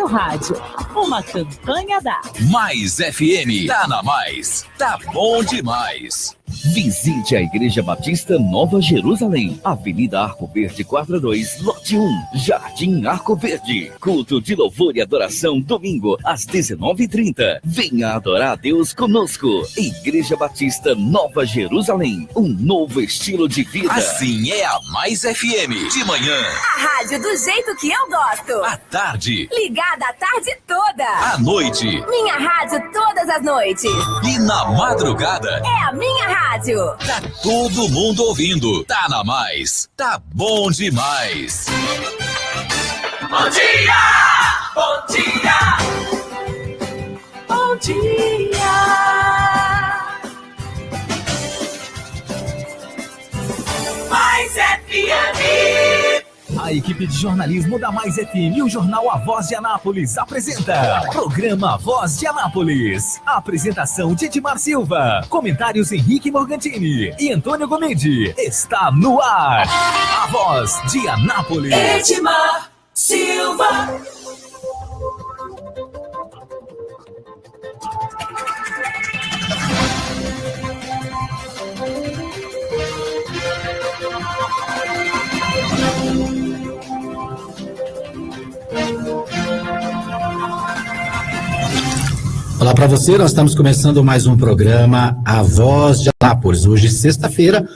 Rádio, uma campanha da Mais FM, tá na Mais, tá bom demais. Visite a Igreja Batista Nova Jerusalém, Avenida Arco Verde 42, Lote 1, Jardim Arco Verde. Culto de louvor e adoração, domingo, às 19h30. Venha adorar a Deus conosco. Igreja Batista Nova Jerusalém, um novo estilo de vida. Assim é a Mais FM. De manhã, a rádio do jeito que eu gosto. à tarde, Ligada a tarde toda. à noite Minha rádio todas as noites. e na madrugada. É a minha rádio. Tá todo mundo ouvindo. Tá na Mais. Tá bom demais. Bom dia! Bom dia! Bom Dia. Mais FM! A equipe de jornalismo da Mais FM e o jornal A Voz de Anápolis apresenta Programa Voz de Anápolis. Apresentação de Edmar Silva. Comentários Henrique Morgantini e Antônio Gomide. Está no ar. A Voz de Anápolis. Edmar Silva. Olá para você, nós estamos começando mais um programa A Voz de Anápolis. Hoje, sexta-feira,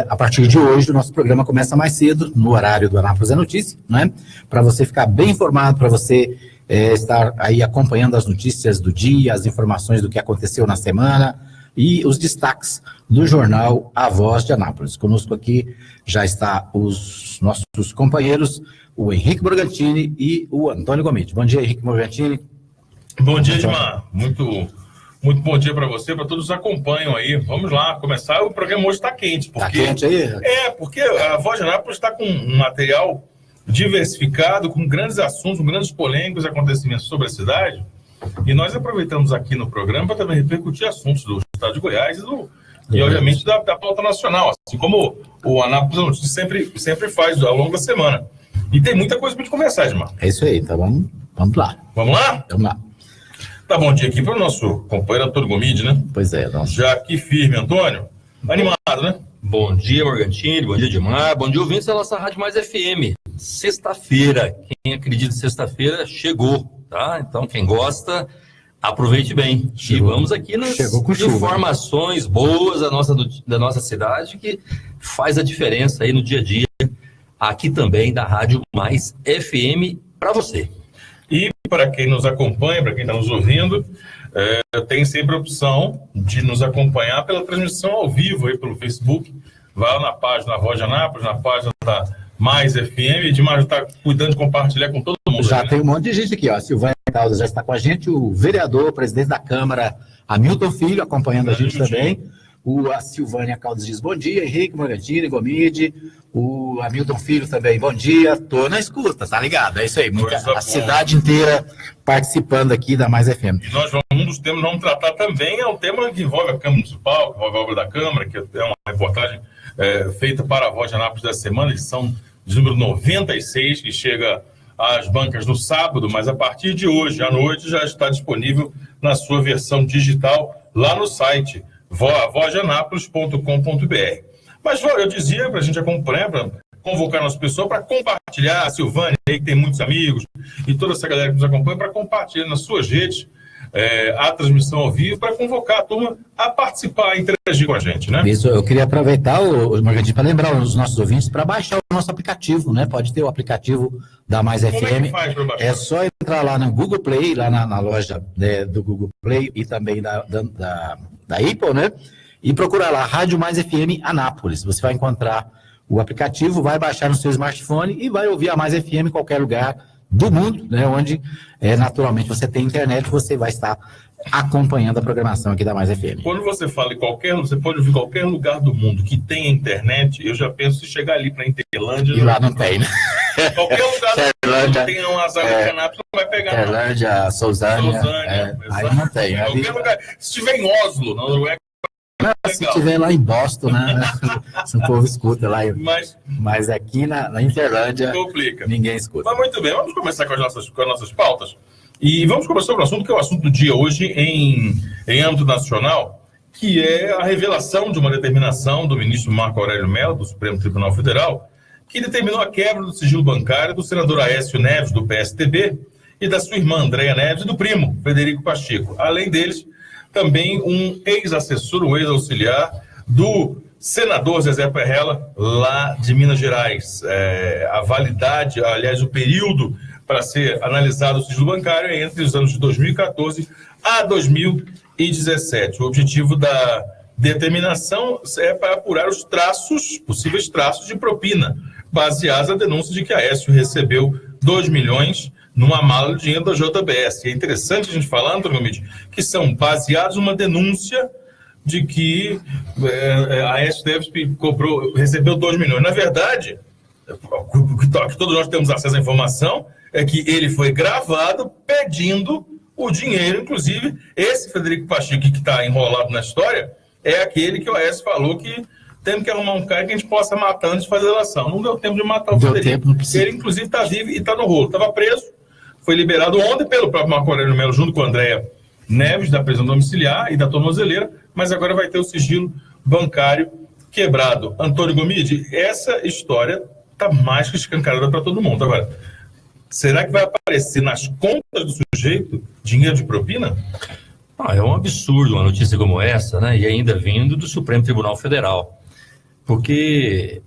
a partir de hoje, o nosso programa começa mais cedo, no horário do Anápolis é Notícia, né? Para você ficar bem informado, para você estar aí acompanhando as notícias do dia, as informações do que aconteceu na semana e os destaques do jornal A Voz de Anápolis. Conosco aqui já está os nossos companheiros, o Henrique Morgantini e o Antônio Gomide. Bom dia, Henrique Morgantini. Bom dia, Edmar. Muito bom dia para você, para todos que acompanham aí. Vamos lá, começar. O programa hoje está quente. Está quente aí? Porque a Voz de Anápolis está com um material diversificado, com grandes assuntos, com grandes polêmicos e acontecimentos sobre a cidade. E nós aproveitamos aqui no programa para também repercutir assuntos do estado de Goiás e obviamente, da pauta nacional, assim como o Anápolis sempre faz ao longo da semana. E tem muita coisa para a gente conversar, Edmar. É isso aí, então vamos lá. Vamos lá? Vamos lá. Tá bom dia aqui para o nosso companheiro Antônio Gomide, né? Pois é, nossa. Já aqui firme, Antônio. Animado, né? Bom dia, Morgantini. Bom dia, Edmar. Bom dia, ouvintes da nossa Rádio Mais FM. Sexta-feira. Quem acredita em sexta-feira, chegou, tá? Então, quem gosta, aproveite bem. Chegou. E vamos aqui nas informações boas da nossa cidade, que faz a diferença aí no dia a dia, aqui também da Rádio Mais FM, para você. E para quem nos acompanha, para quem está nos ouvindo, tem sempre a opção de nos acompanhar pela transmissão ao vivo aí pelo Facebook. Vai lá na página da Voz de Anápolis, na página da Mais FM. Edmar está cuidando de compartilhar com todo mundo. Já aí, tem né? um monte de gente aqui, ó. Silvânia Caldas já está com a gente, o vereador, presidente da Câmara, Hamilton Filho, acompanhando a gente também. A Silvânia Caldas diz bom dia, Henrique Morgantini, Gomide, o Hamilton Filho também, bom dia, tô na escuta, tá ligado? É isso aí, a cidade inteira participando aqui da Mais FM. E nós um dos temas vamos tratar também é um tema que envolve a Câmara Municipal, que envolve a obra da Câmara, que é uma reportagem feita para a Voz de Anápolis da semana, edição de número 96, que chega às bancas no sábado, mas a partir de hoje à noite já está disponível na sua versão digital lá no site vozdeanápolis.com.br. Mas eu dizia para a gente acompanhar, para convocar a nossa pessoa para compartilhar, a Silvânia aí que tem muitos amigos e toda essa galera que nos acompanha, para compartilhar nas suas redes a transmissão ao vivo, para convocar a turma a participar, a interagir com a gente, né? Isso, eu queria aproveitar, Morgantini, para lembrar os nossos ouvintes para baixar o nosso aplicativo, né? Pode ter o aplicativo da Mais Como FM. é que faz para baixar? É só entrar lá no Google Play, lá na loja do Google Play e também da Apple, né? E procurar lá, Rádio Mais FM Anápolis. Você vai encontrar o aplicativo, vai baixar no seu smartphone e vai ouvir a Mais FM em qualquer lugar do mundo, né? Onde, naturalmente, você tem internet, você vai estar acompanhando a programação aqui da Mais FM. Quando você fala em você pode ouvir qualquer lugar do mundo que tenha internet, eu já penso se chegar ali para Interlândia... E lá não tem, né? Qualquer lugar do mundo que tenha umas águas de Anápolis não vai pegar. Interlândia, Sousânia, aí não tem. Qualquer lugar. Se estiver em Oslo, na Noruega, Se tiver lá em Boston, né? Se o povo escuta lá. Mas aqui na Interlândia, complica. Ninguém escuta. Mas muito bem, vamos começar com as nossas pautas. E vamos começar sobre o assunto que é o assunto do dia hoje em âmbito nacional, que é a revelação de uma determinação do ministro Marco Aurélio Mello, do Supremo Tribunal Federal, que determinou a quebra do sigilo bancário do senador Aécio Neves, do PSTB, e da sua irmã Andréa Neves e do primo Frederico Pacheco. Além deles, também um ex-assessor, um ex-auxiliar do senador Zezé Perrella, lá de Minas Gerais. A validade, aliás, o período para ser analisado o sigilo bancário é entre os anos de 2014 a 2017. O objetivo da determinação é para apurar os possíveis traços de propina, baseados na denúncia de que Aécio recebeu 2 milhões numa mala de dinheiro da JBS. É interessante a gente falar, Antônio Gomide, que são baseados numa denúncia de que Aécio Neves recebeu 2 milhões. Na verdade, o que todos nós temos acesso à informação é que ele foi gravado pedindo o dinheiro. Inclusive, esse Frederico Pacheco que está enrolado na história é aquele que o Aécio falou que temos que arrumar um cara que a gente possa matar antes de fazer a eleição. Não deu tempo de matar o Frederico. Ele, inclusive, está vivo e está no rolo. Estava preso, foi liberado ontem pelo próprio Marco Aurélio Mello, junto com a Andréa Neves, da prisão domiciliar e da tornozeleira, mas agora vai ter o sigilo bancário quebrado. Antônio Gomide, essa história está mais que escancarada para todo mundo. Agora, será que vai aparecer nas contas do sujeito dinheiro de propina? É um absurdo uma notícia como essa, né? E ainda vindo do Supremo Tribunal Federal. Porque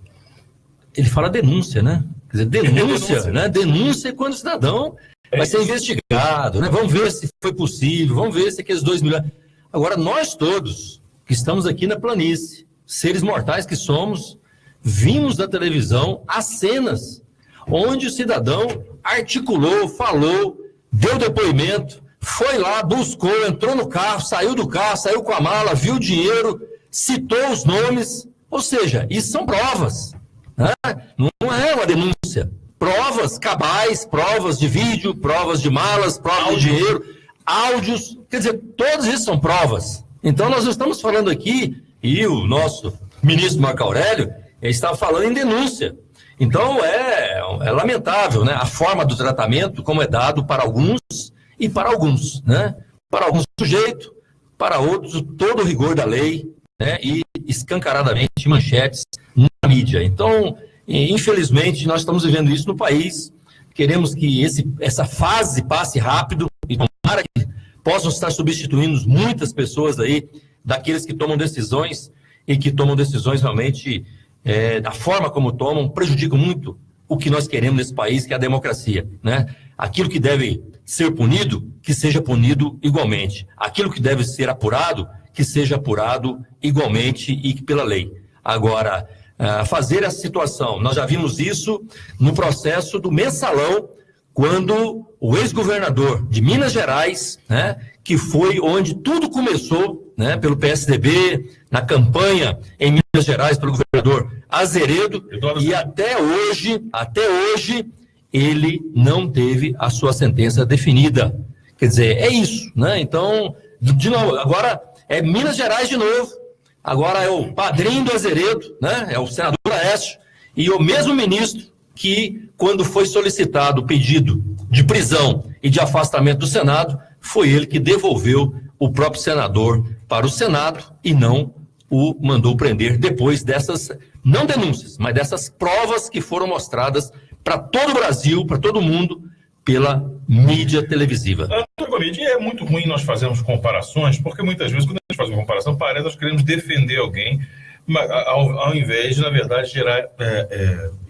ele fala denúncia, né? Quer dizer, denúncia, né? Denúncia é quando o cidadão vai ser investigado, né? Vamos ver se foi possível, vamos ver se aqueles 2 milhões... Agora, nós todos que estamos aqui na planície, seres mortais que somos, vimos da televisão as cenas onde o cidadão articulou, falou, deu depoimento, foi lá, buscou, entrou no carro, saiu do carro, saiu com a mala, viu o dinheiro, citou os nomes, ou seja, isso são provas, né? Não é uma denúncia. Provas cabais, provas de vídeo, provas de malas, provas de dinheiro, áudios, quer dizer, todos isso são provas. Então nós estamos falando aqui, e o nosso ministro Marco Aurélio está falando em denúncia. Então é lamentável, né? A forma do tratamento, como é dado para alguns e para alguns, né? Para alguns sujeito, para outros todo o rigor da lei, né? E escancaradamente manchetes na mídia. Então, infelizmente, nós estamos vivendo isso no país. Queremos que essa fase passe rápido e tomara que possam estar substituindo muitas pessoas aí, daqueles que tomam decisões e que tomam decisões realmente da forma como tomam, prejudicam muito o que nós queremos nesse país, que é a democracia, né? Aquilo que deve ser punido, que seja punido igualmente. Aquilo que deve ser apurado, que seja apurado igualmente e pela lei. Agora, fazer essa situação, nós já vimos isso no processo do mensalão, quando o ex-governador de Minas Gerais, né, que foi onde tudo começou, né, pelo PSDB, na campanha em Minas Gerais pelo governador Azeredo, e até hoje, ele não teve a sua sentença definida. Quer dizer, é isso, né? Então, de novo, agora é Minas Gerais de novo, agora é o padrinho do Azeredo, né? É o senador Aécio, e o mesmo ministro que, quando foi solicitado o pedido de prisão e de afastamento do Senado, foi ele que devolveu o próprio senador para o Senado e não o mandou prender depois dessas, não denúncias, mas dessas provas que foram mostradas para todo o Brasil, para todo mundo, pela mídia televisiva. Antônio Gomide, é muito ruim nós fazermos comparações, porque muitas vezes, quando a gente faz uma comparação, parece que nós queremos defender alguém, ao invés de, na verdade, gerar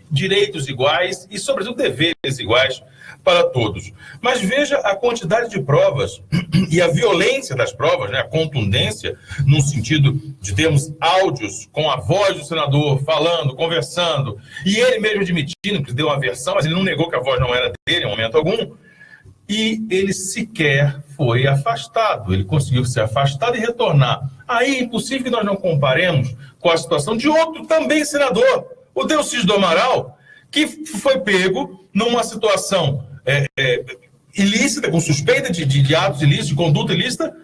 direitos iguais e, sobretudo, deveres iguais para todos. Mas veja a quantidade de provas e a violência das provas, né, a contundência, no sentido de termos áudios com a voz do senador falando, conversando, e ele mesmo admitindo que deu uma versão, mas ele não negou que a voz não era dele em momento algum, e ele sequer foi afastado. Ele conseguiu ser afastado e retornar. Aí é impossível que nós não comparemos com a situação de outro também senador, o Delcídio do Amaral, que foi pego numa situação ilícita, com suspeita de atos ilícitos, de conduta ilícita,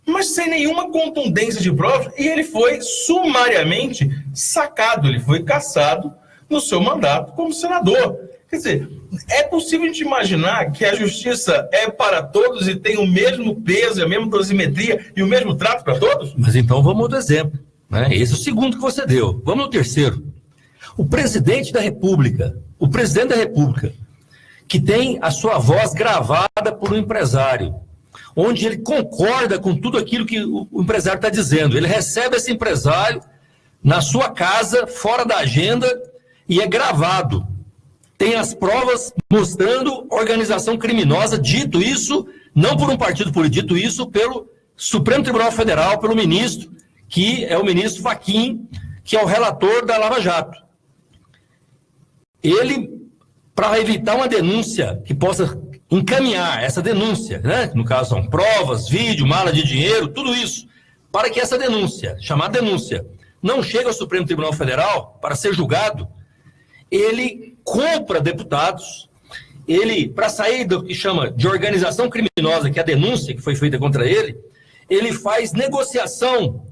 mas sem nenhuma contundência de provas, e ele foi sumariamente sacado, ele foi cassado no seu mandato como senador. Quer dizer, é possível a gente imaginar que a justiça é para todos e tem o mesmo peso, a mesma dosimetria e o mesmo trato para todos? Mas então vamos ao exemplo, né? Esse é o segundo que você deu. Vamos no terceiro. O presidente da República, que tem a sua voz gravada por um empresário, onde ele concorda com tudo aquilo que o empresário está dizendo. Ele recebe esse empresário na sua casa, fora da agenda, e é gravado. Tem as provas mostrando organização criminosa, dito isso, não por um partido político, dito isso pelo Supremo Tribunal Federal, pelo ministro, que é o ministro Fachin, que é o relator da Lava Jato. Ele, para evitar uma denúncia que possa encaminhar essa denúncia, né? No caso são provas, vídeo, mala de dinheiro, tudo isso, para que essa denúncia, chamada denúncia, não chegue ao Supremo Tribunal Federal para ser julgado, ele compra deputados, ele, para sair do que chama de organização criminosa, que é a denúncia que foi feita contra ele, ele faz negociação,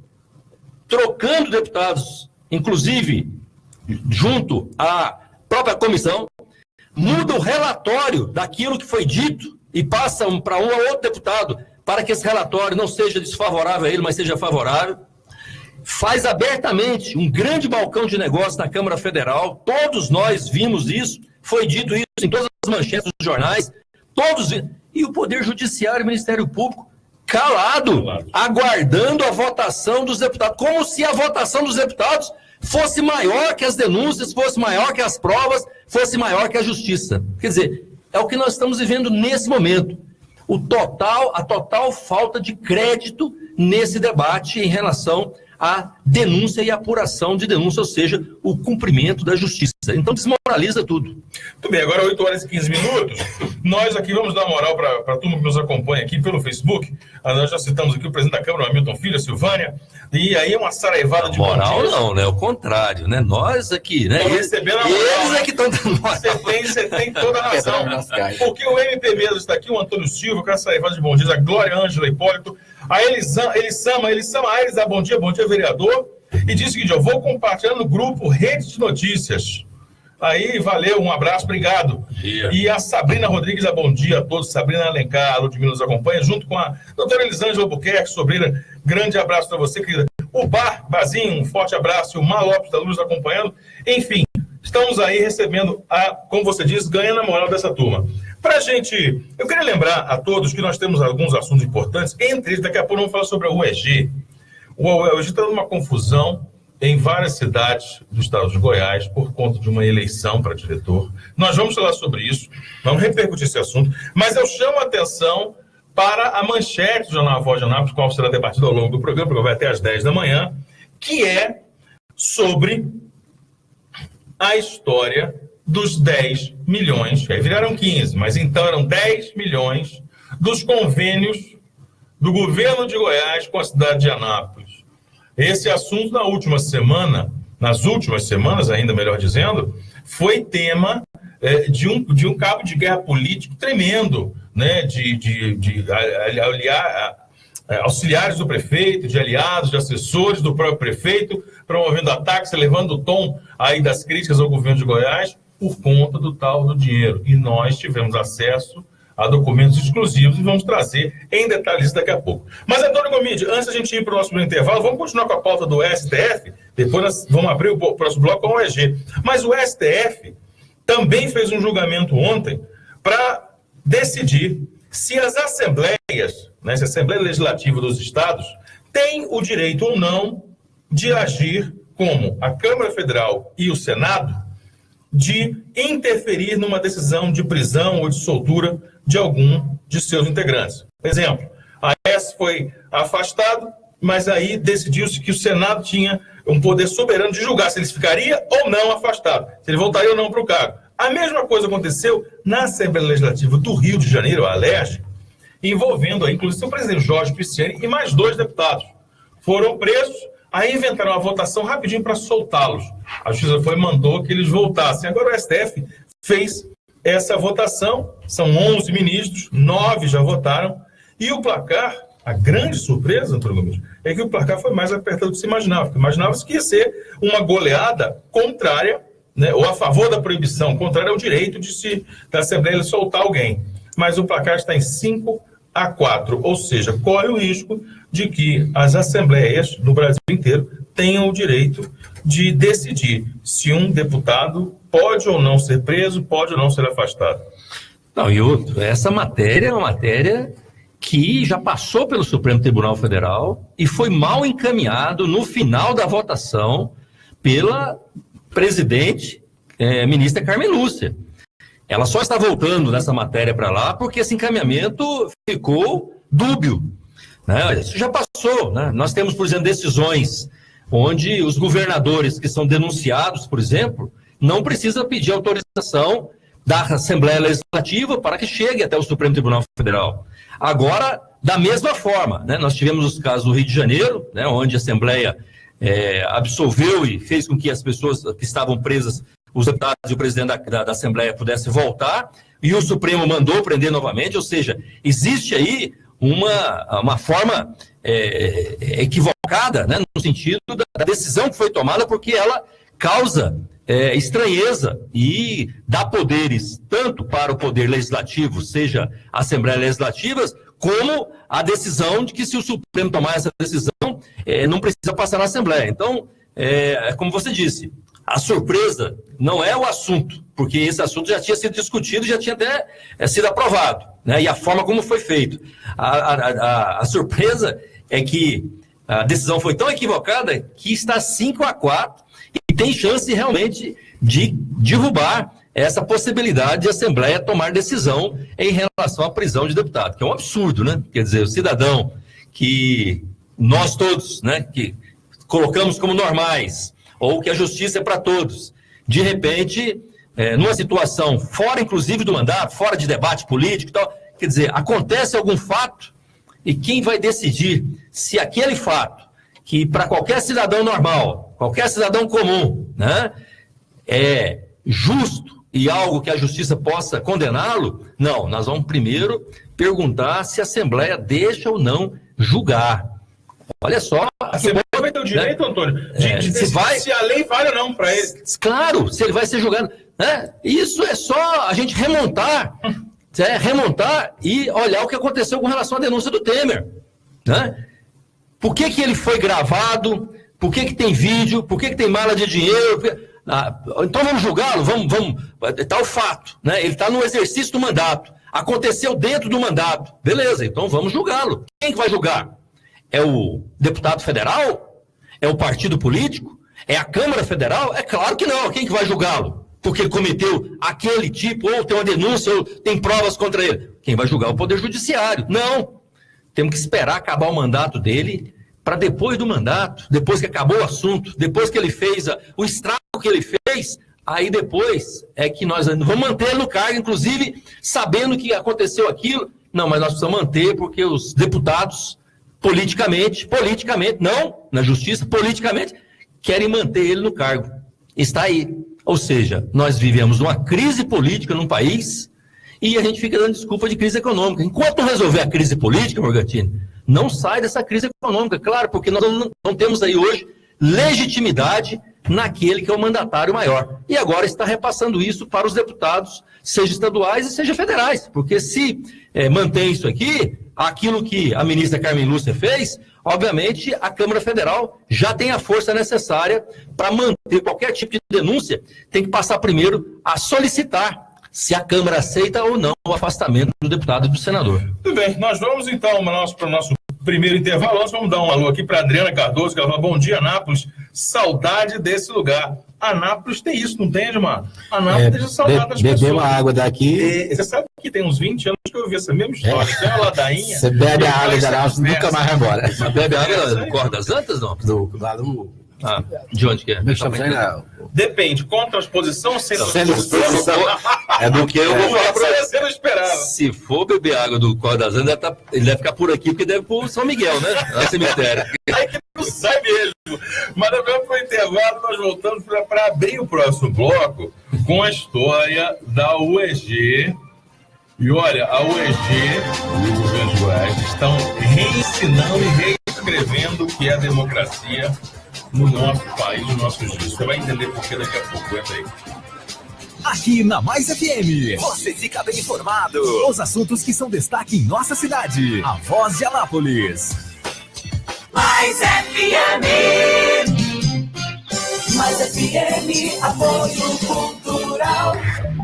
trocando deputados, inclusive junto à própria comissão, muda o relatório daquilo que foi dito e passa para um ou outro deputado para que esse relatório não seja desfavorável a ele, mas seja favorável. Faz abertamente um grande balcão de negócio na Câmara Federal, todos nós vimos isso, foi dito isso em todas as manchetes dos jornais, e o Poder Judiciário e o Ministério Público calado, aguardando a votação dos deputados, como se a votação dos deputados fosse maior que as denúncias, fosse maior que as provas, fosse maior que a justiça. Quer dizer, é o que nós estamos vivendo nesse momento. A total falta de crédito nesse debate em relação à denúncia e apuração de denúncia, ou seja, o cumprimento da justiça. Então desmoraliza tudo. Muito bem, agora 8 horas e 15 minutos. Nós aqui vamos dar moral para a turma que nos acompanha aqui pelo Facebook. Nós já citamos aqui o presidente da Câmara, o Hamilton Filho, a Silvânia. E aí uma saraivada de moral não, né? O contrário, né? Nós aqui, né? Eles é que estão dando moral. Você tem toda a razão. Porque o MP mesmo está aqui, o Antônio Silva, com essa saraivada de bom dia, a Glória Ângela Hipólito, a Elisama, a Elis dá bom dia, vereador, e diz o seguinte: eu vou compartilhar no grupo Rede de Notícias. Aí, valeu, um abraço, obrigado. E a Sabrina Rodrigues dá bom dia a todos, Sabrina Alencar, a Ludmila nos acompanha, junto com a doutora Elisângela Albuquerque, sobrinha, grande abraço para você, querida. O Bazinho, um forte abraço, e o Mar Lopes da Luz acompanhando. Enfim, estamos aí recebendo, como você disse, ganhando a moral dessa turma. Pra gente, eu queria lembrar a todos que nós temos alguns assuntos importantes, entre eles, daqui a pouco vamos falar sobre a UEG. O UEG está dando uma confusão em várias cidades do estado de Goiás por conta de uma eleição para diretor. Nós vamos falar sobre isso, vamos repercutir esse assunto, mas eu chamo a atenção para a manchete do Jornal A Voz de Anápolis, qual será debatida ao longo do programa, porque vai até às 10 da manhã, que é sobre a história dos 10 milhões, que aí viraram 15, mas então eram 10 milhões dos convênios do governo de Goiás com a cidade de Anápolis. Esse assunto nas últimas semanas, ainda melhor dizendo, foi tema de um cabo de guerra político tremendo, né, de auxiliares do prefeito, de aliados, de assessores do próprio prefeito, promovendo ataques, elevando o tom aí das críticas ao governo de Goiás por conta do tal do dinheiro. E nós tivemos acesso a documentos exclusivos e vamos trazer em detalhes isso daqui a pouco. Mas, Antônio Gomide, antes da gente ir para o nosso intervalo, vamos continuar com a pauta do STF, depois nós vamos abrir o próximo bloco com o OEG. Mas o STF também fez um julgamento ontem para decidir se as assembleias, né, se a Assembleia Legislativa dos Estados tem o direito ou não de agir como a Câmara Federal e o Senado, de interferir numa decisão de prisão ou de soltura de algum de seus integrantes. Por exemplo, a AES foi afastado, mas aí decidiu-se que o Senado tinha um poder soberano de julgar se ele ficaria ou não afastado, se ele voltaria ou não para o cargo. A mesma coisa aconteceu na Assembleia Legislativa do Rio de Janeiro, a ALERJ, envolvendo, inclusive, o presidente Jorge Pisciani e mais 2 deputados. Foram presos, aí inventaram uma votação rapidinho para soltá-los. A Justiça mandou que eles voltassem. Agora o STF fez essa votação, são 11 ministros, 9 já votaram, e o placar A grande surpresa, Antônio Gomes, é que o placar foi mais apertado do que se imaginava. Imaginava-se que ia ser uma goleada contrária, né, ou a favor da proibição, contrária ao direito da Assembleia soltar alguém. Mas o placar está em 5-4, ou seja, corre o risco de que as assembleias no Brasil inteiro tenham o direito de decidir se um deputado pode ou não ser preso, pode ou não ser afastado. Não, e outro, essa matéria é uma matéria que já passou pelo Supremo Tribunal Federal e foi mal encaminhado no final da votação pela presidente, ministra Carmen Lúcia. Ela só está voltando nessa matéria para lá porque esse encaminhamento ficou dúbio, né? Isso já passou, né? Nós temos, por exemplo, decisões onde os governadores que são denunciados, por exemplo, não precisam pedir autorização da Assembleia Legislativa para que chegue até o Supremo Tribunal Federal. Agora, da mesma forma, né, nós tivemos os casos do Rio de Janeiro, né, onde a Assembleia absolveu e fez com que as pessoas que estavam presas, os deputados e o presidente da Assembleia pudessem voltar, e o Supremo mandou prender novamente, ou seja, existe aí uma forma equivocada, né, no sentido da decisão que foi tomada, porque ela causa estranheza e dá poderes tanto para o poder legislativo, seja a Assembleia Legislativa, como a decisão de que se o Supremo tomar essa decisão, não precisa passar na Assembleia. Então, como você disse, a surpresa não é o assunto, porque esse assunto já tinha sido discutido, já tinha até sido aprovado, né? E a forma como foi feito. A surpresa é que a decisão foi tão equivocada que está 5-4 e tem chance realmente de derrubar essa possibilidade de a Assembleia tomar decisão em relação à prisão de deputado, que é um absurdo, né? Quer dizer, o cidadão que nós todos, né, que colocamos como normais, ou que a justiça é para todos, de repente, numa situação fora, inclusive, do mandato, fora de debate político e tal, quer dizer, acontece algum fato e quem vai decidir se aquele fato, que para qualquer cidadão normal, qualquer cidadão comum, né, é justo e algo que a justiça possa condená-lo, não, nós vamos primeiro perguntar se a Assembleia deixa ou não julgar. Olha só. A Assembleia vai ter o direito, né, Antônio, de decidir se a lei vale ou não para ele. Claro, se ele vai ser julgado. Né? Isso é só a gente remontar e olhar o que aconteceu com relação à denúncia do Temer. Né? Por que ele foi gravado? Por que tem vídeo? Por que tem mala de dinheiro? Então vamos julgá-lo? Vamos. Está o fato. Né? Ele está no exercício do mandato. Aconteceu dentro do mandato. Beleza, então vamos julgá-lo. Quem que vai julgar? É o deputado federal? É o partido político? É a Câmara Federal? É claro que não. Quem que vai julgá-lo? Porque ele cometeu aquele tipo, ou tem uma denúncia, ou tem provas contra ele. Quem vai julgar é o Poder Judiciário. Não. Temos que esperar acabar o mandato dele, para depois do mandato, depois que acabou o assunto, depois que ele fez o estrago que ele fez, aí depois é que nós vamos manter ele no cargo, inclusive sabendo que aconteceu aquilo. Não, mas nós precisamos manter porque os deputados politicamente, não na justiça, politicamente, querem manter ele no cargo. Está aí. Ou seja, nós vivemos uma crise política num país e a gente fica dando desculpa de crise econômica. Enquanto não resolver a crise política, Morgantini, não sai dessa crise econômica, claro, porque nós não temos aí hoje legitimidade naquele que é o mandatário maior. E agora está repassando isso para os deputados, seja estaduais e seja federais, porque se mantém isso aqui, aquilo que a ministra Carmen Lúcia fez, obviamente a Câmara Federal já tem a força necessária para manter qualquer tipo de denúncia, tem que passar primeiro a solicitar se a Câmara aceita ou não o afastamento do deputado e do senador. Tudo bem, nós vamos então para o nosso primeiro intervalo, nós vamos dar um alô aqui para Adriana Cardoso, que ela fala, bom dia, Anápolis, saudade desse lugar. Anápolis tem isso, não tem, Edmar? Anápolis deixa saudade das pessoas. Beber uma água daqui. Você sabe que tem uns 20 anos que eu ouvi essa mesma história. Tem uma ladainha. Você bebe a água de Anápolis, nunca mais vai embora. Você bebe a água do Corda das Antas, não? De onde que é? Depende, com transposição ou sem transposição? É do que eu vou falar pra você. Não esperava. Se for beber água do Corda das Antas, ele deve ficar por aqui, porque deve ir por São Miguel, né? No cemitério. Aí que não sai mesmo. Mas depois foi intervalo, nós voltamos para abrir o próximo bloco com a história da UEG E olha, a UEG e o Rio de Goiás estão reensinando e reescrevendo o que é a democracia no nosso país, nos nossos dias. Você vai entender por que daqui a pouco. Aguenta aí. Aqui na Mais FM, você fica bem informado. Os assuntos que são destaque em nossa cidade. A Voz de Anápolis. Mais FM. Mais FM, apoio cultural.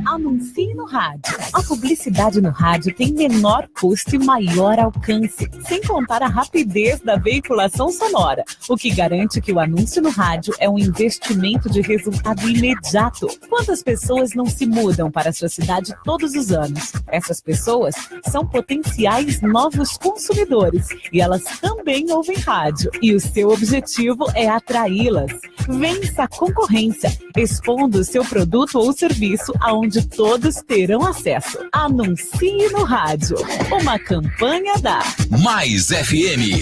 Anuncie no rádio. A publicidade no rádio tem menor custo e maior alcance, sem contar a rapidez da veiculação sonora, o que garante que o anúncio no rádio é um investimento de resultado imediato. Quantas pessoas não se mudam para a sua cidade todos os anos? Essas pessoas são potenciais novos consumidores e elas também ouvem rádio. E o seu objetivo é atraí-las. Vença a concorrência, expondo o seu produto ou serviço aonde todos terão acesso. Anuncie no rádio. Uma campanha da Mais FM.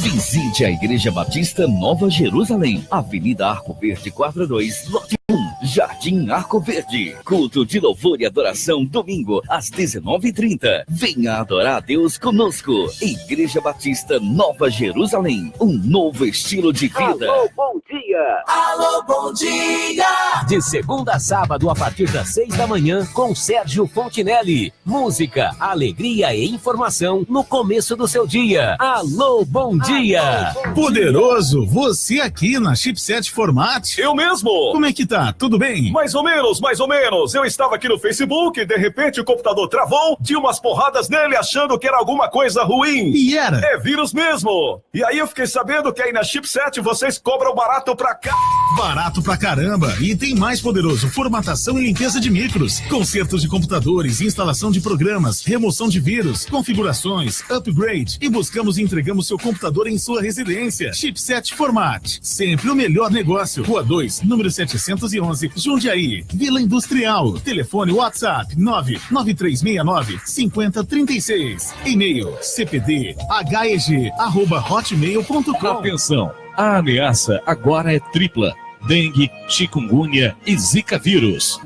Visite a Igreja Batista Nova Jerusalém, Avenida Arco Verde 42, lote 1, Jardim Arco Verde. Culto de louvor e adoração, domingo, às 19h30. Venha adorar a Deus conosco. Igreja Batista Nova Jerusalém, um novo estilo de vida. Alô, bom dia! Alô, bom dia! De segunda a sábado, a partir das 6 da manhã, com Sérgio Fontinelli. Música, alegria e informação no começo do seu dia. Alô, bom dia! Poderoso, você aqui na Chipset Format? Eu mesmo! Como é que tá? Tudo bem? Mais ou menos, mais ou menos. Eu estava aqui no Facebook e de repente o computador travou, tinha umas porradas nele achando que era alguma coisa ruim. E era? É vírus mesmo. E aí eu fiquei sabendo que aí na Chipset vocês cobram barato pra cá. Barato pra caramba. E tem mais, Poderoso, formatação e limpeza de micros, consertos de computadores, instalação de programas, remoção de vírus, configurações, upgrade e buscamos e entregamos seu computador em sua residência. Chipset Format, sempre o melhor negócio. Rua 2, número 711, Jundiaí, Vila Industrial. Telefone WhatsApp 99369-5036. E-mail cpd.heg@hotmail.com. Atenção, a ameaça agora é tripla: dengue, chikungunya e zika vírus.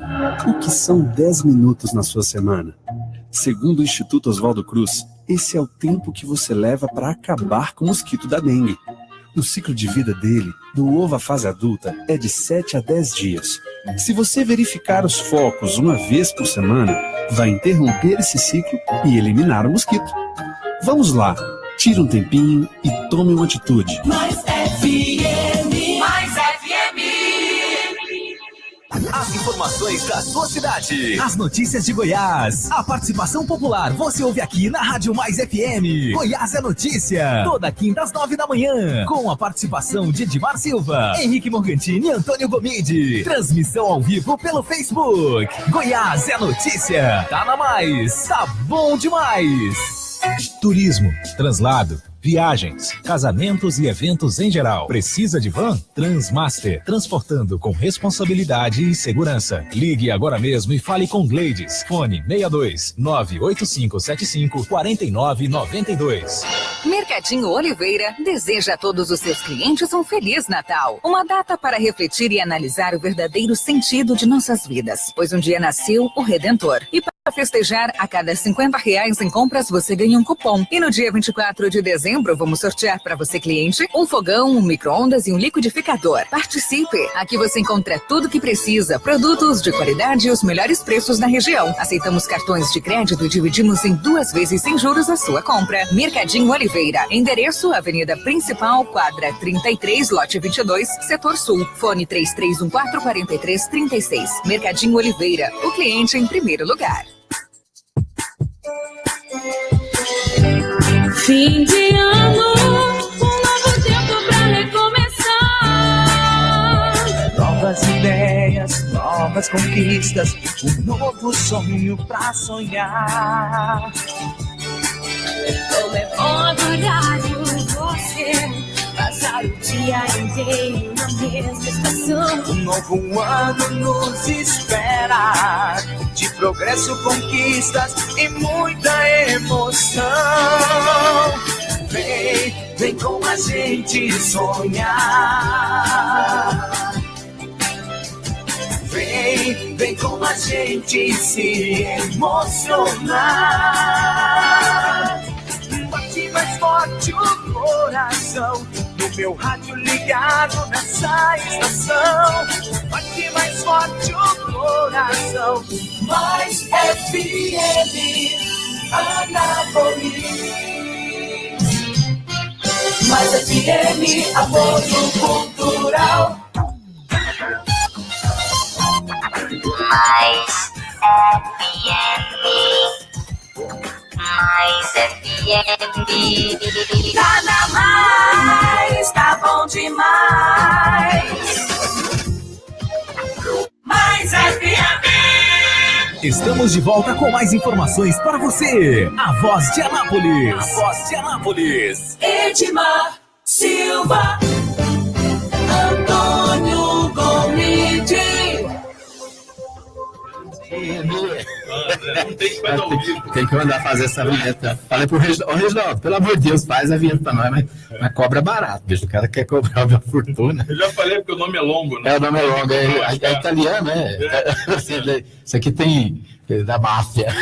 O que são 10 minutos na sua semana? Segundo o Instituto Oswaldo Cruz, esse é o tempo que você leva para acabar com o mosquito da dengue. O ciclo de vida dele, do ovo à fase adulta, é de 7 a 10 dias. Se você verificar os focos uma vez por semana, vai interromper esse ciclo e eliminar o mosquito. Vamos lá, tire um tempinho e tome uma atitude. Mais FM. Mais FM. As informações da sua cidade. As notícias de Goiás. A participação popular você ouve aqui na Rádio Mais FM. Goiás é notícia. Toda quinta às 9 da manhã. Com a participação de Edmar Silva, Henrique Morgantini e Antônio Gomide. Transmissão ao vivo pelo Facebook. Goiás é notícia. Tá na Mais. Tá bom demais. Turismo, translado, viagens, casamentos e eventos em geral. Precisa de van? Transmaster, transportando com responsabilidade e segurança. Ligue agora mesmo e fale com Gleides. Fone 62 98575 4992. Mercadinho Oliveira deseja a todos os seus clientes um Feliz Natal. Uma data para refletir e analisar o verdadeiro sentido de nossas vidas. Pois um dia nasceu o Redentor. E para festejar, a cada R$50 em compras você ganha um cupom. E no dia 24 de dezembro, vamos sortear para você, cliente, um fogão, um micro-ondas e um liquidificador. Participe! Aqui você encontra tudo que precisa, produtos de qualidade e os melhores preços na região. Aceitamos cartões de crédito e dividimos em 2 vezes sem juros a sua compra. Mercadinho Oliveira. Endereço, Avenida Principal, quadra 33, lote 22, Setor Sul. Fone 3314-4336. Mercadinho Oliveira. O cliente em primeiro lugar. Fim de ano, um novo tempo pra recomeçar. Novas ideias, novas conquistas, um novo sonho pra sonhar. Como é bom adorar você, passar o dia inteiro na mesma estação. Um novo ano nos espera, de progresso, conquistas e muita emoção. Vem com a gente sonhar. Vem com como a gente se emocionar. Bate mais forte o coração no meu rádio ligado nessa estação. Bate mais forte o coração. Mais FM Anápolis. Mais FM, apoio cultural. Mais FM. Mais FM. Tá na mais, tá bom demais. Mais FM. Estamos de volta com mais informações para você. A Voz de Anápolis. A Voz de Anápolis. Edmar Silva. Antônio Gomide. Tem que mandar fazer essa vinheta. Falei pro Reginaldo, pelo amor de Deus, faz a vinheta pra nós, mas cobra barato, bicho. O cara quer cobrar uma fortuna. Eu já falei porque o nome é longo, né? O nome é longo, é italiano, né? Isso aqui tem da máfia.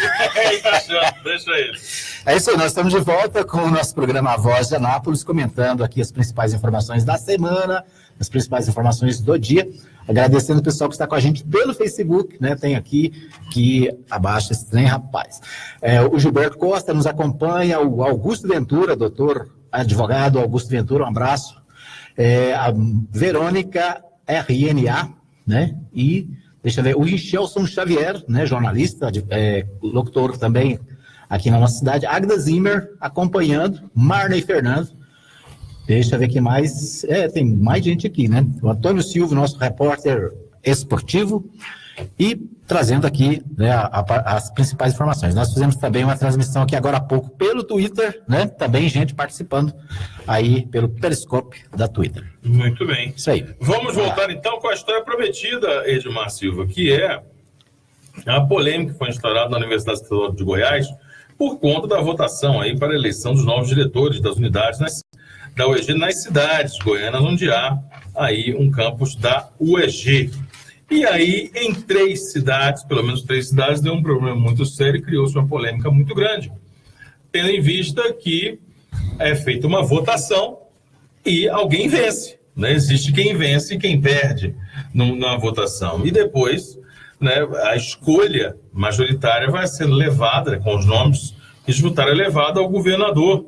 Deixa ele. É isso aí, nós estamos de volta com o nosso programa A Voz de Anápolis, comentando aqui as principais informações da semana, as principais informações do dia. Agradecendo o pessoal que está com a gente pelo Facebook, né? Tem aqui abaixo esse trem, rapaz. O Gilberto Costa nos acompanha, o Augusto Ventura, doutor advogado Augusto Ventura, um abraço. A Verônica RNA, né? E, deixa eu ver, o Richelson Xavier, né? Jornalista, locutor também aqui na nossa cidade. Agda Zimmer acompanhando, Marney Fernando. Deixa eu ver aqui mais. Tem mais gente aqui, né? O Antônio Silva, nosso repórter esportivo, e trazendo aqui, né, as principais informações. Nós fizemos também uma transmissão aqui agora há pouco pelo Twitter, né? Também gente participando aí pelo Periscope da Twitter. Muito bem. Isso aí. Vamos voltar então com a história prometida, Edmar Silva, que é a polêmica que foi instaurada na Universidade Estadual de Goiás por conta da votação aí para a eleição dos novos diretores das unidades da UEG nas cidades goianas, onde há aí um campus da UEG. E aí, em 3 cidades, pelo menos 3 cidades, deu um problema muito sério e criou-se uma polêmica muito grande, tendo em vista que é feita uma votação e alguém vence, né? Existe quem vence e quem perde na votação. E depois, né, a escolha majoritária vai ser levada, com os nomes que votaram, levada ao governador,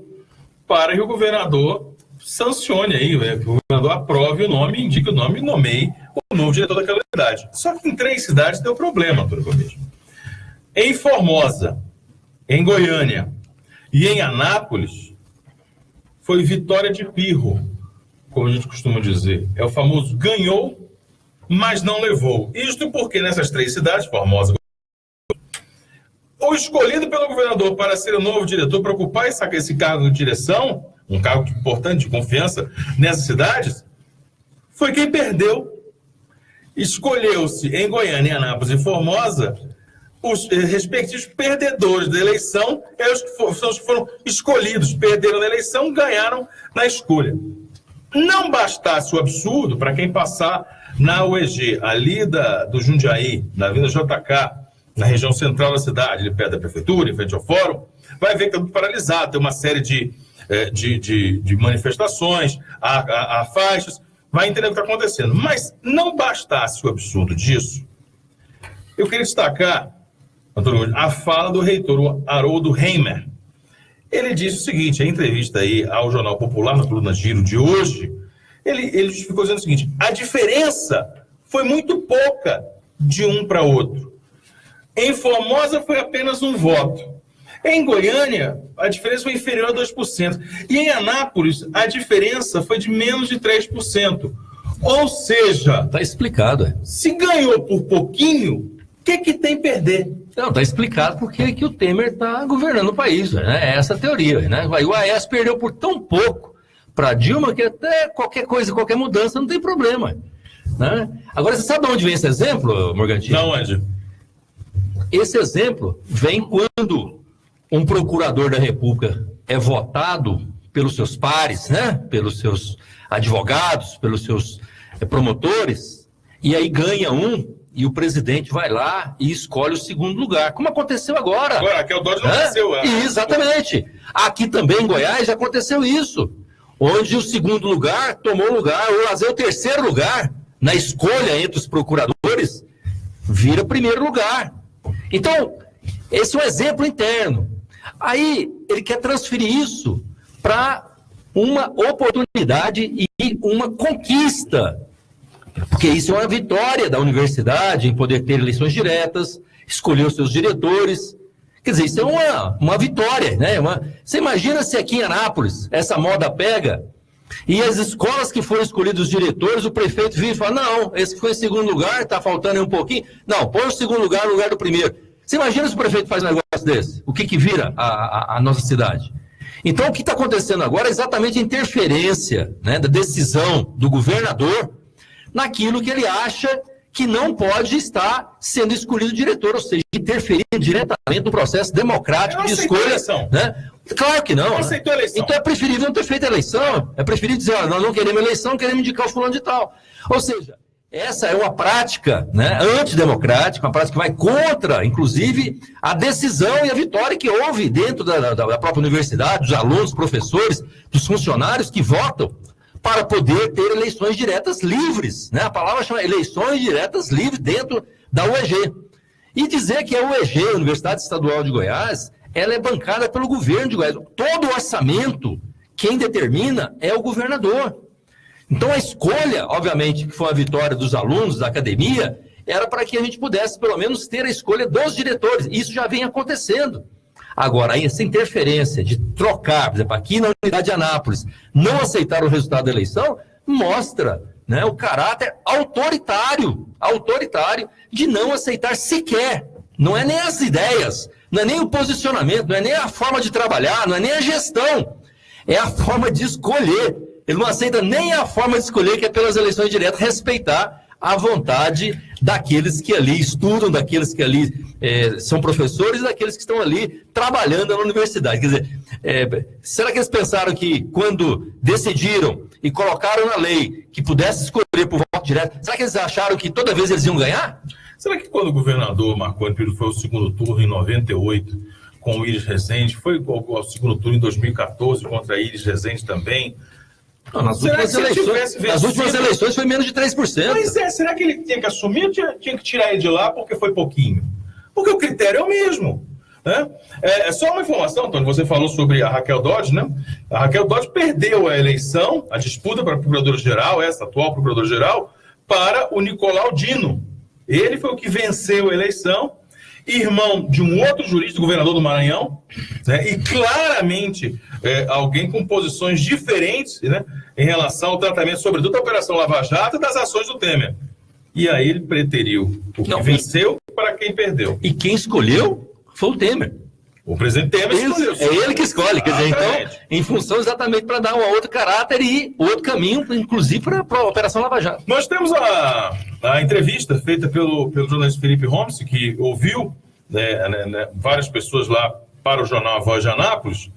para que o governador sancione aí, né, que o governador aprove o nome, indique o nome e nomeie o novo diretor daquela unidade. Só que em 3 cidades deu problema, Antônio Gomes. Em Formosa, em Goiânia e em Anápolis, foi vitória de pirro, como a gente costuma dizer. É o famoso ganhou, mas não levou. Isto porque nessas 3 cidades, Formosa, o escolhido pelo governador para ser o novo diretor, para ocupar esse cargo de direção, um cargo importante de confiança nessas cidades, foi quem perdeu. Escolheu-se em Goiânia, Anápolis e Formosa os respectivos perdedores da eleição, os que foram escolhidos, perderam na eleição, ganharam na escolha. Não bastasse o absurdo, para quem passar na UEG, ali do Jundiaí, na Avenida JK, na região central da cidade, ali perto da prefeitura, em frente ao fórum, vai ver que é tudo paralisado, tem uma série de manifestações, há faixas, vai entender o que está acontecendo. Mas não bastasse o absurdo disso, eu queria destacar, Antônio, a fala do reitor Haroldo Heimer. Ele disse o seguinte, a entrevista aí ao Jornal Popular, na coluna Giro de hoje, ele justificou dizendo o seguinte: a diferença foi muito pouca de um para outro. Em Formosa foi apenas um voto. Em Goiânia, a diferença foi inferior a 2%. E em Anápolis, a diferença foi de menos de 3%. Ou seja... Está explicado. Se ganhou por pouquinho, o que tem perder? Não, está explicado porque que o Temer está governando o país. Né? É essa a teoria. Né? O AES perdeu por tão pouco para Dilma que até qualquer coisa, qualquer mudança não tem problema. Né? Agora, você sabe de onde vem esse exemplo, Morgantini? Não, Ed. Esse exemplo vem quando um procurador da República é votado pelos seus pares, né? Pelos seus advogados, pelos seus promotores, e aí ganha um, e o presidente vai lá e escolhe o segundo lugar, como aconteceu agora. Agora, Raquel Dodge não aconteceu. Exatamente. Aqui também em Goiás já aconteceu isso, onde o segundo lugar tomou lugar, ou às vezes o terceiro lugar, na escolha entre os procuradores, vira primeiro lugar. Então, esse é um exemplo interno. Aí, ele quer transferir isso para uma oportunidade e uma conquista. Porque isso é uma vitória da universidade em poder ter eleições diretas, escolher os seus diretores. Quer dizer, isso é uma vitória, né? Você imagina se aqui em Anápolis essa moda pega e as escolas que foram escolhidos os diretores, o prefeito vira e fala, não, esse que foi em segundo lugar, está faltando aí um pouquinho. Não, põe o segundo lugar no lugar do primeiro. Você imagina se o prefeito faz um negócio desse? O que vira a nossa cidade? Então, o que está acontecendo agora é exatamente a interferência, né, da decisão do governador naquilo que ele acha que não pode estar sendo escolhido diretor, ou seja, interferindo diretamente no processo democrático de escolha. Né? Claro que não. Não aceitou a eleição. Então é preferível não ter feito a eleição, é preferível dizer, nós não queremos eleição, queremos indicar o fulano de tal. Ou seja, essa é uma prática, né, antidemocrática, uma prática que vai contra, inclusive, a decisão e a vitória que houve dentro da própria universidade, dos alunos, professores, dos funcionários que votam para poder ter eleições diretas livres, né? A palavra chama eleições diretas livres dentro da UEG. E dizer que a UEG, a Universidade Estadual de Goiás, ela é bancada pelo governo de Goiás. Todo o orçamento, quem determina é o governador. Então a escolha, obviamente, que foi a vitória dos alunos da academia, era para que a gente pudesse, pelo menos, ter a escolha dos diretores. Isso já vem acontecendo. Agora, essa interferência de trocar, por exemplo, aqui na unidade de Anápolis, não aceitar o resultado da eleição, mostra, né, o caráter autoritário de não aceitar sequer. Não é nem as ideias, não é nem o posicionamento, não é nem a forma de trabalhar, não é nem a gestão. É a forma de escolher. Ele não aceita nem a forma de escolher, que é pelas eleições diretas, respeitar a vontade daqueles que ali estudam, daqueles que ali são professores e daqueles que estão ali trabalhando na universidade. Quer dizer, será que eles pensaram que quando decidiram e colocaram na lei que pudesse escolher por voto direto, será que eles acharam que toda vez eles iam ganhar? Será que quando o governador Marconi Perillo foi o segundo turno em 98 com o Iris Rezende, foi o segundo turno em 2014 contra a Iris Rezende também? Não, nas últimas eleições foi menos de 3%. Mas será que ele tinha que assumir ou tinha que tirar ele de lá porque foi pouquinho? Porque o critério é o mesmo. Né? É só uma informação, Antônio, você falou sobre a Raquel Dodge, né? A Raquel Dodge perdeu a eleição, a disputa para a procuradora-geral, essa atual procuradora-geral, para o Nicolau Dino. Ele foi o que venceu a eleição, irmão de um outro juiz, do governador do Maranhão, né? E claramente alguém com posições diferentes, né, em relação ao tratamento, sobretudo da Operação Lava Jato e das ações do Temer. E aí ele preteriu o que venceu para quem perdeu. E quem escolheu foi o Temer. O presidente Temer escolheu. É ele que escolhe. Quer dizer, então, em função exatamente para dar um outro caráter e outro caminho, inclusive para a Operação Lava Jato. Nós temos a entrevista feita pelo jornalista Felipe Holmes, que ouviu várias pessoas lá para o jornal A Voz de Anápolis,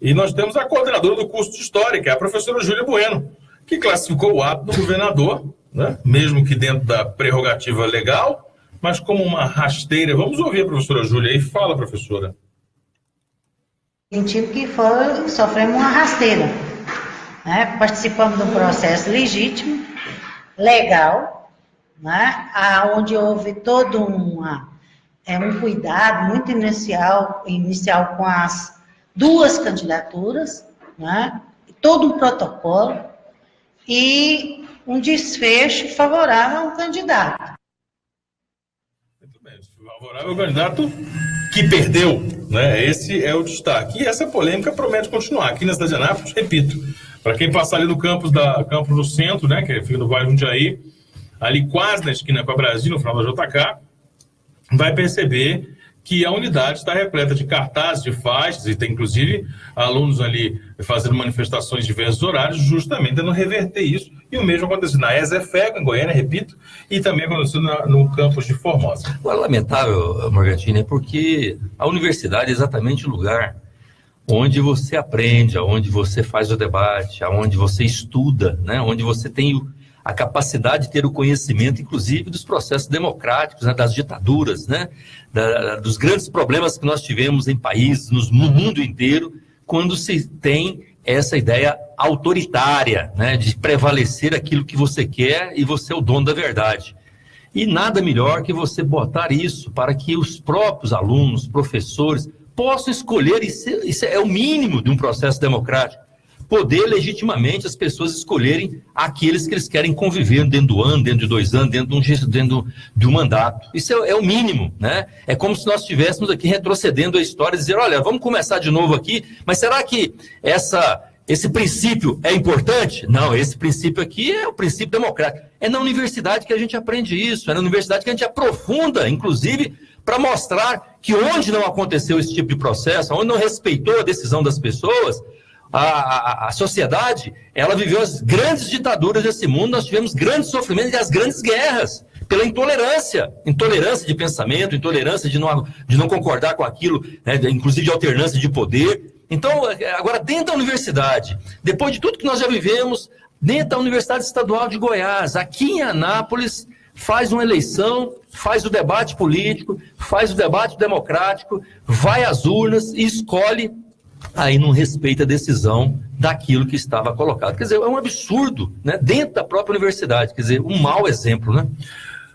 e nós temos a coordenadora do curso de História, que é a professora Júlia Bueno, que classificou o ato do governador, né, mesmo que dentro da prerrogativa legal, mas como uma rasteira. Vamos ouvir a professora Júlia aí. Fala, professora. Sentimos que sofremos uma rasteira, né? Participamos de um processo legítimo, legal, né? Onde houve todo um cuidado muito inicial com as duas candidaturas, né? Todo um protocolo e um desfecho favorável ao candidato. Muito bem, favorável ao candidato que perdeu, né? Esse é o destaque. E essa polêmica promete continuar. Aqui na cidade de Anápolis, repito, para quem passar ali no campus do centro, né, que fica no Vale do Jundiaí, ali quase na esquina com a Brasil, no final da JK, vai perceber que a unidade está repleta de cartazes, de faixas, e tem inclusive alunos ali fazendo manifestações em diversos horários, justamente tentando reverter isso. E o mesmo aconteceu na ESEFEG, em Goiânia, repito, e também aconteceu no campus de Formosa. O lamentável, Morgantini, é porque a universidade é exatamente o lugar onde você aprende, onde você faz o debate, onde você estuda, né? Onde você tem a capacidade de ter o conhecimento, inclusive, dos processos democráticos, né, das ditaduras, né, dos grandes problemas que nós tivemos em países, no mundo inteiro, quando se tem essa ideia autoritária, né, de prevalecer aquilo que você quer e você é o dono da verdade. E nada melhor que você botar isso para que os próprios alunos, professores, possam escolher, isso é o mínimo de um processo democrático, poder legitimamente as pessoas escolherem aqueles que eles querem conviver dentro do ano, dentro de 2 anos, dentro de um mandato. Isso é o mínimo, né? É como se nós estivéssemos aqui retrocedendo a história e dizer, olha, vamos começar de novo aqui, mas será que esse princípio é importante? Não, esse princípio aqui é o princípio democrático. É na universidade que a gente aprende isso, é na universidade que a gente aprofunda, inclusive, para mostrar que onde não aconteceu esse tipo de processo, onde não respeitou a decisão das pessoas, a sociedade, ela viveu as grandes ditaduras desse mundo, nós tivemos grandes sofrimentos e as grandes guerras, pela intolerância de pensamento, intolerância de não concordar com aquilo, né, inclusive de alternância de poder. Então, agora, dentro da universidade, depois de tudo que nós já vivemos, dentro da Universidade Estadual de Goiás, aqui em Anápolis, faz uma eleição, faz o debate político, faz o debate democrático, vai às urnas e escolhe, aí não respeita a decisão daquilo que estava colocado. Quer dizer, é um absurdo, né? Dentro da própria universidade, quer dizer, um mau exemplo, né?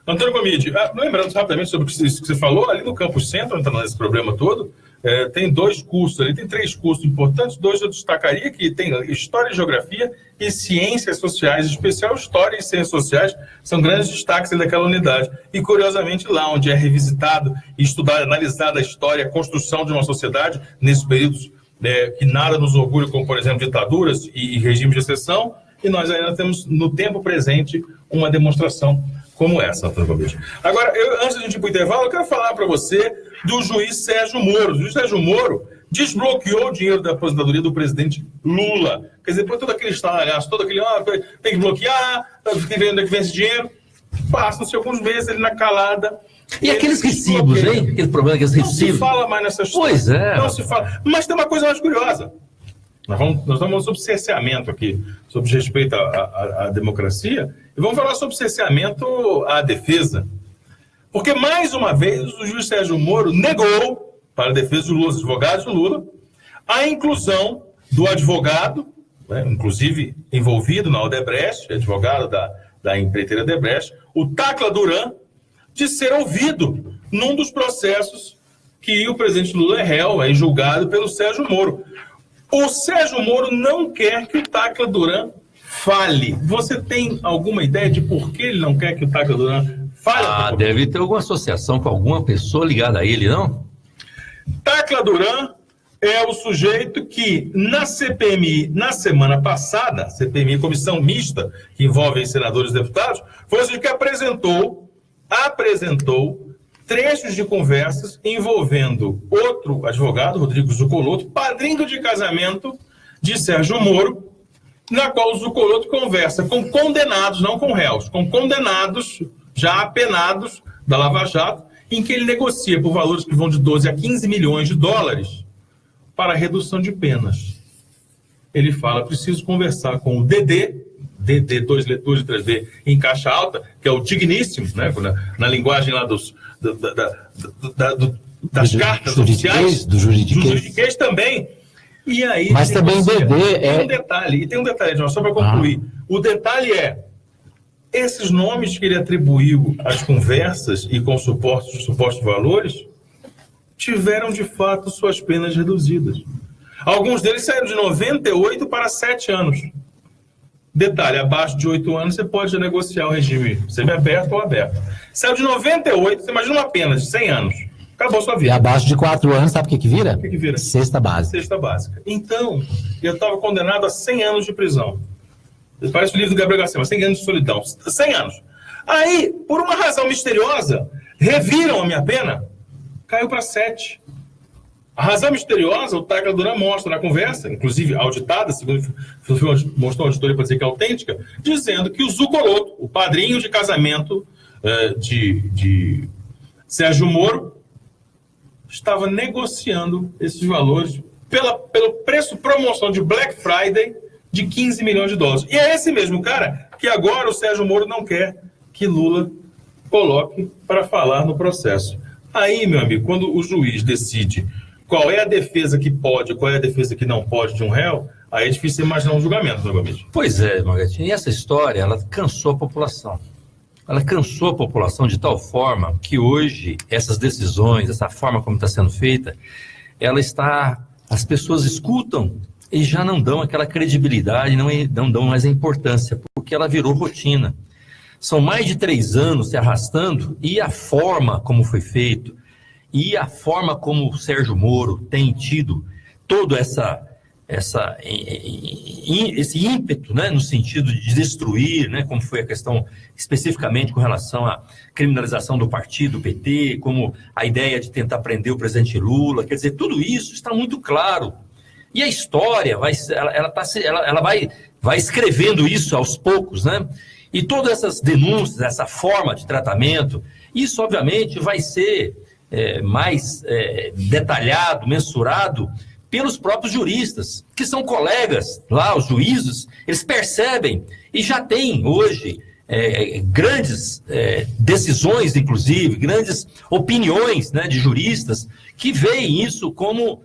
Antônio Gomide, lembrando rapidamente sobre isso que você falou, ali no Campus Centro, entrando nesse problema todo, tem 2 cursos ali, tem 3 cursos importantes, 2 eu destacaria, que tem História e Geografia e Ciências Sociais, em especial História e Ciências Sociais, são grandes destaques daquela unidade. E, curiosamente, lá onde é revisitado, estudado, analisada a história, a construção de uma sociedade, nesses períodos que nada nos orgulha, como, por exemplo, ditaduras e regimes de exceção, e nós ainda temos, no tempo presente, uma demonstração como essa, Antônio Gomide. Agora, antes de a gente ir para o intervalo, eu quero falar para você do juiz Sérgio Moro. O juiz Sérgio Moro desbloqueou o dinheiro da aposentadoria do presidente Lula. Quer dizer, depois todo aquele estardalhaço, todo aquele, tem que bloquear, tem que ver onde é que vem esse dinheiro. Passam-se alguns meses ele na calada. E aqueles recibos, hein? Aquele problema que recibos. Não se fala mais nessa história. Pois é. Não se fala. Mas tem uma coisa mais curiosa. Nós estamos falando sobre cerceamento aqui, sobre respeito à democracia, e vamos falar sobre cerceamento à defesa. Porque, mais uma vez, o juiz Sérgio Moro negou, para a defesa dos advogados do Lula, a inclusão do advogado, né, inclusive envolvido na Odebrecht, advogado da empreiteira Odebrecht, o Tacla Duran, de ser ouvido num dos processos que o presidente Lula é réu, é julgado pelo Sérgio Moro. O Sérgio Moro não quer que o Tacla Duran fale. Você tem alguma ideia de por que ele não quer que o Tacla Duran fale? Deve ter alguma associação com alguma pessoa ligada a ele, não? Tacla Duran é o sujeito que, na CPMI, na semana passada, CPMI, Comissão Mista, que envolve senadores e deputados, foi o sujeito que apresentou trechos de conversas envolvendo outro advogado, Rodrigo Zucoloto, padrinho de casamento de Sérgio Moro, na qual o Zucoloto conversa com condenados, não com réus, com condenados já apenados da Lava Jato, em que ele negocia por valores que vão de 12 a 15 milhões de dólares para redução de penas. Ele fala, preciso conversar com o DD, 2 leituras de 3D em caixa alta, que é o digníssimo, né, na linguagem lá das cartas oficiais, do juridiquês também. E aí, mas também DD tem um detalhe, só para concluir. O detalhe é, esses nomes que ele atribuiu às conversas e com supostos valores tiveram, de fato, suas penas reduzidas. Alguns deles saíram de 98 para 7 anos. Detalhe, abaixo de 8 anos você pode negociar o regime semiaberto ou aberto. Saiu de 98, você imagina uma pena de 100 anos. Acabou a sua vida. E abaixo de 4 anos, sabe o que vira? O que vira? Cesta básica. Cesta básica. Então, eu estava condenado a 100 anos de prisão. Parece o livro do Gabriel Garcia, 100 anos de solidão. 100 anos. Aí, por uma razão misteriosa, reviram a minha pena, caiu para 7. A razão misteriosa, o Tacla Duran mostra na conversa, inclusive auditada, segundo mostrou a auditoria para dizer que é autêntica, dizendo que o Zucoloto, o padrinho de casamento de Sérgio Moro, estava negociando esses valores pelo preço promoção de Black Friday de 15 milhões de dólares. E é esse mesmo cara que agora o Sérgio Moro não quer que Lula coloque para falar no processo. Aí, meu amigo, quando o juiz decide qual é a defesa que pode, qual é a defesa que não pode de um réu, aí é difícil imaginar um julgamento, novamente. Pois é, Margarete, e essa história, ela cansou a população. Ela cansou a população de tal forma que hoje essas decisões, essa forma como está sendo feita, as pessoas escutam e já não dão aquela credibilidade, não dão mais a importância, porque ela virou rotina. São mais de 3 anos se arrastando e a forma como foi feito e a forma como o Sérgio Moro tem tido todo esse ímpeto, né, no sentido de destruir, né, como foi a questão especificamente com relação à criminalização do partido, PT, como a ideia de tentar prender o presidente Lula, quer dizer, tudo isso está muito claro. E a história vai escrevendo isso aos poucos, né? E todas essas denúncias, essa forma de tratamento, isso obviamente vai ser mais detalhado, mensurado pelos próprios juristas, que são colegas lá, os juízes, eles percebem e já tem hoje grandes decisões, inclusive, grandes opiniões, né, de juristas que veem isso como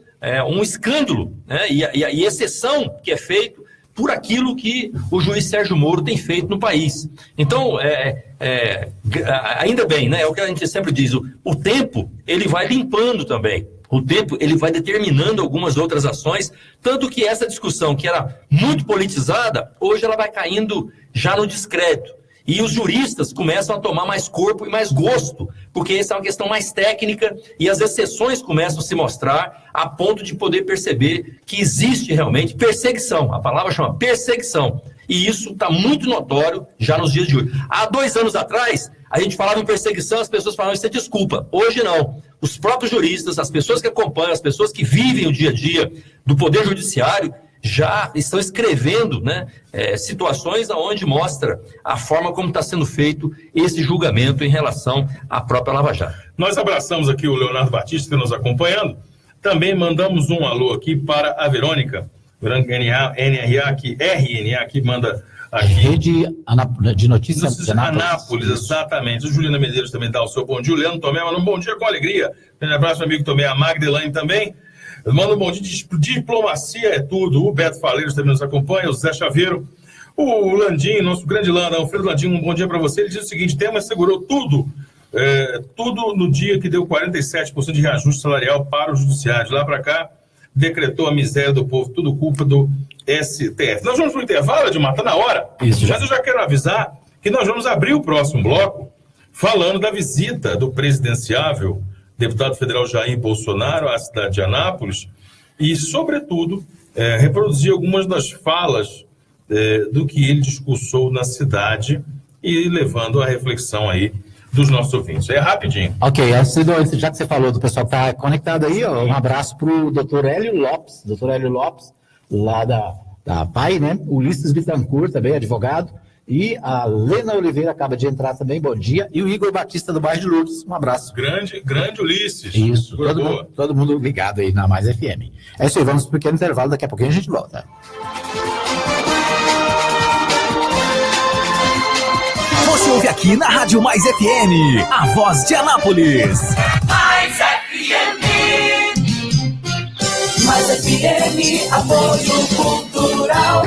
um escândalo, né, e exceção que é feito por aquilo que o juiz Sérgio Moro tem feito no país. Então, ainda bem, né, é o que a gente sempre diz, o tempo ele vai limpando também. O tempo ele vai determinando algumas outras ações, tanto que essa discussão que era muito politizada, hoje ela vai caindo já no descrédito. E os juristas começam a tomar mais corpo e mais gosto, porque essa é uma questão mais técnica e as exceções começam a se mostrar a ponto de poder perceber que existe realmente perseguição. A palavra chama perseguição. E isso está muito notório já nos dias de hoje. Há 2 anos atrás, a gente falava em perseguição, as pessoas falavam isso é desculpa. Hoje não. Os próprios juristas, as pessoas que acompanham, as pessoas que vivem o dia a dia do Poder Judiciário, já estão escrevendo, né, situações onde mostra a forma como está sendo feito esse julgamento em relação à própria Lava Jato. Nós abraçamos aqui o Leonardo Batista nos acompanhando. Também mandamos um alô aqui para a Verônica RNA, que manda aqui. Rede de Notícias de Anápolis, exatamente. O Juliana Medeiros também dá o seu bom dia. O Leandro Tomé manda um bom dia com alegria. Um abraço, meu amigo Tomé. A Magdalene também. Manda um bom dia de diplomacia, é tudo. O Beto Faleiros também nos acompanha, o Zé Chaveiro. O Landim, nosso grande Landa, Alfredo Landim, um bom dia para você. Ele diz o seguinte: Temer segurou tudo no dia que deu 47% de reajuste salarial para o judiciário. De lá para cá, decretou a miséria do povo, tudo culpa do STF. Nós vamos para o intervalo, Edmar, tá na hora. Isso. Mas eu já quero avisar que nós vamos abrir o próximo bloco falando da visita do presidenciável deputado federal Jair Bolsonaro à cidade de Anápolis e, sobretudo, reproduzir algumas das falas do que ele discursou na cidade e levando a reflexão aí dos nossos ouvintes. É rapidinho. Ok, já que você falou do pessoal que está conectado aí, ó, um abraço para o doutor Hélio Lopes, lá da PAI, né? Ulisses Bittencourt, também advogado, e a Lena Oliveira acaba de entrar também, bom dia, e o Igor Batista do bairro de Lourdes, um abraço. Grande Ulisses. Isso, todo mundo ligado aí na Mais FM. É isso aí, vamos para um pequeno intervalo, daqui a pouquinho a gente volta. Você ouve aqui na Rádio Mais FM, a voz de Anápolis. Mais FM. Mais FM, apoio cultural.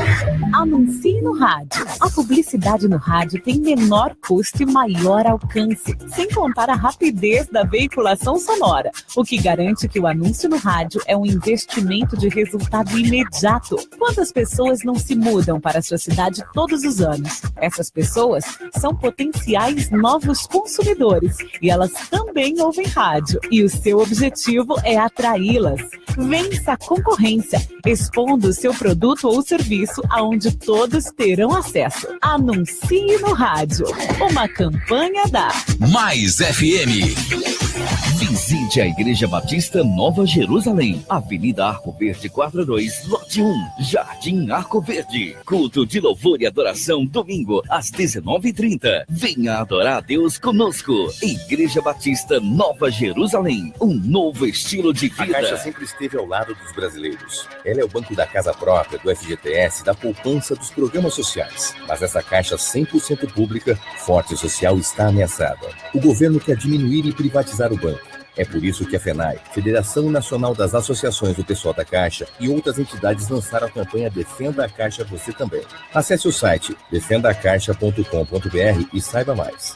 Anuncie no rádio. A publicidade no rádio tem menor custo e maior alcance, sem contar a rapidez da veiculação sonora, o que garante que o anúncio no rádio é um investimento de resultado imediato. Quantas pessoas não se mudam para a sua cidade todos os anos? Essas pessoas são potenciais novos consumidores e elas também ouvem rádio. E o seu objetivo é atraí-las. Vença a concorrência, expondo o seu produto ou serviço aonde todos terão acesso. Anuncie no rádio. Uma campanha da Mais FM. Visite a Igreja Batista Nova Jerusalém, Avenida Arco Verde 42, Lote 1, Jardim Arco Verde. Culto de louvor e adoração, domingo, às 19h30. Venha adorar a Deus conosco. Igreja Batista Nova Jerusalém, um novo estilo de vida. A Caixa sempre esteve ao lado dos brasileiros. Ela é o banco da casa própria, do FGTS, da poupança poupança dos programas sociais. Mas essa caixa 100% pública, forte e social, está ameaçada. O governo quer diminuir e privatizar o banco. É por isso que a FENAI, Federação Nacional das Associações do Pessoal da Caixa, e outras entidades lançaram a campanha Defenda a Caixa Você Também. Acesse o site defendacaixa.com.br e saiba mais.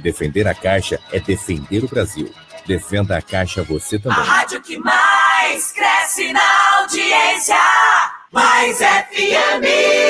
Defender a Caixa é defender o Brasil. Defenda a Caixa Você Também. A rádio que mais cresce na audiência. Mais FM.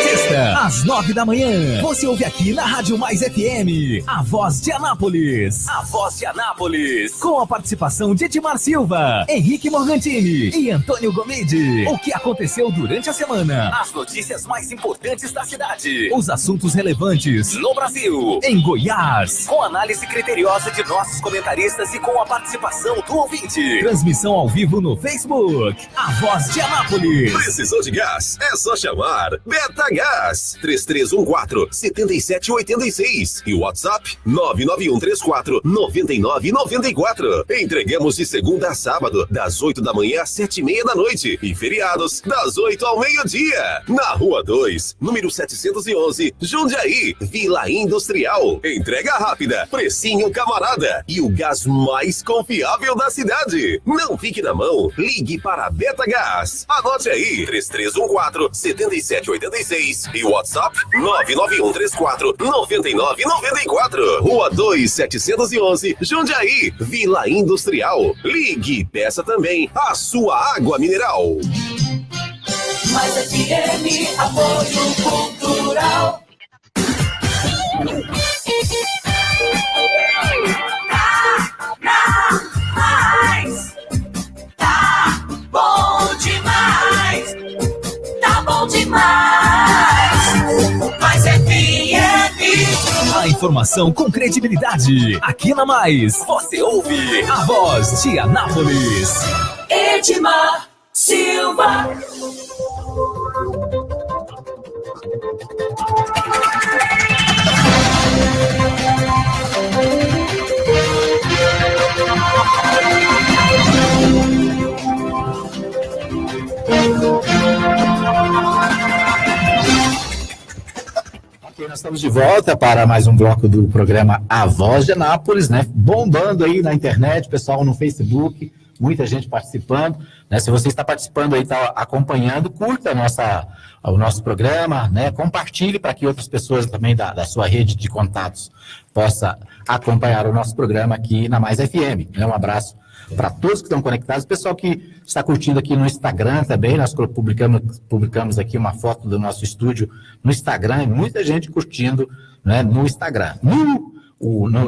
Sexta, às 9 da manhã. Você ouve aqui na Rádio Mais FM, a Voz de Anápolis. A Voz de Anápolis. Com a participação de Edmar Silva, Henrique Morgantini e Antônio Gomide. O que aconteceu durante a semana. As notícias mais importantes da cidade. Os assuntos relevantes no Brasil, em Goiás. Com análise criteriosa de nossos comentaristas e com a participação do ouvinte. Transmissão ao vivo no Facebook. A Voz de Anápolis. Precisou de gás? É só chamar Betagás 3314-7786 e o WhatsApp 99134-9994. Entregamos de segunda a sábado, das 8 da manhã às 7:30 da noite e feriados das 8 ao meio-dia. Na Rua 2, número 711, Jundiaí, Vila Industrial. Entrega rápida, precinho camarada e o gás mais confiável da cidade. Não fique na mão, ligue para a Betagás. Anote aí, 3314-7786 e o WhatsApp 99134-9994. Rua 2, 711, Jundiaí, Vila Industrial. Ligue e peça também a sua água mineral. Mais FM, apoio cultural. Tá bom demais. Tá bom demais. Mais FM. A informação com credibilidade. Aqui na Mais, você ouve a Voz de Anápolis. Edmar Silva. Ok, nós estamos de volta para mais um bloco do programa A Voz de Anápolis, né? Bombando aí na internet, pessoal no Facebook, muita gente participando, né? Se você está participando aí, está acompanhando, curta o nosso programa, né? Compartilhe para que outras pessoas também da sua rede de contatos possam acompanhar o nosso programa aqui na Mais FM. Um abraço para todos que estão conectados, pessoal que está curtindo aqui no Instagram também, nós publicamos aqui uma foto do nosso estúdio no Instagram, e muita gente curtindo, né, no Instagram.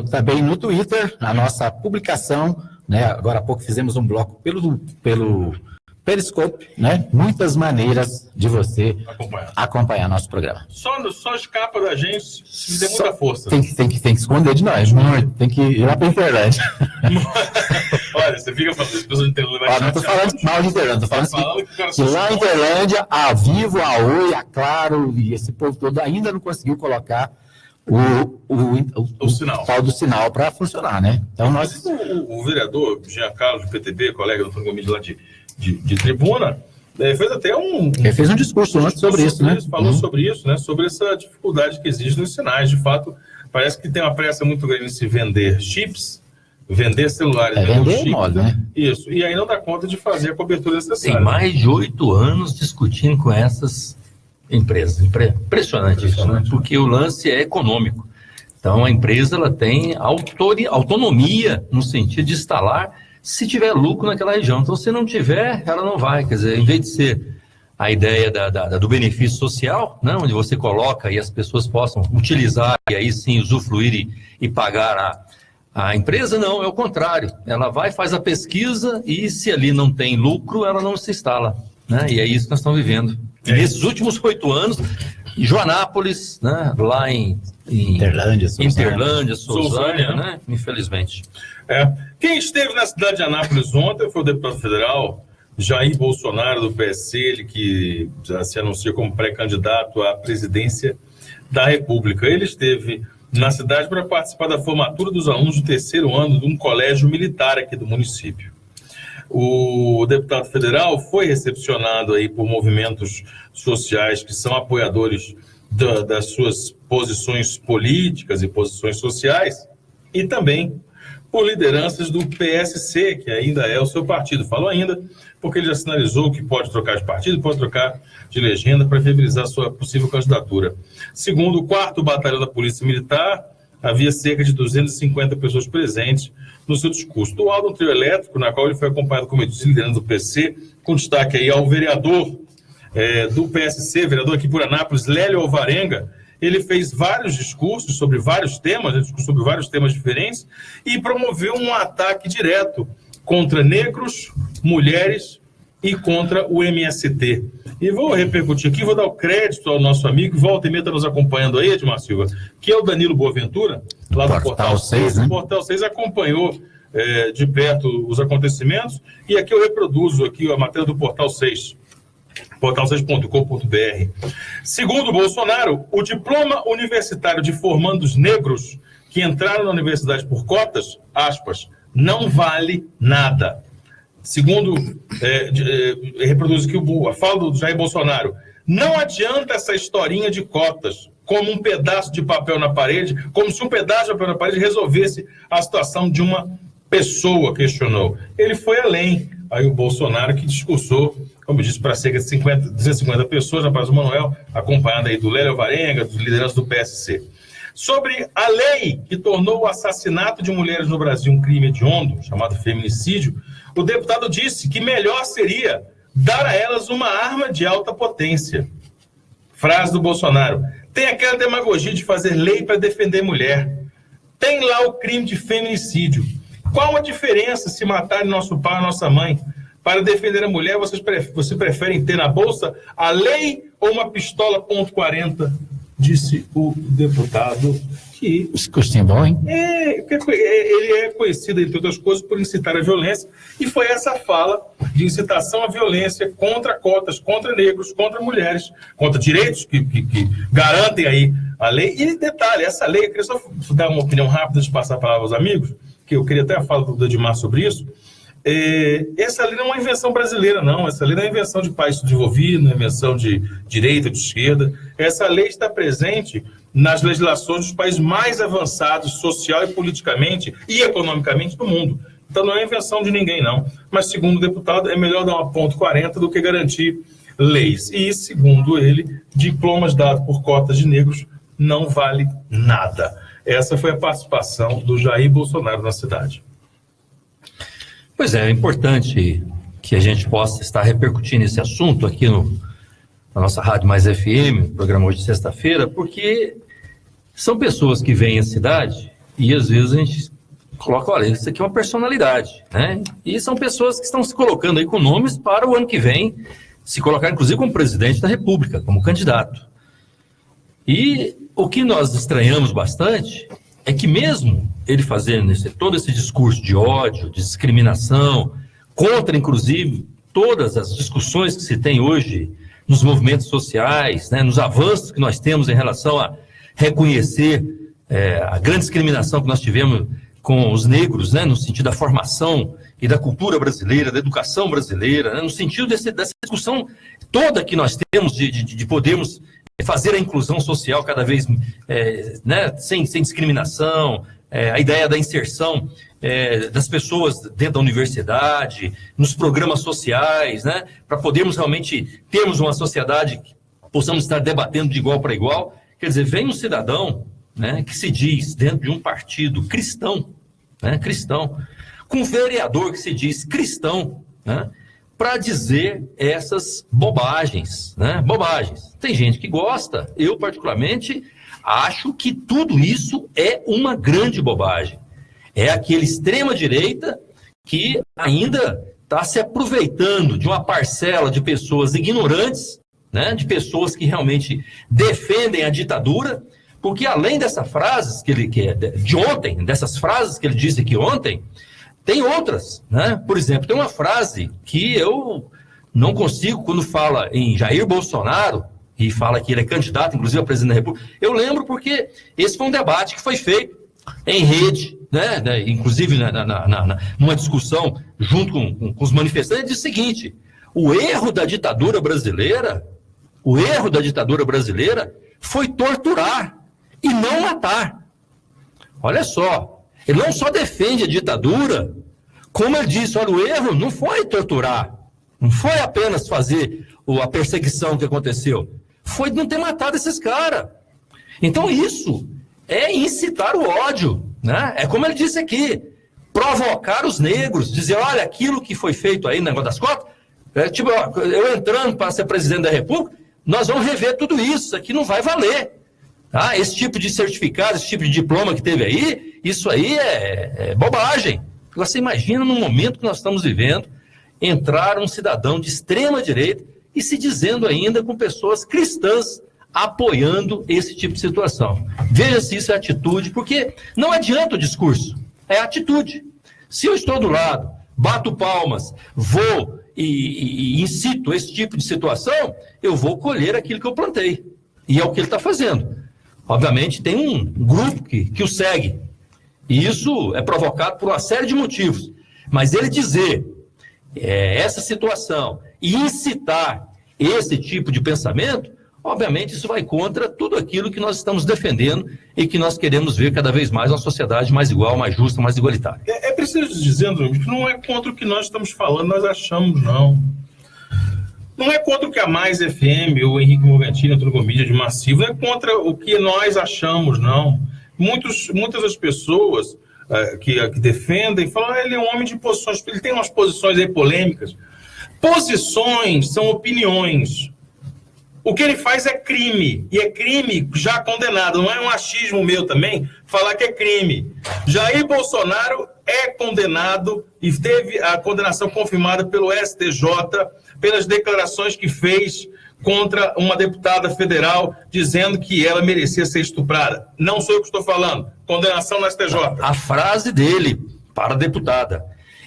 Também no Twitter, a nossa publicação, né, agora há pouco fizemos um bloco pelo Periscope, né, muitas maneiras de você acompanhar nosso programa. Só escapa da gente se der muita força. Tem que esconder de nós, tem que ir lá para a internet. Olha, você fica falando das pessoas de Interlândia. Não estou falando mal de Interlândia, estou falando que lá em Interlândia, a Vivo, a Oi, a Claro e esse povo todo ainda não conseguiu colocar o sinal. Tal do sinal para funcionar, né? Então nós... O vereador Jean Carlos, do PTB, colega do Antônio Gomide lá de tribuna, fez até ele fez um discurso antes sobre isso, né? Falou sobre isso, né? Sobre essa dificuldade que existe nos sinais. De fato, parece que tem uma pressa muito grande em se vender chips, vender celulares, vender chips, modo, né? Isso, e aí não dá conta de fazer a cobertura necessária. Tem mais de 8 anos discutindo com essas empresas. Impressionante isso, né? Porque o lance é econômico. Então, a empresa ela tem autonomia no sentido de instalar se tiver lucro naquela região. Então, se não tiver, ela não vai. Quer dizer, em vez de ser a ideia do benefício social, né, onde você coloca e as pessoas possam utilizar e aí sim usufruir e pagar a empresa, não, é o contrário. Ela vai, faz a pesquisa e se ali não tem lucro, ela não se instala. Né? E é isso que nós estamos vivendo. E nesses últimos 8 anos, em Joanápolis, né, lá em Interlândia, Sousânia, né? Infelizmente. Quem esteve na cidade de Anápolis ontem foi o deputado federal Jair Bolsonaro, do PSL, que já se anuncia como pré-candidato à presidência da República. Ele esteve na cidade para participar da formatura dos alunos do 3º ano de um colégio militar aqui do município. O deputado federal foi recepcionado aí por movimentos sociais que são apoiadores das suas posições políticas e posições sociais, e também por lideranças do PSC, que ainda é o seu partido. Falou ainda, porque ele já sinalizou que pode trocar de partido, pode trocar de legenda para viabilizar sua possível candidatura. Segundo o 4º Batalhão da Polícia Militar, havia cerca de 250 pessoas presentes no seu discurso. Do lado do trio elétrico, na qual ele foi acompanhado como liderança do PC, com destaque aí ao vereador do PSC, vereador aqui por Anápolis, Lélio Alvarenga. Ele fez vários discursos sobre vários temas, diferentes, e promoveu um ataque direto contra negros, mulheres e contra o MST. E vou repercutir aqui, vou dar o crédito ao nosso amigo, que volta e meia está nos acompanhando aí, Edmar Silva, que é o Danilo Boaventura, lá do Portal 6, né? O Portal 6 acompanhou de perto os acontecimentos, e aqui eu reproduzo aqui a matéria do Portal 6. portal6.com.br. Segundo Bolsonaro, o diploma universitário de formandos negros que entraram na universidade por cotas, aspas, não vale nada. Segundo, reproduz aqui a fala do Jair Bolsonaro, não adianta essa historinha de cotas, como um pedaço de papel na parede, como se um pedaço de papel na parede resolvesse a situação de uma pessoa, questionou. Ele foi além. Aí o Bolsonaro que discursou, como eu disse, para cerca de 250 pessoas, na Praça do Manuel, acompanhada aí do Lélio Alvarenga, dos lideranças do PSC. Sobre a lei que tornou o assassinato de mulheres no Brasil um crime hediondo, chamado feminicídio, o deputado disse que melhor seria dar a elas uma arma de alta potência. Frase do Bolsonaro. Tem aquela demagogia de fazer lei para defender mulher. Tem lá o crime de feminicídio. Qual a diferença se matarem nosso pai ou nossa mãe? Para defender a mulher, vocês preferem ter na bolsa a lei ou uma pistola .40? Disse o deputado que... Esse cursinho é bom, hein? Ele é conhecido, entre outras coisas, por incitar a violência, e foi essa fala de incitação à violência contra cotas, contra negros, contra mulheres, contra direitos que garantem aí a lei. E detalhe, essa lei, eu queria só dar uma opinião rápida de passar a palavra aos amigos, que eu queria até a fala do Edmar sobre isso. Essa lei não é uma invenção brasileira, não. Essa lei não é invenção de país desenvolvido, não é invenção de direita, de esquerda. Essa lei está presente nas legislações dos países mais avançados, social e politicamente e economicamente do mundo. Então não é invenção de ninguém, não. Mas, segundo o deputado, é melhor dar uma .40 do que garantir leis. E, segundo ele, diplomas dados por cotas de negros não vale nada. Essa foi a participação do Jair Bolsonaro na cidade. Pois é importante que a gente possa estar repercutindo esse assunto aqui na nossa Rádio Mais FM, programa hoje de sexta-feira, porque são pessoas que vêm à cidade e às vezes a gente coloca, olha, isso aqui é uma personalidade, né? E são pessoas que estão se colocando aí com nomes para o ano que vem se colocar, inclusive, como presidente da República, como candidato. E o que nós estranhamos bastante é que mesmo ele fazendo todo esse discurso de ódio, de discriminação, contra, inclusive, todas as discussões que se tem hoje nos movimentos sociais, né, nos avanços que nós temos em relação a reconhecer a grande discriminação que nós tivemos com os negros, né, no sentido da formação e da cultura brasileira, da educação brasileira, né, no sentido dessa discussão toda que nós temos de podermos fazer a inclusão social cada vez né, sem discriminação, a ideia da inserção das pessoas dentro da universidade, nos programas sociais, né, para podermos realmente termos uma sociedade que possamos estar debatendo de igual para igual. Quer dizer, vem um cidadão, né, que se diz dentro de um partido cristão, né, cristão, com um vereador que se diz cristão, né, para dizer essas bobagens, né? Bobagens. Tem gente que gosta, eu particularmente acho que tudo isso é uma grande bobagem. É aquele extrema-direita que ainda está se aproveitando de uma parcela de pessoas ignorantes, né? De pessoas que realmente defendem a ditadura, porque além dessas frases de ontem, dessas frases que ele disse aqui ontem, tem outras, né? Por exemplo, tem uma frase que eu não consigo, quando fala em Jair Bolsonaro, e fala que ele é candidato, inclusive, a presidente da República, eu lembro porque esse foi um debate que foi feito em rede, né, inclusive numa discussão junto com os manifestantes, ele diz o seguinte: o erro da ditadura brasileira foi torturar e não matar. Olha só, ele não só defende a ditadura, como ele disse, olha, o erro não foi torturar, não foi apenas fazer a perseguição que aconteceu, foi não ter matado esses caras. Então isso é incitar o ódio, né? É como ele disse aqui, provocar os negros, dizer, olha, aquilo que foi feito aí no negócio das cotas, tipo, eu entrando para ser presidente da República, nós vamos rever tudo isso aqui não vai valer. Tá? Esse tipo de certificado, esse tipo de diploma que teve aí, isso aí é bobagem. Você imagina no momento que nós estamos vivendo, entrar um cidadão de extrema direita e se dizendo ainda com pessoas cristãs apoiando esse tipo de situação. Veja se isso é atitude, porque não adianta o discurso, é atitude. Se eu estou do lado, bato palmas, vou e incito esse tipo de situação, eu vou colher aquilo que eu plantei. E é o que ele está fazendo. Obviamente tem um grupo que o segue. E isso é provocado por uma série de motivos. Mas ele dizer essa situação e incitar esse tipo de pensamento, obviamente isso vai contra tudo aquilo que nós estamos defendendo e que nós queremos ver cada vez mais uma sociedade mais igual, mais justa, mais igualitária. É preciso dizer, que não é contra o que nós estamos falando, nós achamos, não. Não é contra o que a Mais FM, o Henrique Morgantini, a Trocomídia de Massivo, não é contra o que nós achamos, não. Muitas das pessoas que defendem falam, ele é um homem de posições, ele tem umas posições aí polêmicas. Posições são opiniões. O que ele faz é crime, e é crime já condenado, não é um achismo meu também falar que é crime. Jair Bolsonaro é condenado e teve a condenação confirmada pelo STJ pelas declarações que fez contra uma deputada federal dizendo que ela merecia ser estuprada. Não sou eu que estou falando, condenação no STJ. A frase dele para a deputada: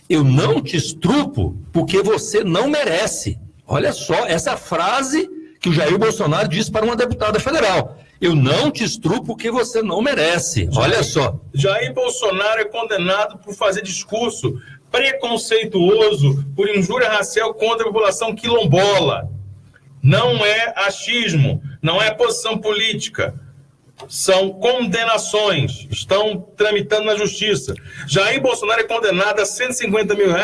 eu não te estrupo porque você não merece. Olha só, essa frase que o Jair Bolsonaro disse para uma deputada federal. Eu não te estrupo porque você não merece. Olha só. Jair Bolsonaro é condenado por fazer discurso preconceituoso, por injúria racial contra a população quilombola. Não é achismo, não é posição política. São condenações, estão tramitando na justiça. Jair Bolsonaro é condenado a R$150 mil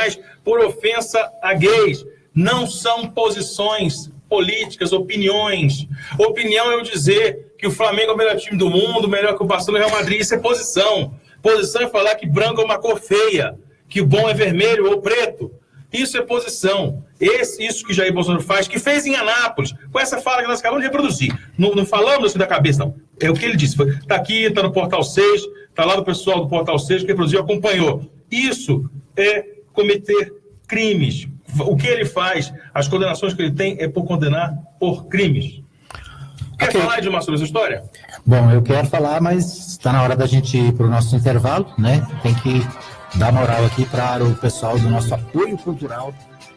por ofensa a gays. Não são posições políticas, opiniões. Opinião é eu dizer que o Flamengo é o melhor time do mundo, melhor que o Barcelona e o Real Madrid. Isso é posição. Posição é falar que branco é uma cor feia, que o bom é vermelho ou preto. Isso é posição. Isso que Jair Bolsonaro faz, que fez em Anápolis, com essa fala que nós acabamos de reproduzir. Não falamos assim da cabeça, não. É o que ele disse. Está aqui, está no Portal 6, está lá do pessoal do Portal 6 que reproduziu, acompanhou. Isso é cometer crimes. O que ele faz, as condenações que ele tem é por condenar por crimes. Quer falar, Edmar, sobre essa história? Bom, eu quero falar, mas está na hora da gente ir para o nosso intervalo, né? Tem que dar moral aqui para o pessoal do nosso apoio cultural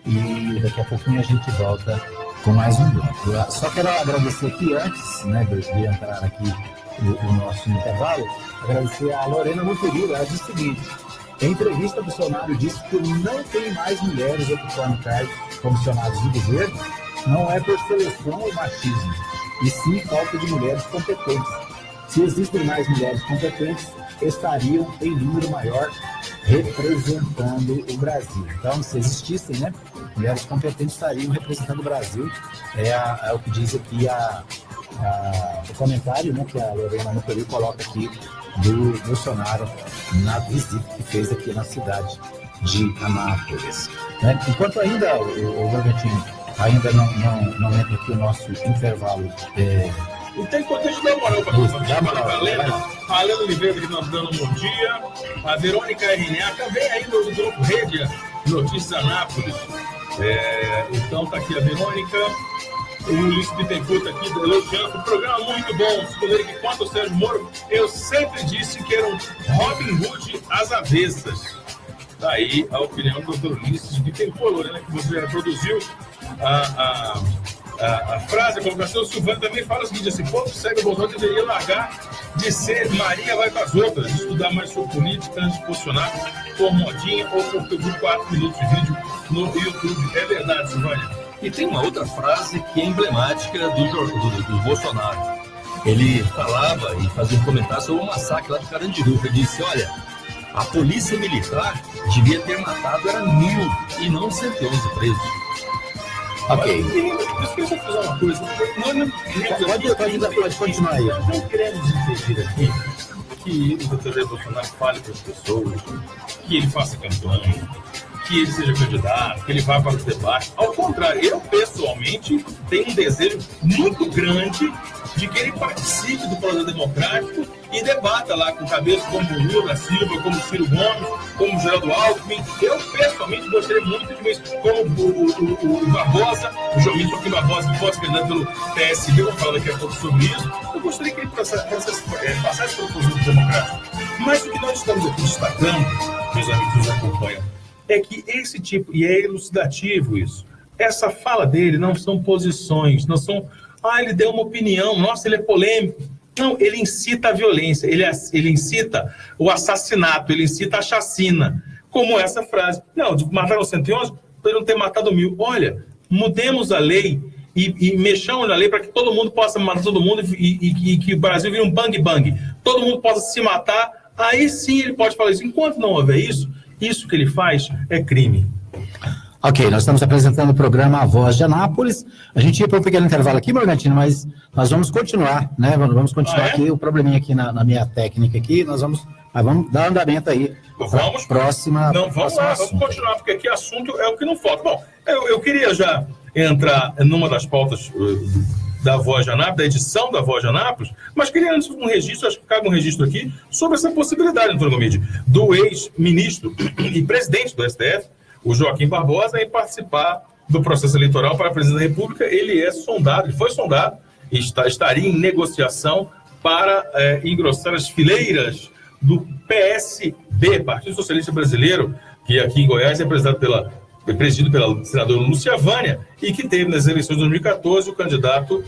e daqui a pouquinho a gente volta com mais um bloco. Eu só quero agradecer aqui antes, né, de entrar aqui no nosso intervalo, agradecer a Lorena Monteiro. Ela disse o seguinte: em entrevista, o Bolsonaro disse que não tem mais mulheres ocupando cargos comissionados do governo, não é por seleção ou machismo, e sim falta de mulheres competentes. Se existem mais mulheres competentes, estariam em número maior representando o Brasil. Então, se existissem, né, mulheres competentes, estariam representando o Brasil. É o que diz aqui o comentário, né, que a Lorena Monteiro coloca aqui do Bolsonaro na visita que fez aqui na cidade de Anápolis. Né? Enquanto ainda o Morgantini ainda não entra aqui o nosso intervalo. Então, enquanto a gente dá moral para a Helena Oliveira que nos dando um bom dia, a Verônica RNA também aí do grupo Rede Notícias Anápolis. Então tá aqui a Verônica, o Luiz Bittencourt aqui elogiando o programa muito bom. Escolher que quanto ao Sérgio Moro, eu sempre disse que era um Robin Hood às avessas. Daí a opinião do Dr. Luiz Bittencourt, né, que você produziu a frase, a colocação. O Silvano também fala o seguinte, assim, ponto cego, o Bolsonaro deveria largar de ser Maria vai para as outras, estudar mais sobre política antes de posicionar por modinha ou porque eu vi 4 minutos de vídeo no YouTube. É verdade, Silvânia. E tem uma outra frase que é emblemática do Bolsonaro. Ele falava e fazia um comentário sobre o massacre lá de Carandiru. Ele disse, olha, a polícia militar devia ter matado 1.000 e não 111 presos. Ok. Deixa eu fazer uma coisa. Pode continuar aí. Nós não queremos impedir aqui que o Dr. Jair Bolsonaro fale para as pessoas, que ele faça campanha, que ele seja candidato, que ele vá para os debates. Ao contrário, eu pessoalmente tenho um desejo muito grande de que ele participe do processo democrático e debata lá com cabeças como Lula da Silva, como Ciro Gomes, como Geraldo Alckmin. Eu pessoalmente gostaria muito de ver como o Barbosa, o Joaquim Barbosa, que pode ser candidato pelo PSB, vou falar daqui a pouco sobre isso. Eu gostaria que ele passasse pelo processo democrático. Mas o que nós estamos aqui destacando, meus amigos que nos acompanham, é que esse tipo, e é elucidativo isso, essa fala dele não são posições, não são, ele deu uma opinião, nossa, ele é polêmico. Não, ele incita a violência, ele incita o assassinato, ele incita a chacina, como essa frase. Não, de mataram 111, poderiam ter matado 1.000. Olha, mudemos a lei e mexamos na lei para que todo mundo possa matar todo mundo e que o Brasil vire um bang-bang. Todo mundo possa se matar, aí sim ele pode falar isso. Enquanto não houver isso que ele faz é crime. Ok, nós estamos apresentando o programa A Voz de Anápolis. A gente ia para um pequeno intervalo aqui, Morgantino, mas nós vamos continuar, né? Vamos continuar aqui, o probleminha aqui na minha técnica aqui, mas vamos dar andamento aí. Vamos continuar, porque aqui assunto é o que não falta. Bom, eu queria já entrar numa das pautas da Voz de Anápolis, da edição da Voz de Anápolis, mas queria antes um registro, acho que cabe um registro aqui, sobre essa possibilidade, doutor Gomide, do ex-ministro e presidente do STF, o Joaquim Barbosa, em participar do processo eleitoral para a presidência da República. Ele foi sondado, e estaria em negociação para engrossar as fileiras do PSB, Partido Socialista Brasileiro, que aqui em Goiás é presidido pela senadora Lúcia Vânia, e que teve nas eleições de 2014 o candidato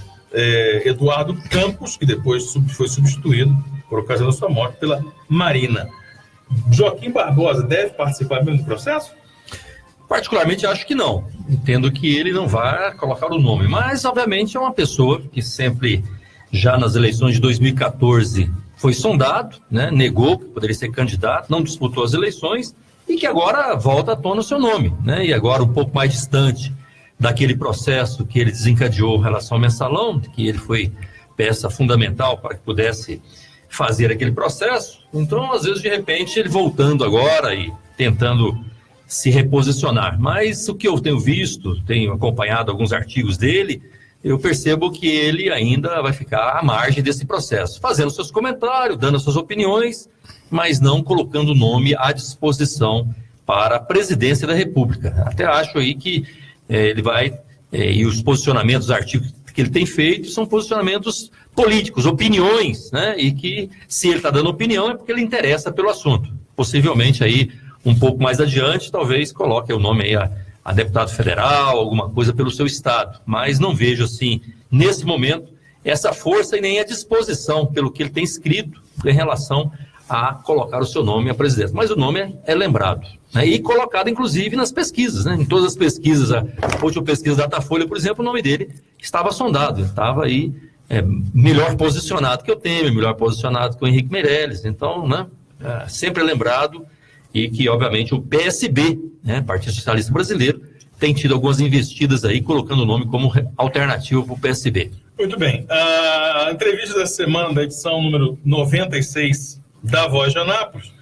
Eduardo Campos, que depois foi substituído, por ocasião da sua morte, pela Marina. Joaquim Barbosa deve participar mesmo do processo? Particularmente acho que não. Entendo que ele não vai colocar o nome, mas obviamente é uma pessoa que sempre, já nas eleições de 2014, foi sondado, né, negou que poderia ser candidato, não disputou as eleições e que agora volta à tona o seu nome, né, e agora um pouco mais distante daquele processo que ele desencadeou em relação ao mensalão, que ele foi peça fundamental para que pudesse fazer aquele processo. Então, às vezes, de repente, ele voltando agora e tentando se reposicionar. Mas o que eu tenho visto, tenho acompanhado alguns artigos dele, eu percebo que ele ainda vai ficar à margem desse processo, fazendo seus comentários, dando suas opiniões, mas não colocando o nome à disposição para a presidência da República. Até acho aí que ele vai, e os posicionamentos, os artigos que ele tem feito, são posicionamentos políticos, opiniões, né? E que, se ele está dando opinião, é porque ele interessa pelo assunto. Possivelmente aí, um pouco mais adiante, talvez coloque o nome aí a deputado federal, alguma coisa pelo seu estado. Mas não vejo, assim, nesse momento, essa força e nem a disposição, pelo que ele tem escrito, em relação a colocar o seu nome à presidência. Mas o nome é lembrado, né? E colocado, inclusive, nas pesquisas, né? Em todas as pesquisas, a última pesquisa da Datafolha, por exemplo, o nome dele estava sondado, estava aí melhor posicionado que o Temer, melhor posicionado que o Henrique Meirelles. Então, né, sempre é lembrado. E que, obviamente, o PSB, né, Partido Socialista Brasileiro, tem tido algumas investidas aí, colocando o nome como alternativo para o PSB. Muito bem. A entrevista da semana, da edição número 96 da Voz de Anápolis,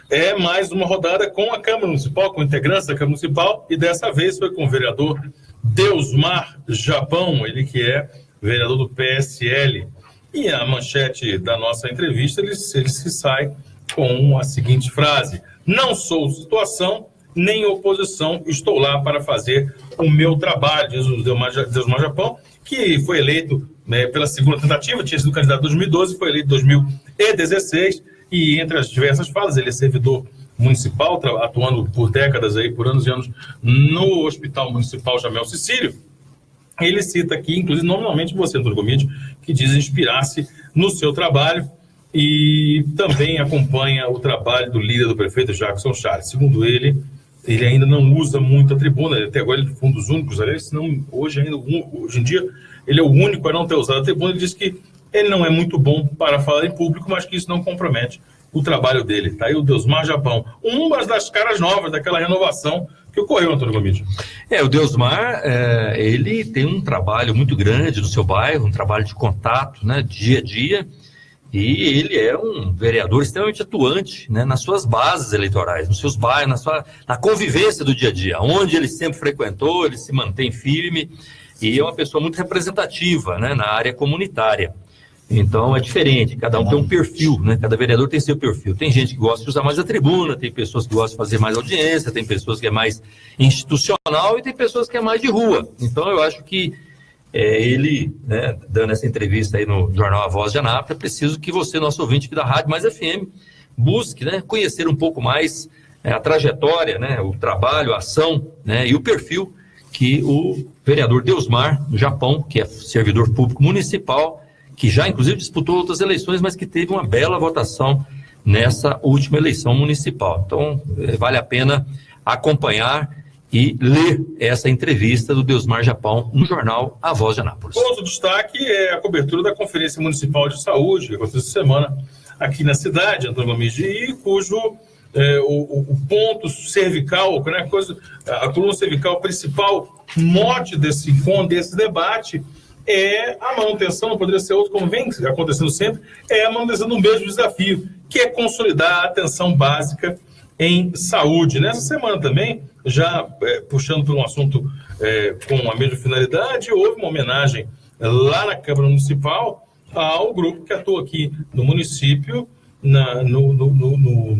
é mais uma rodada com a Câmara Municipal, com integrantes da Câmara Municipal, e dessa vez foi com o vereador Deusmar Japão, ele que é vereador do PSL. E a manchete da nossa entrevista, ele se sai com a seguinte frase: não sou situação nem oposição, estou lá para fazer o meu trabalho, diz o Deusmar Japão, que foi eleito, né, pela segunda tentativa, tinha sido candidato em 2012, foi eleito em 2016, e entre as diversas falas, ele é servidor municipal, atuando por décadas, aí, por anos e anos, no Hospital Municipal Jamel Cecílio, Ele cita aqui, inclusive, nominalmente você, Antônio Gomide, que diz inspirar-se no seu trabalho e também acompanha o trabalho do líder do prefeito, Jackson Charles. Segundo ele ainda não usa muito a tribuna, até agora ele foi um dos únicos, aliás, senão hoje em dia, ele é o único a não ter usado a tribuna. Ele diz que ele não é muito bom para falar em público, mas que isso não compromete o trabalho dele. Tá aí o Deusmar Japão, uma das caras novas daquela renovação que ocorreu, Antônio Gomide. O Deusmar, ele tem um trabalho muito grande no seu bairro, um trabalho de contato, né, dia a dia, e ele é um vereador extremamente atuante, né, nas suas bases eleitorais, nos seus bairros, na convivência do dia a dia, onde ele sempre frequentou, ele se mantém firme, e é uma pessoa muito representativa, né, na área comunitária. Então é diferente, cada um tem um perfil, né? Cada vereador tem seu perfil. Tem gente que gosta de usar mais a tribuna, tem pessoas que gostam de fazer mais audiência, tem pessoas que é mais institucional e tem pessoas que é mais de rua. Então eu acho que ele, né, dando essa entrevista aí no jornal A Voz de Anápolis, é preciso que você, nosso ouvinte aqui da Rádio Mais FM, busque, né, conhecer um pouco mais a trajetória, né, o trabalho, a ação, né, e o perfil que o vereador Deusmar, do Japão, que é servidor público municipal, que já inclusive disputou outras eleições, mas que teve uma bela votação nessa última eleição municipal. Então, vale a pena acompanhar e ler essa entrevista do Deusmar Japão no jornal A Voz de Anápolis. Outro destaque é a cobertura da Conferência Municipal de Saúde, que aconteceu essa semana aqui na cidade, Antônio Gomide, e cujo o ponto cervical, né, a coluna cervical principal, mote desse debate, é a manutenção, não poderia ser outro, como vem acontecendo sempre, é a manutenção do mesmo desafio, que é consolidar a atenção básica em saúde. Nessa semana também, já puxando por um assunto com a mesma finalidade, houve uma homenagem lá na Câmara Municipal ao grupo que atua aqui no município no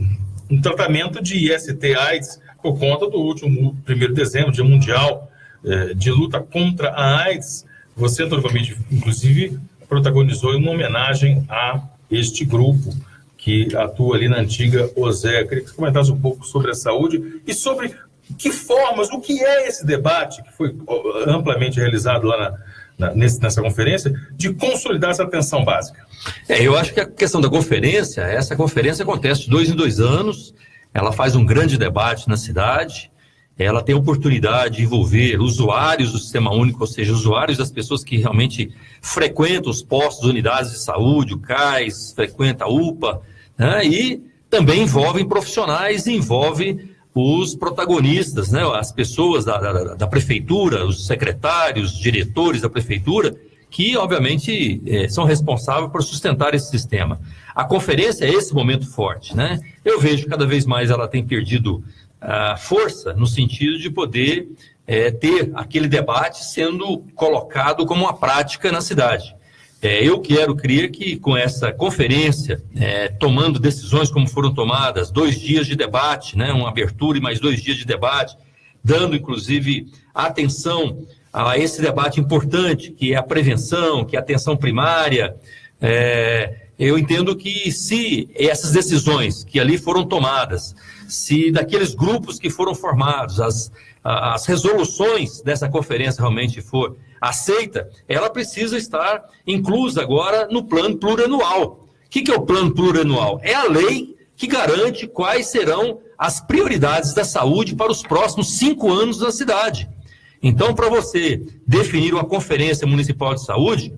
tratamento de IST/AIDS, por conta do último 1º de dezembro, Dia Mundial de Luta contra a AIDS. Você, Antônio Gomide, inclusive, protagonizou uma homenagem a este grupo que atua ali na antiga OSE. Eu queria que você comentasse um pouco sobre a saúde e sobre que formas, o que é esse debate, que foi amplamente realizado lá nessa conferência, de consolidar essa atenção básica. Eu acho que a questão da conferência, essa conferência acontece de 2 em 2 anos, ela faz um grande debate na cidade, ela tem a oportunidade de envolver usuários do Sistema Único, ou seja, usuários das pessoas que realmente frequentam os postos, unidades de saúde, o CAIS, frequenta a UPA, né? E também envolvem profissionais, envolve os protagonistas, né? As pessoas da prefeitura, os secretários, diretores da prefeitura, que obviamente são responsáveis por sustentar esse sistema. A conferência é esse momento forte, né? Eu vejo que cada vez mais ela tem perdido força no sentido de poder ter aquele debate sendo colocado como uma prática na cidade. Eu creio que com essa conferência, tomando decisões como foram tomadas, 2 dias de debate, né, uma abertura e mais 2 dias de debate, dando inclusive atenção a esse debate importante, que é a prevenção, que é a atenção primária. Eu entendo que se essas decisões que ali foram tomadas, se daqueles grupos que foram formados, as resoluções dessa conferência realmente for aceita, ela precisa estar inclusa agora no plano plurianual. O que é o plano plurianual? É a lei que garante quais serão as prioridades da saúde para os próximos 5 anos da cidade. Então, para você definir uma conferência municipal de saúde,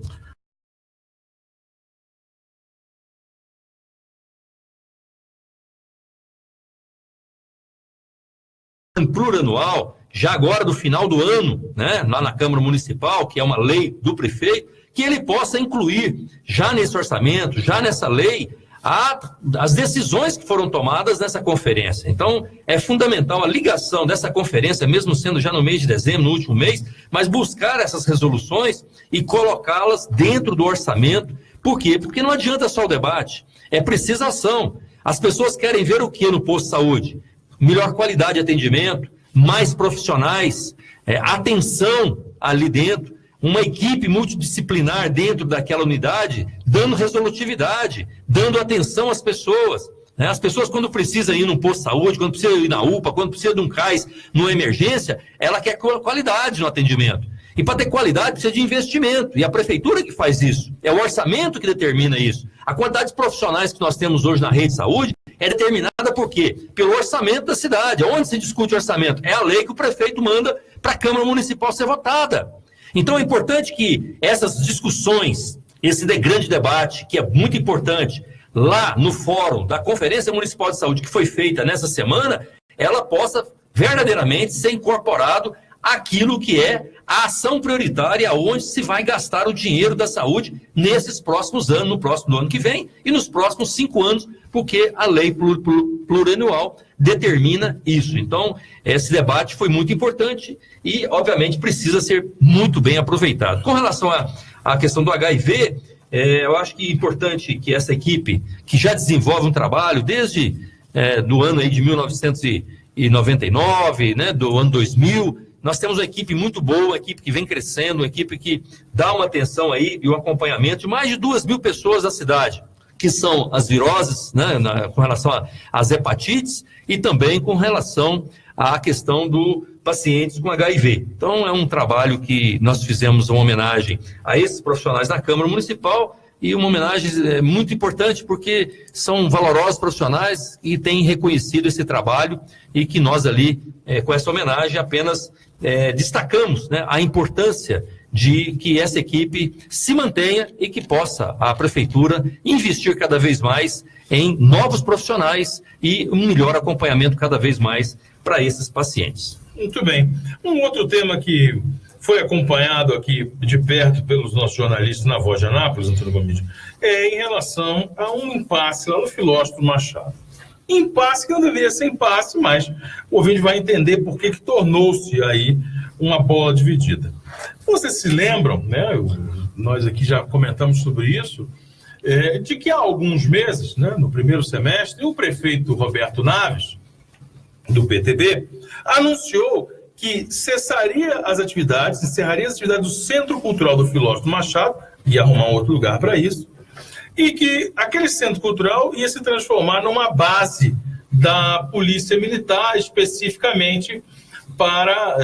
plurianual, já agora do final do ano, né, lá na Câmara Municipal, que é uma lei do prefeito, que ele possa incluir já nesse orçamento, já nessa lei, as decisões que foram tomadas nessa conferência. Então, é fundamental a ligação dessa conferência, mesmo sendo já no mês de dezembro, no último mês, mas buscar essas resoluções e colocá-las dentro do orçamento. Por quê? Porque não adianta só o debate, é preciso ação. As pessoas querem ver o que no posto de saúde? Melhor qualidade de atendimento, mais profissionais, atenção ali dentro, uma equipe multidisciplinar dentro daquela unidade, dando resolutividade, dando atenção às pessoas. Né? As pessoas, quando precisam ir num posto de saúde, quando precisam ir na UPA, quando precisa de um CAIS numa emergência, ela quer qualidade no atendimento. E para ter qualidade precisa de investimento. E a prefeitura que faz isso. É o orçamento que determina isso. A quantidade de profissionais que nós temos hoje na rede de saúde é determinada por quê? Pelo orçamento da cidade. Onde se discute orçamento? É a lei que o prefeito manda para a Câmara Municipal ser votada. Então é importante que essas discussões, esse grande debate, que é muito importante, lá no fórum da Conferência Municipal de Saúde, que foi feita nessa semana, ela possa verdadeiramente ser incorporado aquilo que é a ação prioritária onde se vai gastar o dinheiro da saúde nesses próximos anos, no próximo ano que vem e nos próximos 5 anos, porque a lei plurianual determina isso. Então, esse debate foi muito importante e, obviamente, precisa ser muito bem aproveitado. Com relação à questão do HIV, eu acho que é importante que essa equipe, que já desenvolve um trabalho desde do ano aí de 1999, né, do ano 2000, nós temos uma equipe muito boa, uma equipe que vem crescendo, uma equipe que dá uma atenção aí e um acompanhamento de mais de 2.000 pessoas da cidade, que são as viroses, né, com relação às hepatites e também com relação à questão do pacientes com HIV. Então, é um trabalho que nós fizemos uma homenagem a esses profissionais da Câmara Municipal e uma homenagem muito importante porque são valorosos profissionais e têm reconhecido esse trabalho e que nós ali, com essa homenagem, apenas destacamos, né, a importância de que essa equipe se mantenha e que possa a Prefeitura investir cada vez mais em novos profissionais e um melhor acompanhamento cada vez mais para esses pacientes. Muito bem. Um outro tema que foi acompanhado aqui de perto pelos nossos jornalistas na Voz de Anápolis, Antônio Gomide, em relação a um impasse lá no Filósofo Machado. Impasse que não deveria ser impasse, mas o ouvinte vai entender por que tornou-se aí uma bola dividida. Vocês se lembram, né, nós aqui já comentamos sobre isso, de que há alguns meses, né, no primeiro semestre, o prefeito Roberto Naves, do PTB, anunciou que encerraria as atividades do Centro Cultural do Filósofo Machado, ia arrumar outro lugar para isso, e que aquele centro cultural ia se transformar numa base da Polícia Militar, especificamente para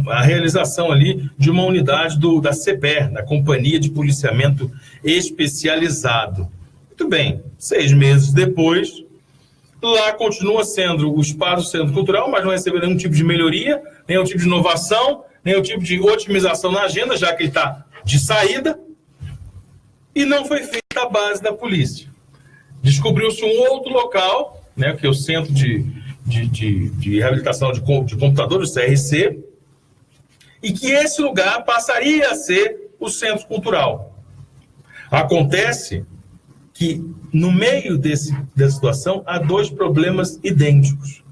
a realização ali de uma unidade da CEPER, da Companhia de Policiamento Especializado. Muito bem, 6 meses depois, lá continua sendo o espaço do Centro Cultural, mas não recebeu nenhum tipo de melhoria, nenhum tipo de inovação, nenhum tipo de otimização na agenda, já que ele está de saída, e não foi feita a base da polícia. Descobriu-se um outro local, né, que é o Centro de Reabilitação de Computadores, CRC, e que esse lugar passaria a ser o Centro Cultural. Acontece que, no meio dessa situação, há 2 problemas idênticos.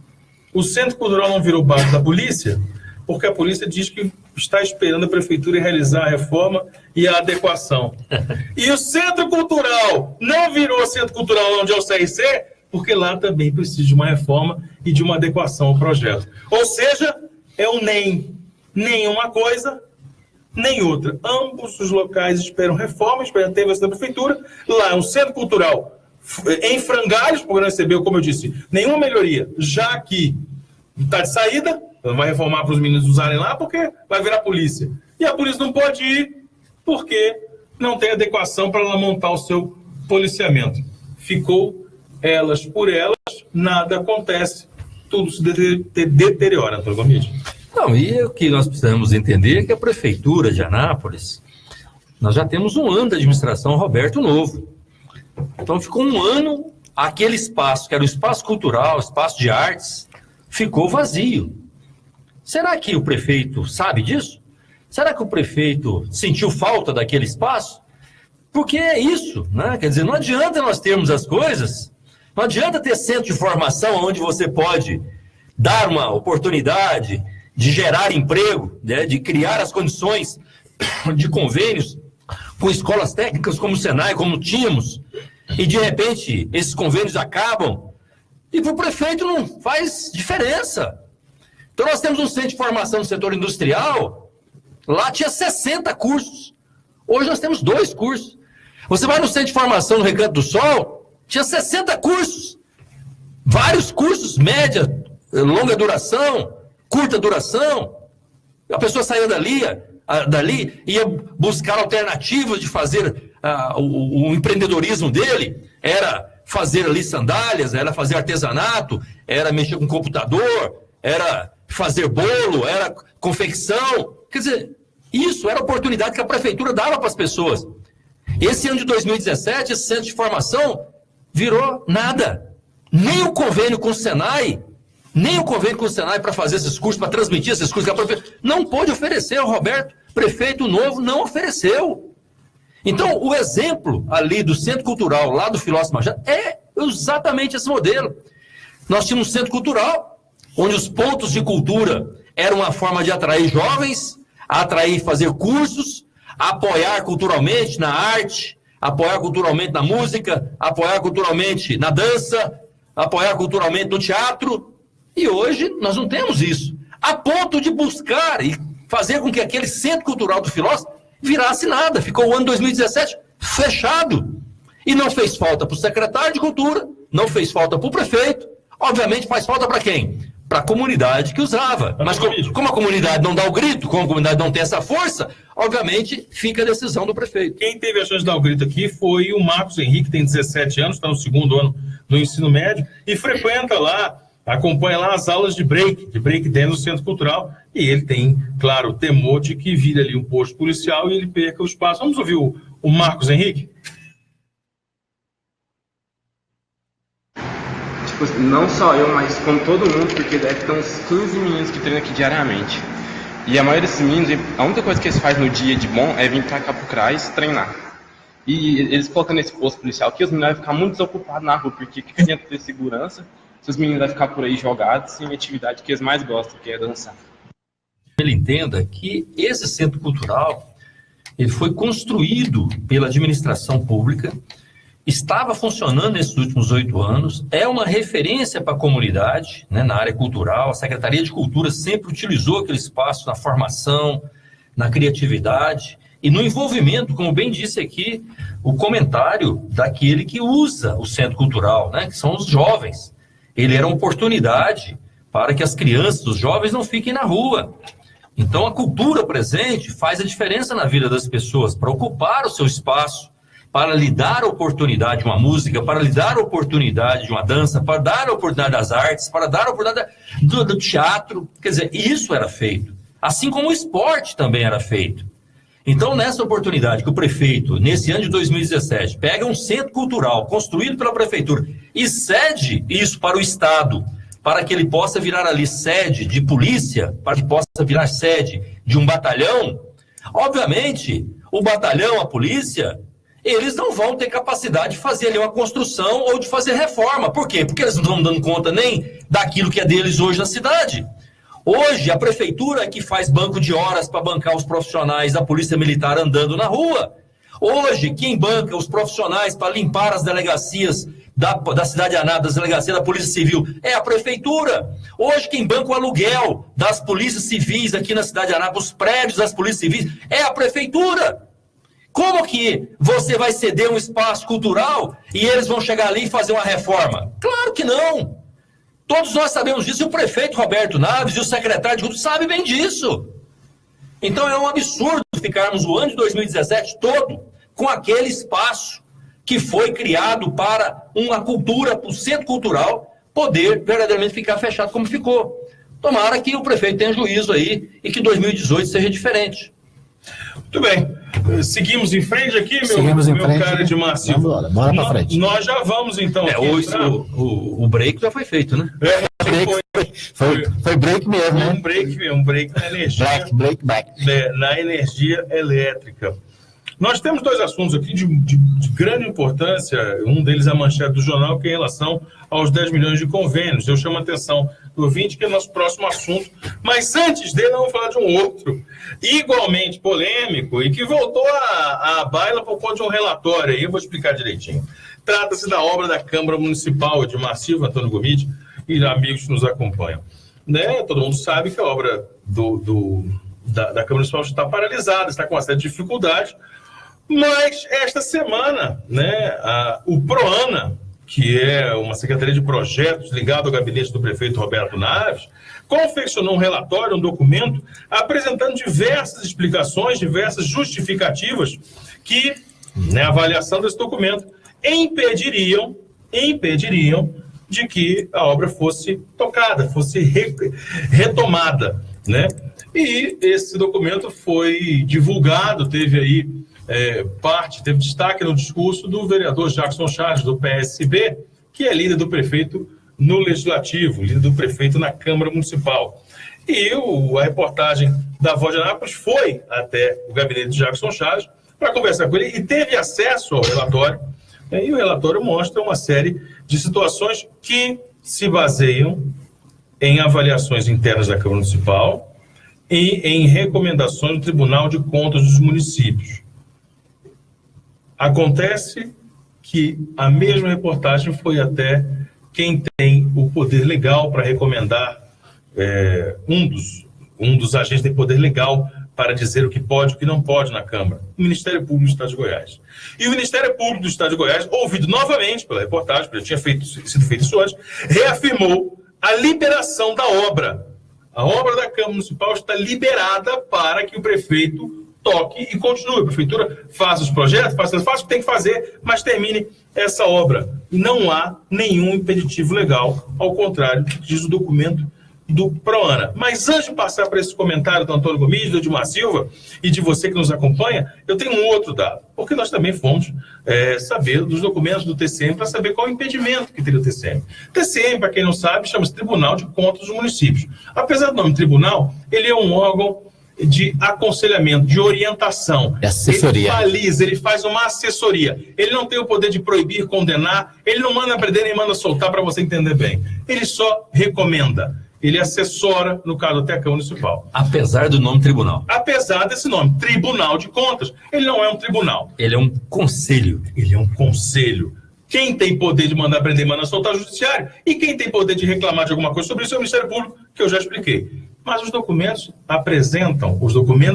O Centro Cultural não virou base da polícia, porque a polícia diz que está esperando a prefeitura realizar a reforma e a adequação. E o Centro Cultural não virou Centro Cultural onde é o CRC, porque lá também precisa de uma reforma e de uma adequação ao projeto. Ou seja, é um nem uma coisa, nem outra. Ambos os locais esperam reforma, esperam a intervenção da prefeitura. Lá é um Centro Cultural em frangalhos, porque não recebeu, como eu disse, nenhuma melhoria, já que está de saída, não vai reformar para os meninos usarem lá, porque vai virar polícia. E a polícia não pode ir, porque não tem adequação para ela montar o seu policiamento. Ficou elas por elas, nada acontece, tudo se deteriora, Antônio Gomide. Não, e o que nós precisamos entender é que a Prefeitura de Anápolis, nós já temos um ano de administração Roberto Novo. Então ficou um ano, aquele espaço, que era o espaço cultural, o espaço de artes, ficou vazio. Será que o prefeito sabe disso? Será que o prefeito sentiu falta daquele espaço? Porque é isso, né? Quer dizer, não adianta nós termos as coisas, não adianta ter centro de formação onde você pode dar uma oportunidade de gerar emprego, né? De criar as condições de convênios com escolas técnicas como o Senai, como tínhamos, e de repente esses convênios acabam e para o prefeito não faz diferença. Então nós temos um centro de formação no setor industrial, lá tinha 60 cursos, hoje nós temos 2 cursos. Você vai no centro de formação no Recanto do Sol, tinha 60 cursos, vários cursos, média, longa duração, curta duração. A pessoa saía dali, dali, ia buscar alternativas de fazer o empreendedorismo dele, era fazer ali sandálias, era fazer artesanato, era mexer com computador, era fazer bolo, era confecção. Quer dizer, isso era a oportunidade que a prefeitura dava para as pessoas. Esse ano de 2017, esse centro de formação virou nada. Nem o convênio com o Senai para fazer esses cursos, para transmitir esses cursos, que a prefeitura não pôde oferecer. O Roberto, prefeito novo, não ofereceu. Então, o exemplo ali do Centro Cultural, lá do Filósofo Machado, é exatamente esse modelo. Nós tínhamos um centro cultural, onde os pontos de cultura eram uma forma de atrair jovens, atrair, fazer cursos, apoiar culturalmente na arte, apoiar culturalmente na música, apoiar culturalmente na dança, apoiar culturalmente no teatro. E hoje nós não temos isso. A ponto de buscar e fazer com que aquele Centro Cultural do Filósofo virasse nada. Ficou o ano 2017 fechado. E não fez falta para o secretário de Cultura, não fez falta para o prefeito. Obviamente faz falta para quem? Para a comunidade que usava. Mas como a comunidade não dá o grito, como a comunidade não tem essa força, obviamente fica a decisão do prefeito. Quem teve a chance de dar o grito aqui foi o Marcos Henrique, tem 17 anos, está no 2º ano do ensino médio, e frequenta lá, acompanha lá as aulas de break dance no Centro Cultural, e ele tem, claro, o temor de que vire ali um posto policial e ele perca o espaço. Vamos ouvir o Marcos Henrique? Não só eu, mas como todo mundo, porque deve ter uns 15 meninos que treinam aqui diariamente. E a maioria desses meninos, a única coisa que eles fazem no dia de bom é vir pra cá pro CRAS treinar. E eles colocando esse posto policial aqui, os meninos vão ficar muito desocupados na rua, porque que adianta ter segurança se os meninos vão ficar por aí jogados sem a atividade que eles mais gostam, que é dançar. Ele entenda que esse centro cultural, ele foi construído pela administração pública, estava funcionando nesses últimos 8 anos, é uma referência para a comunidade, né, na área cultural. A Secretaria de Cultura sempre utilizou aquele espaço na formação, na criatividade e no envolvimento, como bem disse aqui, o comentário daquele que usa o centro cultural, né, que são os jovens. Ele era uma oportunidade para que as crianças, os jovens não fiquem na rua. Então a cultura presente faz a diferença na vida das pessoas, para ocupar o seu espaço, para lhe dar a oportunidade de uma música, para lhe dar a oportunidade de uma dança, para dar a oportunidade das artes, para dar a oportunidade do teatro. Quer dizer, isso era feito. Assim como o esporte também era feito. Então, nessa oportunidade que o prefeito, nesse ano de 2017, pega um centro cultural construído pela prefeitura e cede isso para o Estado, para que ele possa virar ali sede de polícia, para que possa virar sede de um batalhão, obviamente, o batalhão, a polícia, eles não vão ter capacidade de fazer ali uma construção ou de fazer reforma. Por quê? Porque eles não estão dando conta nem daquilo que é deles hoje na cidade. Hoje, a prefeitura é que faz banco de horas para bancar os profissionais da Polícia Militar andando na rua. Hoje, quem banca os profissionais para limpar as delegacias da cidade de Anápolis, das delegacias da Polícia Civil, é a prefeitura. Hoje, quem banca o aluguel das polícias civis aqui na cidade de Anápolis, os prédios das polícias civis, é a prefeitura. Como que você vai ceder um espaço cultural e eles vão chegar ali e fazer uma reforma? Claro que não. Todos nós sabemos disso, e o prefeito Roberto Naves e o secretário de Cultura sabem bem disso. Então é um absurdo ficarmos o ano de 2017 todo com aquele espaço que foi criado para uma cultura, para o centro cultural poder verdadeiramente ficar fechado como ficou. Tomara que o prefeito tenha juízo aí e que 2018 seja diferente. Muito bem. Seguimos em frente aqui, meu cara de Marcinho. Bora pra frente. Nós já vamos, então. O break já foi feito, né? Foi break mesmo, né? Um break na energia. Break. Na energia elétrica. Nós temos 2 assuntos aqui de grande importância. Um deles é a manchete do jornal, que é em relação aos 10 milhões de convênios. Eu chamo a atenção do ouvinte, que é nosso próximo assunto. Mas antes dele, vamos falar de um outro, igualmente polêmico, e que voltou à baila por conta de um relatório. Aí eu vou explicar direitinho. Trata-se da obra da Câmara Municipal de Silva, Antônio Gomide, e amigos que nos acompanham. Né? Todo mundo sabe que a obra da Câmara Municipal está paralisada, está com uma série de dificuldades. Mas esta semana, né, o PROANA, que é uma secretaria de projetos ligada ao gabinete do prefeito Roberto Naves, confeccionou um relatório, um documento, apresentando diversas explicações, diversas justificativas que, na avaliação desse documento, impediriam de que a obra fosse tocada, fosse retomada, né? E esse documento foi divulgado, teve aí teve destaque no discurso do vereador Jackson Charles, do PSB, que é líder do prefeito no Legislativo, líder do prefeito na Câmara Municipal. E a reportagem da Voz de Anápolis foi até o gabinete de Jackson Charles para conversar com ele e teve acesso ao relatório. E o relatório mostra uma série de situações que se baseiam em avaliações internas da Câmara Municipal e em recomendações do Tribunal de Contas dos municípios. Acontece que a mesma reportagem foi até quem tem o poder legal para recomendar, um dos agentes tem poder legal para dizer o que pode e o que não pode na Câmara, o Ministério Público do Estado de Goiás. E o Ministério Público do Estado de Goiás, ouvido novamente pela reportagem, porque já tinha sido feito isso antes, reafirmou a liberação da obra. A obra da Câmara Municipal está liberada para que o prefeito toque e continue. A prefeitura faça os projetos, faça o que tem que fazer, mas termine essa obra. Não há nenhum impeditivo legal, ao contrário do que diz o documento do Proana. Mas antes de passar para esse comentário do Antônio Gomes, do Edmar Silva e de você que nos acompanha, eu tenho um outro dado, porque nós também fomos saber dos documentos do TCM para saber qual o impedimento que teria o TCM. TCM, para quem não sabe, chama-se Tribunal de Contas dos Municípios. Apesar do nome tribunal, ele é um órgão de aconselhamento, de orientação. É assessoria. Ele baliza, ele faz uma assessoria. Ele não tem o poder de proibir, condenar, ele não manda prender nem manda soltar, para você entender bem. Ele só recomenda. Ele assessora, no caso até a Câmara Municipal. Apesar do nome tribunal. Apesar desse nome, Tribunal de Contas, ele não é um tribunal. Ele é um conselho. Ele é um conselho. Quem tem poder de mandar prender e mandar soltar é o Judiciário. E quem tem poder de reclamar de alguma coisa sobre isso é o Ministério Público, que eu já expliquei. Mas os documentos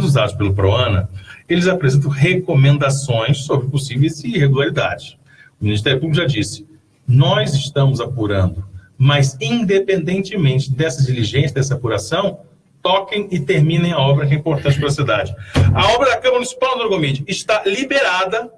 usados pelo Proana, eles apresentam recomendações sobre possíveis irregularidades. O Ministério Público já disse, nós estamos apurando, mas independentemente dessa diligência, dessa apuração, toquem e terminem a obra que é importante para a cidade. A obra da Câmara Municipal, Antônio Gomes, está liberada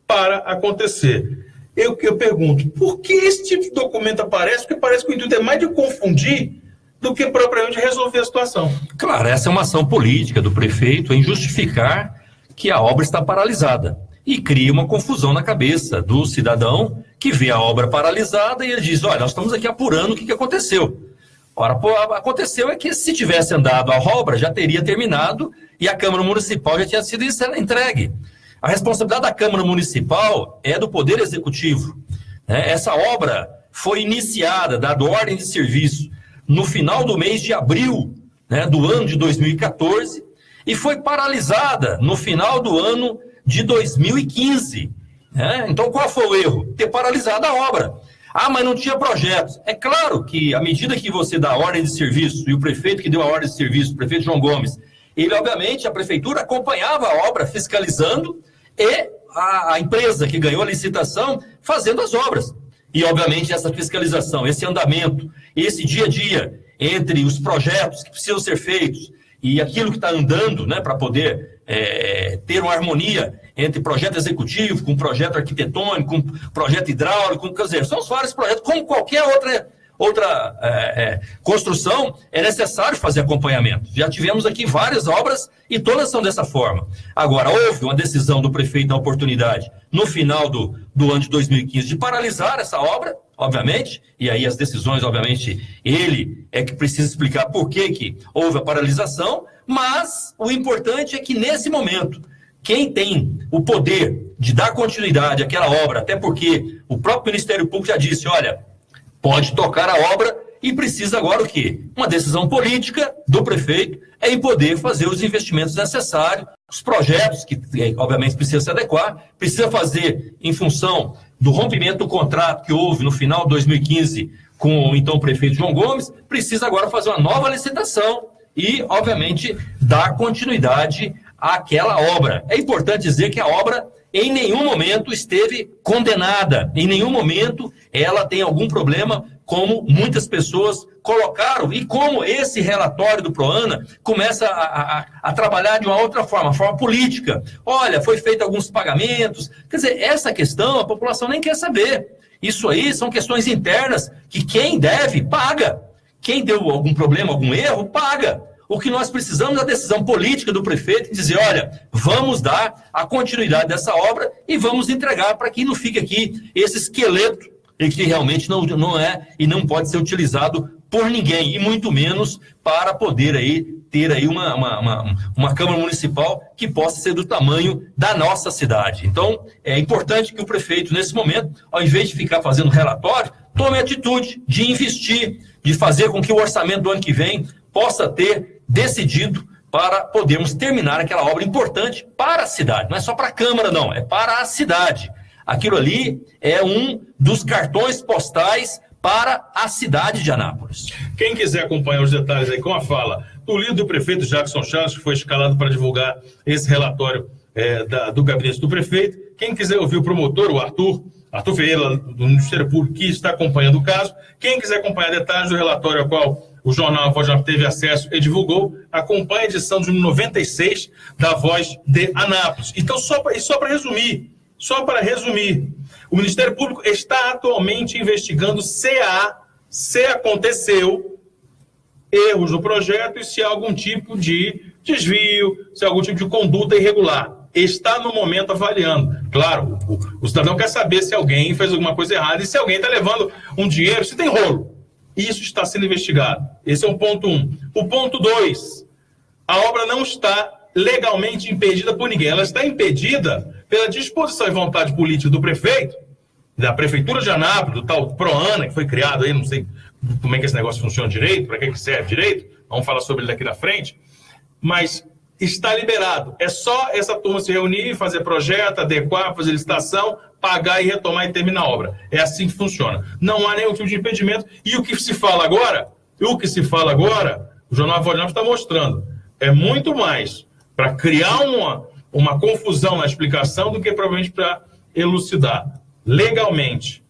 para acontecer. Eu pergunto, por que esse tipo de documento aparece? Porque parece que o intuito é mais de confundir do que propriamente resolver a situação. Claro, essa é uma ação política do prefeito em justificar que a obra está paralisada. E cria uma confusão na cabeça do cidadão que vê a obra paralisada e ele diz, olha, nós estamos aqui apurando o que aconteceu. Ora, aconteceu é que se tivesse andado a obra, já teria terminado e a Câmara Municipal já tinha sido entregue. A responsabilidade da Câmara Municipal é do Poder Executivo. Né? Essa obra foi iniciada, dado ordem de serviço, no final do mês de abril, né, do ano de 2014 e foi paralisada no final do ano de 2015. Né? Então, qual foi o erro? Ter paralisado a obra. Ah, mas não tinha projetos. É claro que, à medida que você dá a ordem de serviço, e o prefeito que deu a ordem de serviço, o prefeito João Gomes, ele, obviamente, a prefeitura acompanhava a obra fiscalizando e a empresa que ganhou a licitação fazendo as obras. E, obviamente, essa fiscalização, esse andamento, esse dia a dia entre os projetos que precisam ser feitos e aquilo que está andando, né, para poder ter uma harmonia entre projeto executivo, com projeto arquitetônico, com projeto hidráulico, quer dizer, são os vários projetos, como qualquer outra construção, é necessário fazer acompanhamento. Já tivemos aqui várias obras e todas são dessa forma. Agora, houve uma decisão do prefeito na oportunidade, no final do ano de 2015, de paralisar essa obra, obviamente, e aí as decisões, obviamente, ele é que precisa explicar por que houve a paralisação, mas o importante é que nesse momento, quem tem o poder de dar continuidade àquela obra, até porque o próprio Ministério Público já disse, olha, pode tocar a obra e precisa agora o quê? Uma decisão política do prefeito em poder fazer os investimentos necessários, os projetos que, obviamente, precisa se adequar, precisa fazer em função do rompimento do contrato que houve no final de 2015 com o então prefeito João Gomes, precisa agora fazer uma nova licitação e, obviamente, dar continuidade àquela obra. É importante dizer que a obra em nenhum momento esteve condenada, em nenhum momento ela tem algum problema, como muitas pessoas colocaram, e como esse relatório do Proana começa a trabalhar de uma outra forma, forma política. Olha, foi feito alguns pagamentos. Quer dizer, essa questão a população nem quer saber. Isso aí são questões internas que quem deve, paga. Quem deu algum problema, algum erro, paga. O que nós precisamos é a decisão política do prefeito, dizer, olha, vamos dar a continuidade dessa obra e vamos entregar para que não fique aqui esse esqueleto e que realmente não é e não pode ser utilizado por ninguém, e muito menos para poder aí ter aí uma Câmara Municipal que possa ser do tamanho da nossa cidade. Então, é importante que o prefeito, nesse momento, ao invés de ficar fazendo relatório, tome a atitude de investir, de fazer com que o orçamento do ano que vem possa ter decidido para podermos terminar aquela obra importante para a cidade. Não é só para a Câmara, não, é para a cidade. Aquilo ali é um dos cartões postais para a cidade de Anápolis. Quem quiser acompanhar os detalhes aí com a fala do líder do prefeito Jackson Chaves, que foi escalado para divulgar esse relatório do gabinete do prefeito, quem quiser ouvir o promotor, o Arthur Ferreira, do Ministério Público, que está acompanhando o caso, quem quiser acompanhar detalhes do relatório ao qual o jornal A Voz já teve acesso e divulgou, acompanhe a edição de 96 da Voz de Anápolis. Então, só para resumir, o Ministério Público está atualmente investigando se aconteceu erros no projeto e se há algum tipo de desvio, se há algum tipo de conduta irregular. Está no momento avaliando. Claro, o cidadão quer saber se alguém fez alguma coisa errada e se alguém está levando um dinheiro, se tem rolo. Isso está sendo investigado. Esse é o ponto 1. O ponto 2, a obra não está legalmente impedida por ninguém. Ela está impedida pela disposição e vontade política do prefeito, da Prefeitura de Anápolis, do tal Proana, que foi criado aí, não sei como é que esse negócio funciona direito, para que serve direito, vamos falar sobre ele daqui na frente, mas está liberado. É só essa turma se reunir, fazer projeto, adequar, fazer licitação, pagar e retomar e terminar a obra. É assim que funciona. Não há nenhum tipo de impedimento. E o que se fala agora, o Jornal A Voz de Anápolis está mostrando, é muito mais para criar uma confusão na explicação do que provavelmente para elucidar. Legalmente,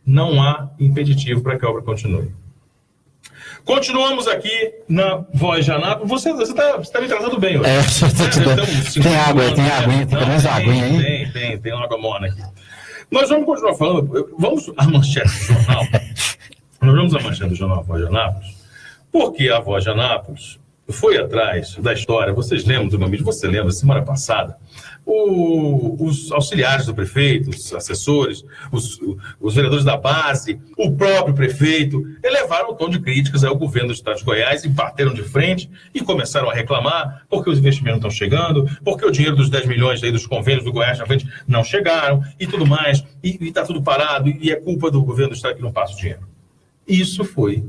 não há impeditivo para que a obra continue. Continuamos aqui na Voz de Anápolis. Você está me tratando bem hoje. Tem água, tem aguinha, tem mais aguinha aí? Tem água morna aqui. Nós vamos continuar falando, vamos à manchete do jornal. Nós vamos à manchete do jornal Voz de Anápolis, porque a Voz de Anápolis foi atrás da história. Vocês lembram do meu vídeo? Você lembra, semana passada, os auxiliares do prefeito, os assessores, os vereadores da base, o próprio prefeito, elevaram o tom de críticas ao governo do estado de Goiás e bateram de frente e começaram a reclamar porque os investimentos não estão chegando, porque o dinheiro dos 10 milhões aí dos convênios do Goiás na frente não chegaram e tudo mais, e está tudo parado e é culpa do governo do estado que não passa o dinheiro. Isso foi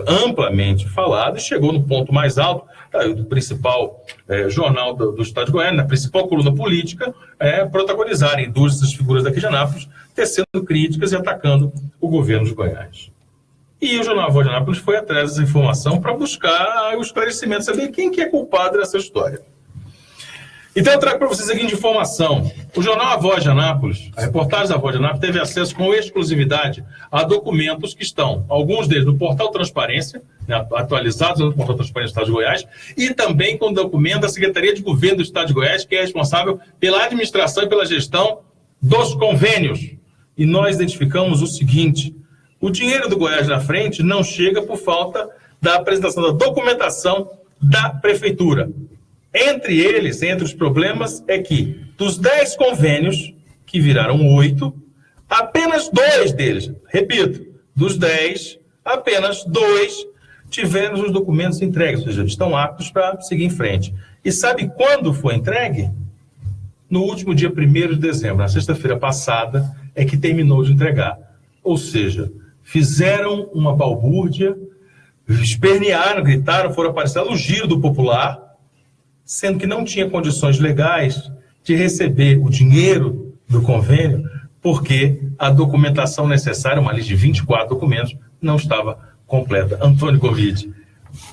amplamente falado e chegou no ponto mais alto do principal jornal do estado de Goiás, na principal coluna política, protagonizarem duas dessas figuras daqui de Anápolis, tecendo críticas e atacando o governo de Goiás. E o jornal A Voz de Anápolis foi atrás dessa informação para buscar o esclarecimento, saber quem que é culpado dessa história. Então eu trago para vocês a seguinte informação. O jornal A Voz de Anápolis, a reportagem da Voz de Anápolis, teve acesso com exclusividade a documentos que estão, alguns deles no Portal Transparência, né, atualizados no Portal Transparência do Estado de Goiás, e também com documento da Secretaria de Governo do Estado de Goiás, que é responsável pela administração e pela gestão dos convênios. E nós identificamos o seguinte: o dinheiro do Goiás na frente não chega por falta da apresentação da documentação da Prefeitura. Entre os problemas é que, dos 10 convênios, que viraram 8, apenas 2 deles, repito, dos 10, apenas 2 tiveram os documentos entregues, ou seja, estão aptos para seguir em frente. E sabe quando foi entregue? No último dia 1º de dezembro, na sexta-feira passada, é que terminou de entregar. Ou seja, fizeram uma balbúrdia, espernearam, gritaram, foram aparecer no giro do popular, sendo que não tinha condições legais de receber o dinheiro do convênio, porque a documentação necessária, uma lista de 24 documentos, não estava completa. Antônio Covid,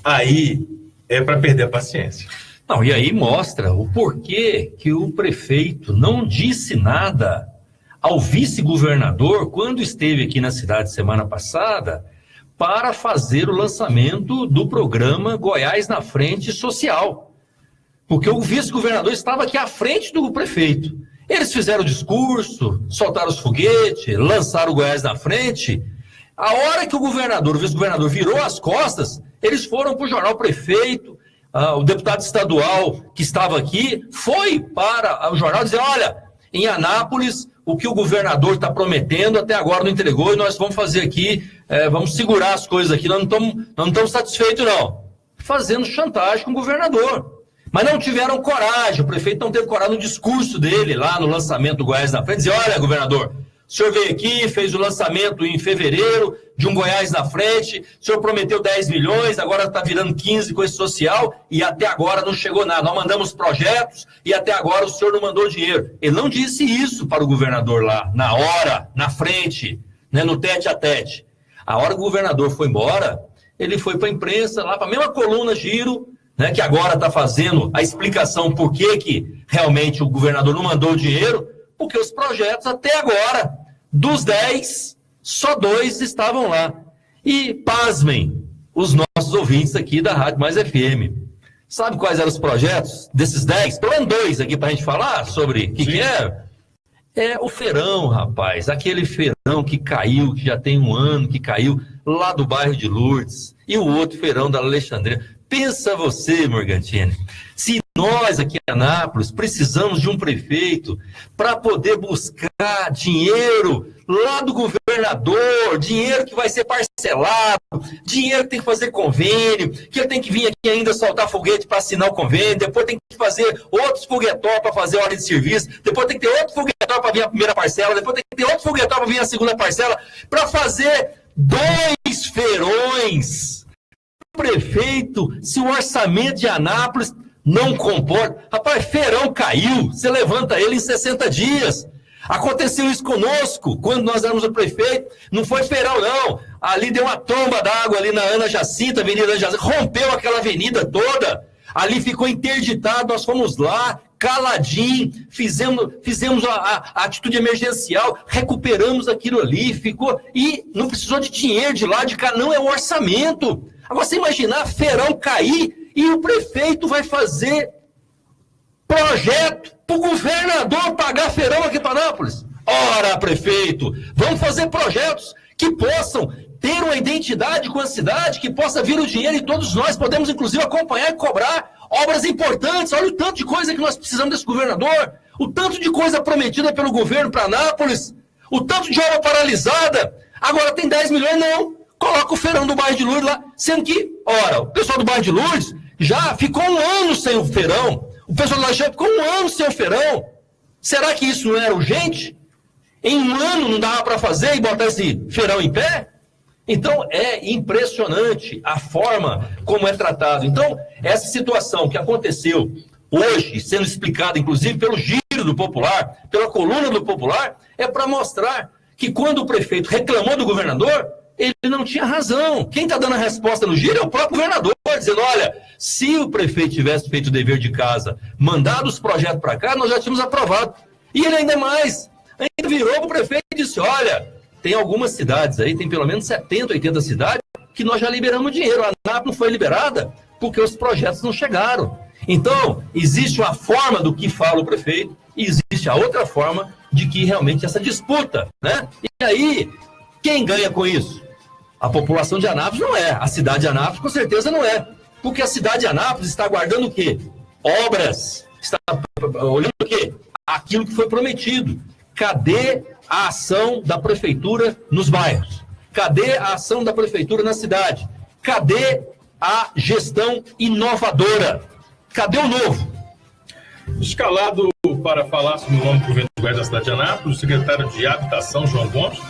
aí é para perder a paciência. Não, e aí mostra o porquê que o prefeito não disse nada ao vice-governador quando esteve aqui na cidade semana passada para fazer o lançamento do programa Goiás na Frente Social. Porque o vice-governador estava aqui à frente do prefeito. Eles fizeram o discurso, soltaram os foguetes, lançaram o Goiás na Frente. A hora que o vice-governador virou as costas, eles foram para o jornal Prefeito. O deputado estadual que estava aqui foi para o jornal dizer, olha, em Anápolis, o que o governador está prometendo até agora não entregou e nós vamos fazer aqui, vamos segurar as coisas aqui, nós não estamos satisfeitos não. Fazendo chantagem com o governador. Mas não tiveram coragem, o prefeito não teve coragem no discurso dele lá no lançamento do Goiás na Frente, dizer, olha, governador, o senhor veio aqui, fez o lançamento em fevereiro de um Goiás na Frente, o senhor prometeu 10 milhões, agora está virando 15 com esse social e até agora não chegou nada. Nós mandamos projetos e até agora o senhor não mandou dinheiro. Ele não disse isso para o governador lá, na hora, na frente, né, no tete a tete. A hora que o governador foi embora, ele foi para a imprensa, lá para a mesma coluna Giro, né, que agora está fazendo a explicação por que realmente o governador não mandou o dinheiro, porque os projetos até agora, dos 10, só 2 estavam lá. E, pasmem, os nossos ouvintes aqui da Rádio Mais FM. Sabe quais eram os projetos desses 10? Pelo menos 2 aqui para a gente falar sobre o que é? É o feirão, rapaz. Aquele feirão que caiu, que já tem 1 ano que caiu, lá do bairro de Lourdes. E o outro feirão da Alexandria. Pensa você, Morgantini, se nós aqui em Anápolis precisamos de um prefeito para poder buscar dinheiro lá do governador, dinheiro que vai ser parcelado, dinheiro que tem que fazer convênio, que ele tem que vir aqui ainda soltar foguete para assinar o convênio, depois tem que fazer outros foguetó para fazer a ordem de serviço, depois tem que ter outro foguetó para vir a primeira parcela, depois tem que ter outro foguetó para vir a segunda parcela, para fazer 2 feirões. Prefeito, se o orçamento de Anápolis não comporta, rapaz, feirão caiu, você levanta ele em 60 dias. Aconteceu isso conosco, quando nós éramos o prefeito, não foi feirão não, ali deu uma tromba d'água ali na Ana Jacinta, Avenida Ana Jacinta, rompeu aquela avenida toda, ali ficou interditado, nós fomos lá, caladinho, fizemos a atitude emergencial, recuperamos aquilo ali, ficou, e não precisou de dinheiro de lá, de cá, não, é o orçamento. Agora, você imaginar feirão cair e o prefeito vai fazer projeto para o governador pagar feirão aqui para Anápolis. Ora, prefeito, vamos fazer projetos que possam ter uma identidade com a cidade, que possa vir o dinheiro e todos nós podemos, inclusive, acompanhar e cobrar obras importantes. Olha o tanto de coisa que nós precisamos desse governador, o tanto de coisa prometida pelo governo para Anápolis, o tanto de obra paralisada. Agora tem 10 milhões, não. Coloca o feirão do bairro de Lourdes lá, sendo que, ora, o pessoal do bairro de Lourdes já ficou 1 ano sem o feirão, o pessoal do Lajeado ficou 1 ano sem o feirão. Será que isso não era urgente? Em 1 ano não dava para fazer e botar esse feirão em pé? Então, é impressionante a forma como é tratado. Então, essa situação que aconteceu hoje, sendo explicada, inclusive, pelo Giro do Popular, pela coluna do Popular, é para mostrar que quando o prefeito reclamou do governador, ele não tinha razão. Quem está dando a resposta no Giro é o próprio governador, dizendo, olha, se o prefeito tivesse feito o dever de casa, mandado os projetos para cá, nós já tínhamos aprovado. E ele ainda mais, ainda virou para o prefeito e disse, olha, tem algumas cidades aí, tem pelo menos 70, 80 cidades, que nós já liberamos dinheiro. A ANAP não foi liberada porque os projetos não chegaram. Então, existe uma forma do que fala o prefeito e existe a outra forma de que realmente essa disputa, né? E aí, quem ganha com isso? A população de Anápolis não é. A cidade de Anápolis, com certeza, não é. Porque a cidade de Anápolis está aguardando o quê? Obras. Está olhando o quê? Aquilo que foi prometido. Cadê a ação da prefeitura nos bairros? Cadê a ação da prefeitura na cidade? Cadê a gestão inovadora? Cadê o novo? Escalado para falar sobre o nome do governo do Goiás da cidade de Anápolis, o secretário de Habitação, João Gomes,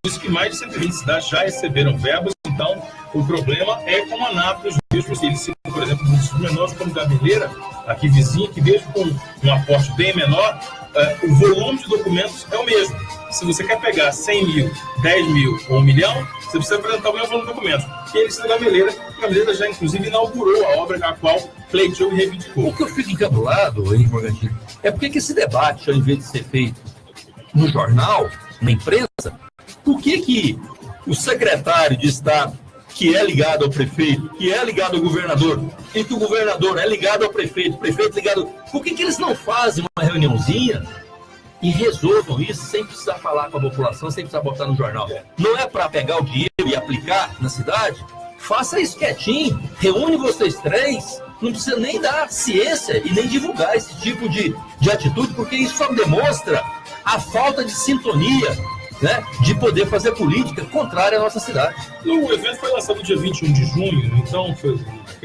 disse que mais de 120 cidades já receberam verbas, então o problema é com Anápolis mesmo. Ele citou, por exemplo, municípios menores como Gameleira, aqui vizinha, que mesmo com um aporte bem menor, o volume de documentos é o mesmo. Se você quer pegar 100 mil, 10 mil ou 1 milhão, você precisa apresentar o mesmo volume de documentos. E ele cita Gameleira já inclusive inaugurou a obra a qual pleiteou e reivindicou. O que eu fico encabulado, Henrique Morgantini, é porque que esse debate, ao invés de ser feito no jornal, na imprensa, por que o secretário de Estado, que é ligado ao prefeito, que é ligado ao governador, e que o governador é ligado ao prefeito, o prefeito ligado... Por que eles não fazem uma reuniãozinha e resolvam isso sem precisar falar com a população, sem precisar botar no jornal? Não é para pegar o dinheiro e aplicar na cidade? Faça isso quietinho, reúne vocês três, não precisa nem dar ciência e nem divulgar esse tipo de atitude, porque isso só demonstra a falta de sintonia, né, de poder fazer política contrária à nossa cidade. O evento foi lançado no dia 21 de junho, então foi...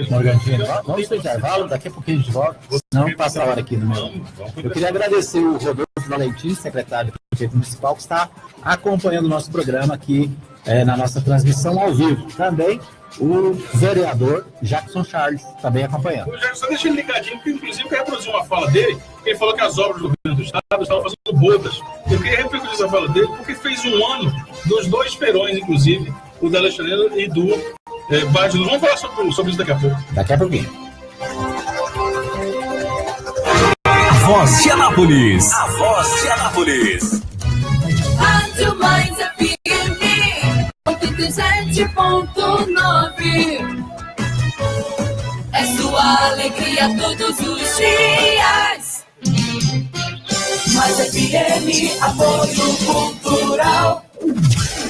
Morgantini, vamos para o intervalo, daqui a pouquinho a gente volta, não passa a hora aqui no meu. Eu queria agradecer o Rodolfo Valentim, secretário do Prefeito Municipal, que está acompanhando o nosso programa aqui na nossa transmissão ao vivo. Também o vereador Jackson Charles, também acompanhando. O Jackson, só deixa ele ligadinho, porque inclusive eu quero reproduzir uma fala dele, ele falou que as obras do governo do Estado estavam fazendo bodas. Eu queria repercutir essa fala dele, porque fez um ano dos dois feirões, inclusive, o da Alexandrina e do Bairro de Luz. Vamos falar sobre isso daqui a pouco. Daqui a pouquinho. A Voz de Anápolis. A Voz de Anápolis. Rádio Mais FM 87.9. É sua alegria todos os dias. Mais FM, apoio cultural.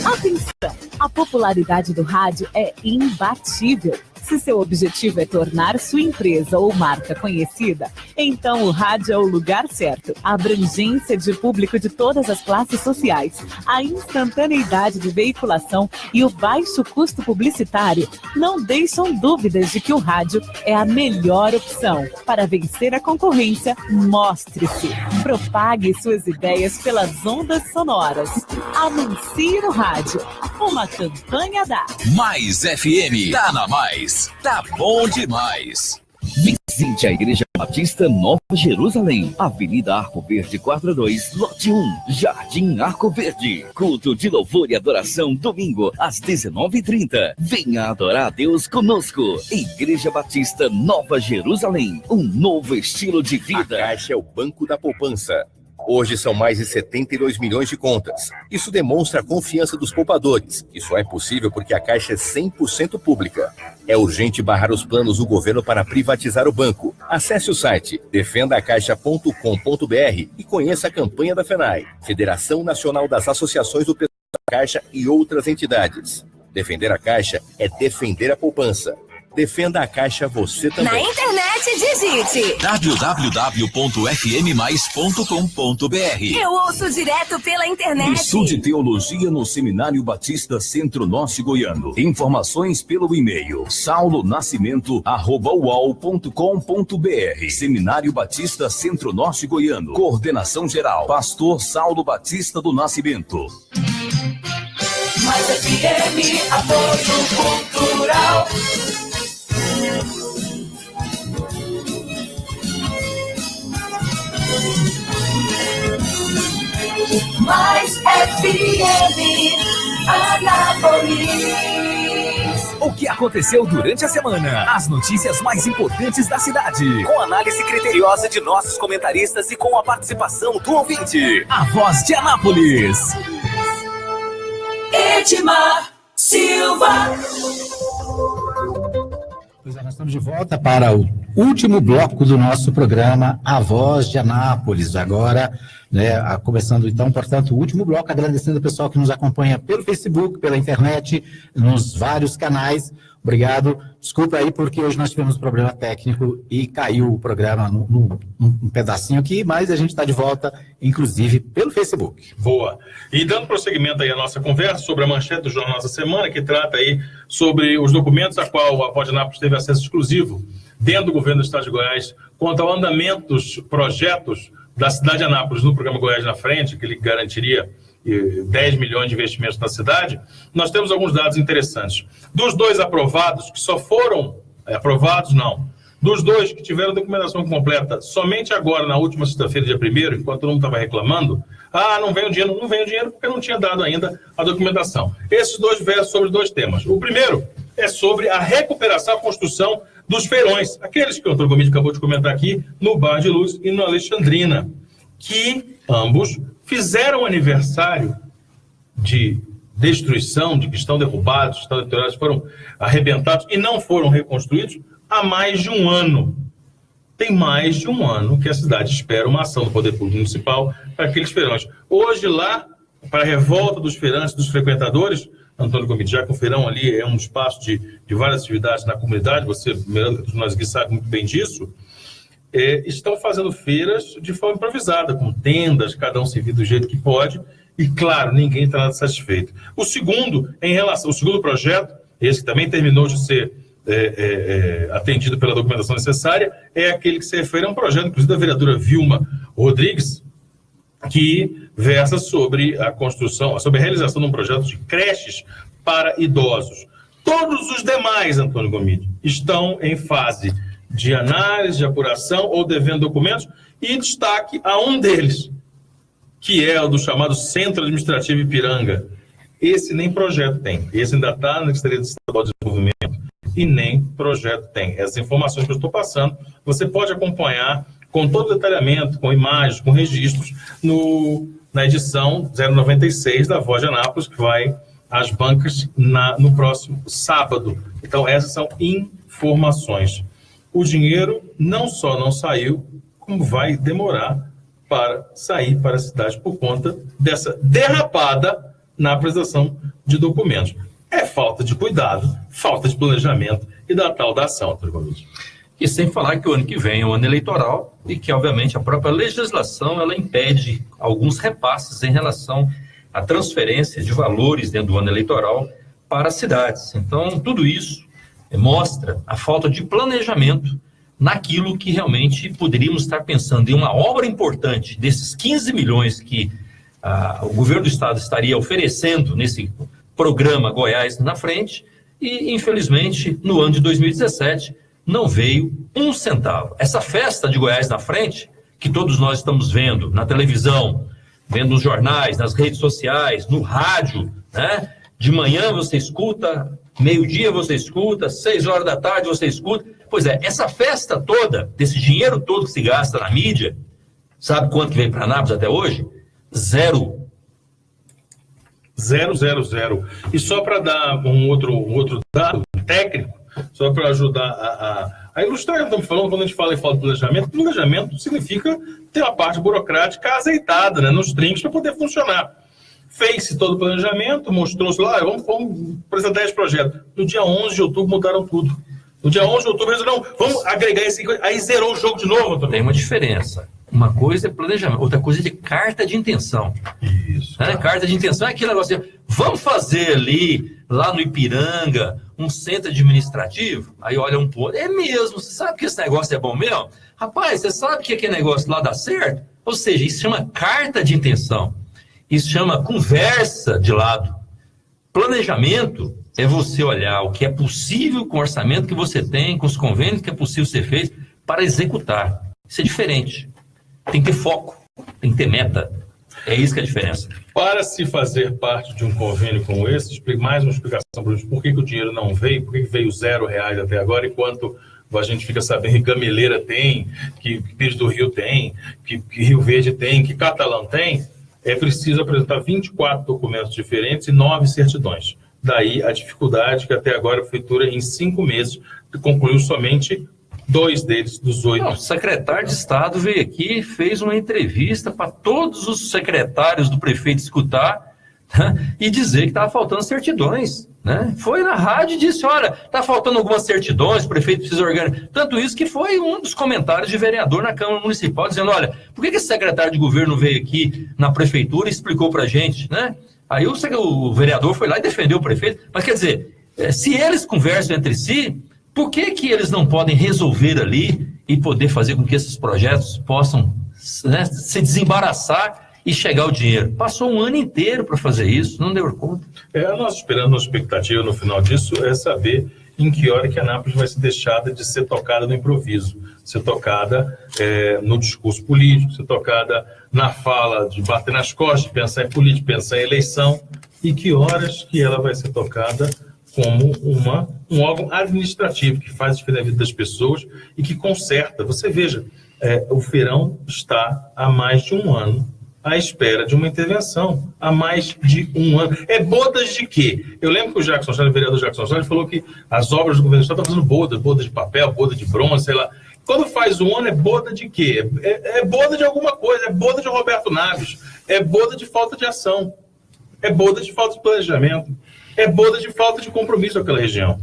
Atenção! A popularidade do rádio é imbatível. Se seu objetivo é tornar sua empresa ou marca conhecida, então o rádio é o lugar certo. A abrangência de público de todas as classes sociais, a instantaneidade de veiculação e o baixo custo publicitário não deixam dúvidas de que o rádio é a melhor opção. Para vencer a concorrência, mostre-se. Propague suas ideias pelas ondas sonoras. Anuncie no rádio. Uma campanha da Mais FM. Tá na Mais. Tá bom demais. Visite a Igreja Batista Nova Jerusalém, Avenida Arco Verde 42, lote 1, Jardim Arco Verde. Culto de louvor e adoração, domingo, às 19h30. Venha adorar a Deus conosco. Igreja Batista Nova Jerusalém, um novo estilo de vida. A Caixa é o Banco da Poupança. Hoje são mais de 72 milhões de contas. Isso demonstra a confiança dos poupadores. E só é possível porque a Caixa é 100% pública. É urgente barrar os planos do governo para privatizar o banco. Acesse o site defendacaixa.com.br e conheça a campanha da FENAI, Federação Nacional das Associações do Pessoal da Caixa e outras entidades. Defender a Caixa é defender a poupança. Defenda a Caixa você também. Na internet, digite www.fmmais.com.br. Eu ouço direto pela internet. Estude Teologia no Seminário Batista Centro-Norte Goiano. Informações pelo e-mail saulonascimento@ual.com.br. Seminário Batista Centro-Norte Goiano. Coordenação geral, Pastor Saulo Batista do Nascimento. Mais FM, apoio cultural. Mais FM, Anápolis. O que aconteceu durante a semana? As notícias mais importantes da cidade. Com análise criteriosa de nossos comentaristas e com a participação do ouvinte. A Voz de Anápolis. Edmar Silva. Pois é, nós estamos de volta para o último bloco do nosso programa, A Voz de Anápolis. Agora, começando então, portanto, o último bloco, agradecendo o pessoal que nos acompanha pelo Facebook, pela internet, nos vários canais. Obrigado. Desculpa aí, porque hoje nós tivemos um problema técnico e caiu o programa num pedacinho aqui, mas a gente está de volta, inclusive, pelo Facebook. Boa. E dando prosseguimento aí à nossa conversa sobre a manchete do Jornal da Semana, que trata aí sobre os documentos a qual a Voz de Anápolis teve acesso exclusivo dentro do governo do Estado de Goiás, quanto ao andamento dos projetos da cidade de Anápolis no programa Goiás na Frente, que ele garantiria 10 milhões de investimentos na cidade, nós temos alguns dados interessantes. Dos 2 aprovados, que só foram aprovados, não. Dos 2 que tiveram a documentação completa, somente agora, na última sexta-feira, dia 1º, enquanto todo mundo estava reclamando, não veio o dinheiro. Não veio o dinheiro porque não tinha dado ainda a documentação. Esses 2 versam sobre 2 temas. O primeiro é sobre a recuperação, a construção dos feirões, aqueles que o Antônio Gomide acabou de comentar aqui, no Bar de Luz e no Alexandrina, que ambos fizeram aniversário de destruição, de que estão derrubados, estão deteriorados, foram arrebentados e não foram reconstruídos há mais de um ano. Tem mais de um ano que a cidade espera uma ação do Poder Público Municipal para aqueles feirões. Hoje lá, para a revolta dos feirantes, dos frequentadores, Antônio Gomide, já que o feirão ali é um espaço de várias atividades na comunidade, você, nós aqui, sabe muito bem disso, estão fazendo feiras de forma improvisada, com tendas, cada um servir do jeito que pode, e claro, ninguém está nada satisfeito. O segundo projeto, esse que também terminou de ser atendido pela documentação necessária, é aquele que se refere a um projeto, inclusive da vereadora Vilma Rodrigues, que versa sobre a construção, sobre a realização de um projeto de creches para idosos. Todos os demais, Antônio Gomide, estão em fase de análise, de apuração ou devendo documentos, e destaque a um deles, que é o do chamado Centro Administrativo Ipiranga. Esse nem projeto tem. Esse ainda está na Secretaria de Estadual de Desenvolvimento e nem projeto tem. Essas informações que eu estou passando, você pode acompanhar com todo o detalhamento, com imagens, com registros, na edição 096 da Voz de Anápolis, que vai às bancas no próximo sábado. Então, essas são informações. O dinheiro não só não saiu, como vai demorar para sair para a cidade por conta dessa derrapada na apresentação de documentos. É falta de cuidado, falta de planejamento e da tal da ação, Antônio Gomide. E sem falar que o ano que vem é um ano eleitoral e que, obviamente, a própria legislação ela impede alguns repasses em relação à transferência de valores dentro do ano eleitoral para as cidades. Então, tudo isso mostra a falta de planejamento naquilo que realmente poderíamos estar pensando em uma obra importante desses 15 milhões que o governo do estado estaria oferecendo nesse programa Goiás na frente e, infelizmente, no ano de 2017, não veio um centavo. Essa festa de Goiás na frente, que todos nós estamos vendo na televisão, vendo nos jornais, nas redes sociais, no rádio, né? De manhã você escuta, meio-dia você escuta, 6 horas da tarde você escuta. Pois é, essa festa toda, desse dinheiro todo que se gasta na mídia, sabe quanto que veio para Anápolis até hoje? Zero. E só para dar um outro dado técnico, só para ajudar a ilustrar o que estamos falando, quando a gente fala de planejamento significa ter uma parte burocrática azeitada, né, nos trinques para poder funcionar. Fez-se todo o planejamento, mostrou-se lá, vamos apresentar 10 projetos. No dia 11 de outubro mudaram tudo. No dia 11 de outubro, não, vamos agregar esse, aí zerou o jogo de novo. Também. Tem uma diferença. Uma coisa é planejamento, outra coisa é de carta de intenção. Isso. Né? Carta de intenção é aquele negócio de, vamos fazer ali, lá no Ipiranga, um centro administrativo? Aí olha um pouco, é mesmo, você sabe que esse negócio é bom mesmo? Rapaz, você sabe que aquele negócio lá dá certo? Ou seja, isso chama carta de intenção. Isso chama conversa de lado. Planejamento é você olhar o que é possível com o orçamento que você tem, com os convênios que é possível ser feito para executar. Isso é diferente. Tem que ter foco, tem que ter meta. É isso que é a diferença. Para se fazer parte de um convênio como esse, mais uma explicação para por que o dinheiro não veio, por que veio R$0 até agora, enquanto a gente fica sabendo que Gameleira tem, que Pires do Rio tem, que Rio Verde tem, que Catalão tem, é preciso apresentar 24 documentos diferentes e 9 certidões. Daí a dificuldade que até agora a prefeitura, em 5 meses, concluiu somente 2 deles, dos 8. Não, o secretário de Estado veio aqui e fez uma entrevista para todos os secretários do prefeito escutar, né, e dizer que estava faltando certidões. Né? Foi na rádio e disse, olha, está faltando algumas certidões, o prefeito precisa organizar. Tanto isso que foi um dos comentários de vereador na Câmara Municipal, dizendo, olha, por que esse secretário de governo veio aqui na prefeitura e explicou para a gente, né? Aí o vereador foi lá e defendeu o prefeito. Mas quer dizer, se eles conversam entre si, por que eles não podem resolver ali e poder fazer com que esses projetos possam, né, se desembaraçar e chegar o dinheiro? Passou um ano inteiro para fazer isso, não deu conta. A nossa esperança, nossa expectativa no final disso é saber em que hora que a Anápolis vai ser deixada de ser tocada no improviso, ser tocada no discurso político, ser tocada na fala de bater nas costas, de pensar em política, pensar em eleição, e que horas que ela vai ser tocada como um órgão administrativo que faz diferença na vida das pessoas e que conserta. Você veja, o Feirão está há mais de um ano à espera de uma intervenção, há mais de um ano. É bodas de quê? Eu lembro que o Jackson Charles, o vereador Jackson Charles, falou que as obras do governo do Estado estão fazendo bodas de papel, boda de bronze, sei lá. Quando faz um ano, é boda de quê? É boda de alguma coisa, é boda de Roberto Naves, é boda de falta de ação, é boda de falta de planejamento, é boda de falta de compromisso daquela região.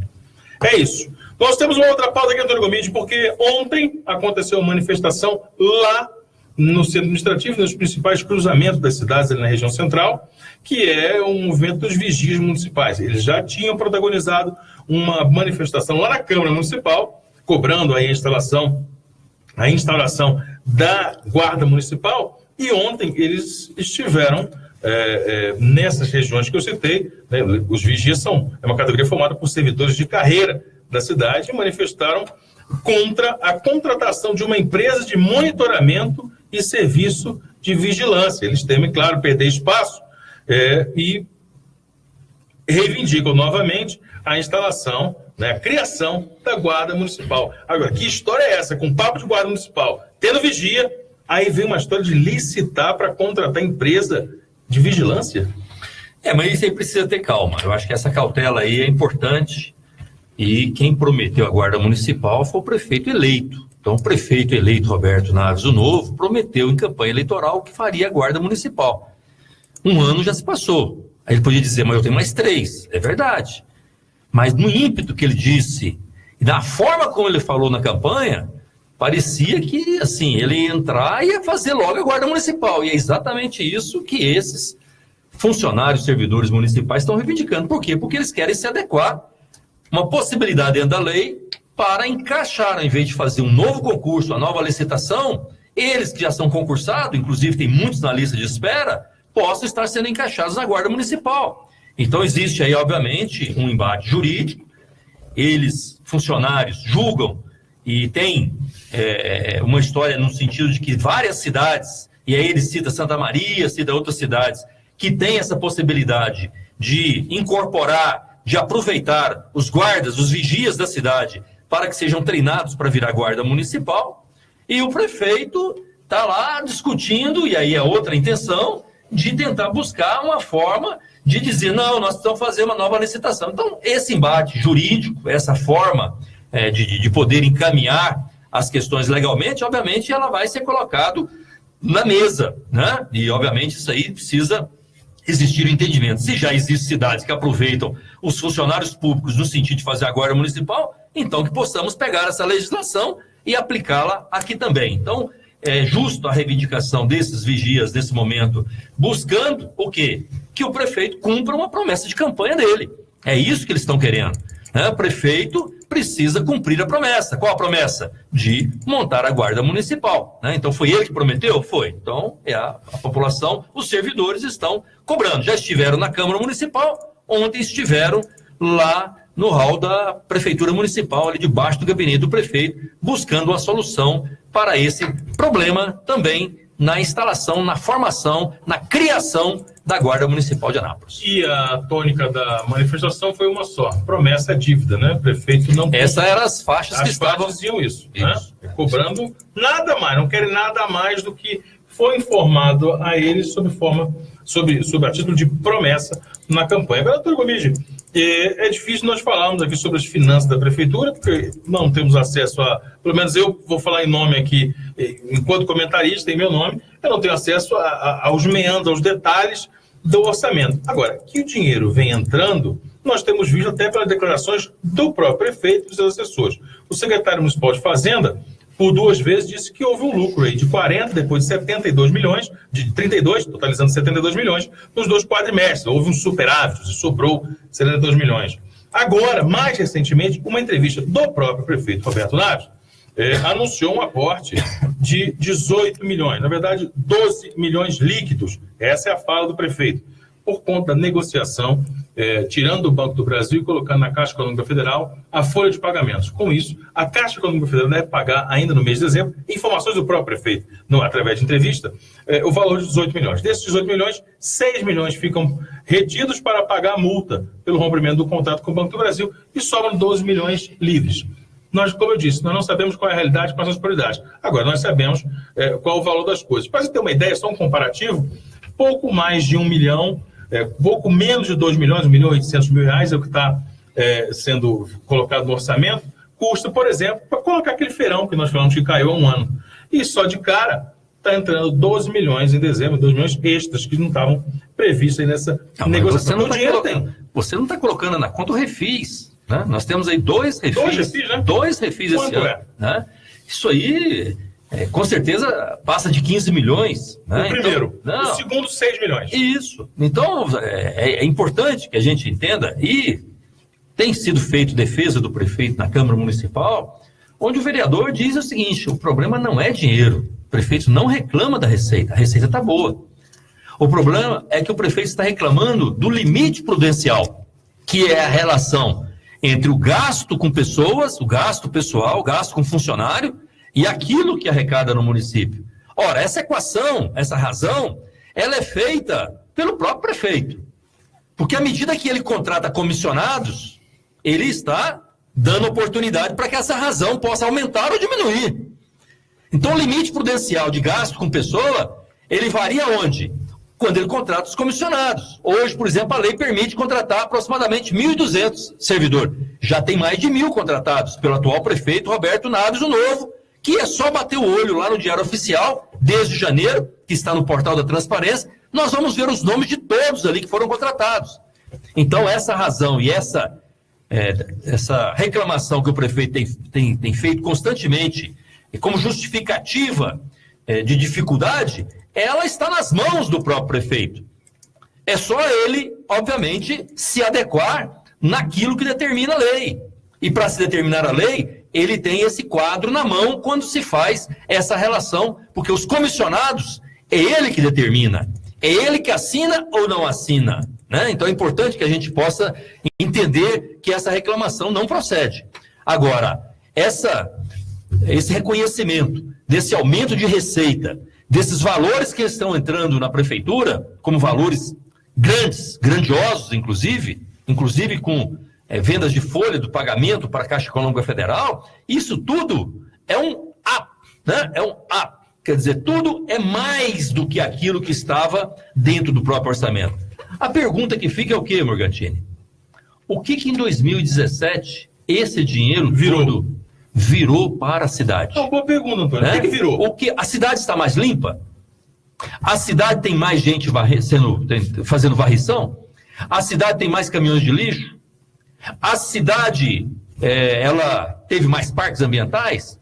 É isso. Nós temos uma outra pauta aqui, Antônio Gomide, porque ontem aconteceu uma manifestação lá no centro administrativo, nos principais cruzamentos das cidades ali na região central, que é um movimento dos vigias municipais. Eles já tinham protagonizado uma manifestação lá na Câmara Municipal, cobrando aí a instauração da Guarda Municipal, e ontem eles estiveram nessas regiões que eu citei, né, os vigias é uma categoria formada por servidores de carreira da cidade, e manifestaram contra a contratação de uma empresa de monitoramento e serviço de vigilância. Eles temem, claro, perder espaço e reivindicam novamente a instalação, né, a criação da Guarda Municipal. Agora, que história é essa? Com papo de Guarda Municipal, tendo vigia, aí vem uma história de licitar para contratar empresa de vigilância? Mas isso aí precisa ter calma. Eu acho que essa cautela aí é importante. E quem prometeu a Guarda Municipal foi o prefeito eleito. Então, o prefeito eleito, Roberto Naves, o novo, prometeu em campanha eleitoral que faria a Guarda Municipal. Um ano já se passou. Aí ele podia dizer, mas eu tenho mais 3. É verdade. Mas no ímpeto que ele disse, e na forma como ele falou na campanha, parecia que, assim, ele ia entrar e ia fazer logo a Guarda Municipal. E é exatamente isso que esses funcionários, servidores municipais estão reivindicando. Por quê? Porque eles querem se adequar uma possibilidade dentro da lei para encaixar, ao invés de fazer um novo concurso, uma nova licitação, eles que já são concursados, inclusive tem muitos na lista de espera, possam estar sendo encaixados na Guarda Municipal. Então existe aí, obviamente, um embate jurídico, eles, funcionários, julgam e tem uma história no sentido de que várias cidades, e aí ele cita Santa Maria, cita outras cidades, que tem essa possibilidade de incorporar, de aproveitar os guardas, os vigias da cidade, para que sejam treinados para virar guarda municipal, e o prefeito está lá discutindo, e aí é outra intenção, de tentar buscar uma forma de dizer, não, nós precisamos fazer uma nova licitação. Então, esse embate jurídico, essa forma de poder encaminhar as questões legalmente, obviamente, ela vai ser colocado na mesa, né? E, obviamente, isso aí precisa existir o entendimento. Se já existem cidades que aproveitam os funcionários públicos no sentido de fazer a Guarda Municipal, então que possamos pegar essa legislação e aplicá-la aqui também. Então, é justo a reivindicação desses vigias nesse momento, buscando o quê? Que o prefeito cumpra uma promessa de campanha dele. É isso que eles estão querendo. Né? O prefeito precisa cumprir a promessa. Qual a promessa? De montar a Guarda Municipal. Né? Então, foi ele que prometeu? Foi. Então, a população, os servidores estão cobrando. Já estiveram na Câmara Municipal, ontem estiveram lá no hall da Prefeitura Municipal, ali debaixo do gabinete do prefeito, buscando uma solução para esse problema também na instalação, na formação, na criação da Guarda Municipal de Anápolis. E a tônica da manifestação foi uma só, promessa é dívida, né? O prefeito não... Essas eram as faixas que estavam... As faixas diziam isso. Né? Cobrando nada mais, não querem nada mais do que foi informado a eles sob a título de promessa na campanha. Agora, doutor Gomide, é difícil nós falarmos aqui sobre as finanças da prefeitura, porque não temos acesso a... Pelo menos eu vou falar em nome aqui, enquanto comentarista, em meu nome, eu não tenho acesso aos meandros, aos detalhes do orçamento. Agora, que o dinheiro vem entrando, nós temos visto até pelas declarações do próprio prefeito e dos seus assessores. O secretário municipal de Fazenda, por 2 vezes, disse que houve um lucro aí de 40, depois de 72 milhões, de 32, totalizando 72 milhões, nos 2 quadrimestres. Houve um superávit e sobrou 72 milhões. Agora, mais recentemente, uma entrevista do próprio prefeito Roberto Naves anunciou um aporte de 18 milhões, na verdade, 12 milhões líquidos. Essa é a fala do prefeito. por conta da negociação, tirando do Banco do Brasil e colocando na Caixa Econômica Federal a folha de pagamentos. Com isso, a Caixa Econômica Federal deve pagar ainda no mês de dezembro, informações do próprio prefeito, através de entrevista, o valor de 18 milhões. Desses 18 milhões, 6 milhões ficam retidos para pagar a multa pelo rompimento do contrato com o Banco do Brasil e sobram 12 milhões livres. Nós, como eu disse, nós não sabemos qual é a realidade, quais são as prioridades. Agora, nós sabemos qual é o valor das coisas. Para você ter uma ideia, só um comparativo, pouco mais de 1 milhão, pouco menos de 2 milhões, 1.800.000 reais é o que está sendo colocado no orçamento, custa, por exemplo, para colocar aquele feirão que nós falamos que caiu há um ano. E só de cara está entrando 12 milhões em dezembro, 12 milhões extras que não estavam previstos aí nessa negociação. Você não está colocando na conta o refis. Né? Nós temos aí 2 refis. Dois refis esse ano. Né? Isso aí, com certeza, passa de 15 milhões. Né? O primeiro. O segundo, 6 milhões. Isso. Então, é importante que a gente entenda, e tem sido feito defesa do prefeito na Câmara Municipal, onde o vereador diz o seguinte: o problema não é dinheiro. O prefeito não reclama da receita. A receita está boa. O problema é que o prefeito está reclamando do limite prudencial, que é a relação entre o gasto com pessoas, o gasto pessoal, o gasto com funcionário e aquilo que arrecada no município. Ora, essa equação, essa razão, ela é feita pelo próprio prefeito. Porque à medida que ele contrata comissionados, ele está dando oportunidade para que essa razão possa aumentar ou diminuir. Então, o limite prudencial de gasto com pessoa, ele varia onde? Quando ele contrata os comissionados. Hoje, por exemplo, a lei permite contratar aproximadamente 1.200 servidores. Já tem mais de 1.000 contratados pelo atual prefeito Roberto Naves, o novo, que é só bater o olho lá no Diário Oficial, desde janeiro, que está no portal da Transparência, nós vamos ver os nomes de todos ali que foram contratados. Então, essa razão e essa reclamação que o prefeito tem feito constantemente, como justificativa de dificuldade, ela está nas mãos do próprio prefeito. É só ele, obviamente, se adequar naquilo que determina a lei. E para se determinar a lei, ele tem esse quadro na mão quando se faz essa relação, porque os comissionados, é ele que determina. É ele que assina ou não assina. Né? Então é importante que a gente possa entender que essa reclamação não procede. Agora, esse reconhecimento desse aumento de receita, desses valores que estão entrando na prefeitura, como valores grandes, grandiosos, inclusive com vendas de folha do pagamento para a Caixa Econômica Federal, isso tudo é um up, né? É um up. Quer dizer, tudo é mais do que aquilo que estava dentro do próprio orçamento. A pergunta que fica é o quê, Morgantini? O que em 2017 esse dinheiro virou para a cidade? É uma boa pergunta, Antônio. O que virou? A cidade está mais limpa? A cidade tem mais gente fazendo varrição? A cidade tem mais caminhões de lixo? A cidade ela teve mais parques ambientais?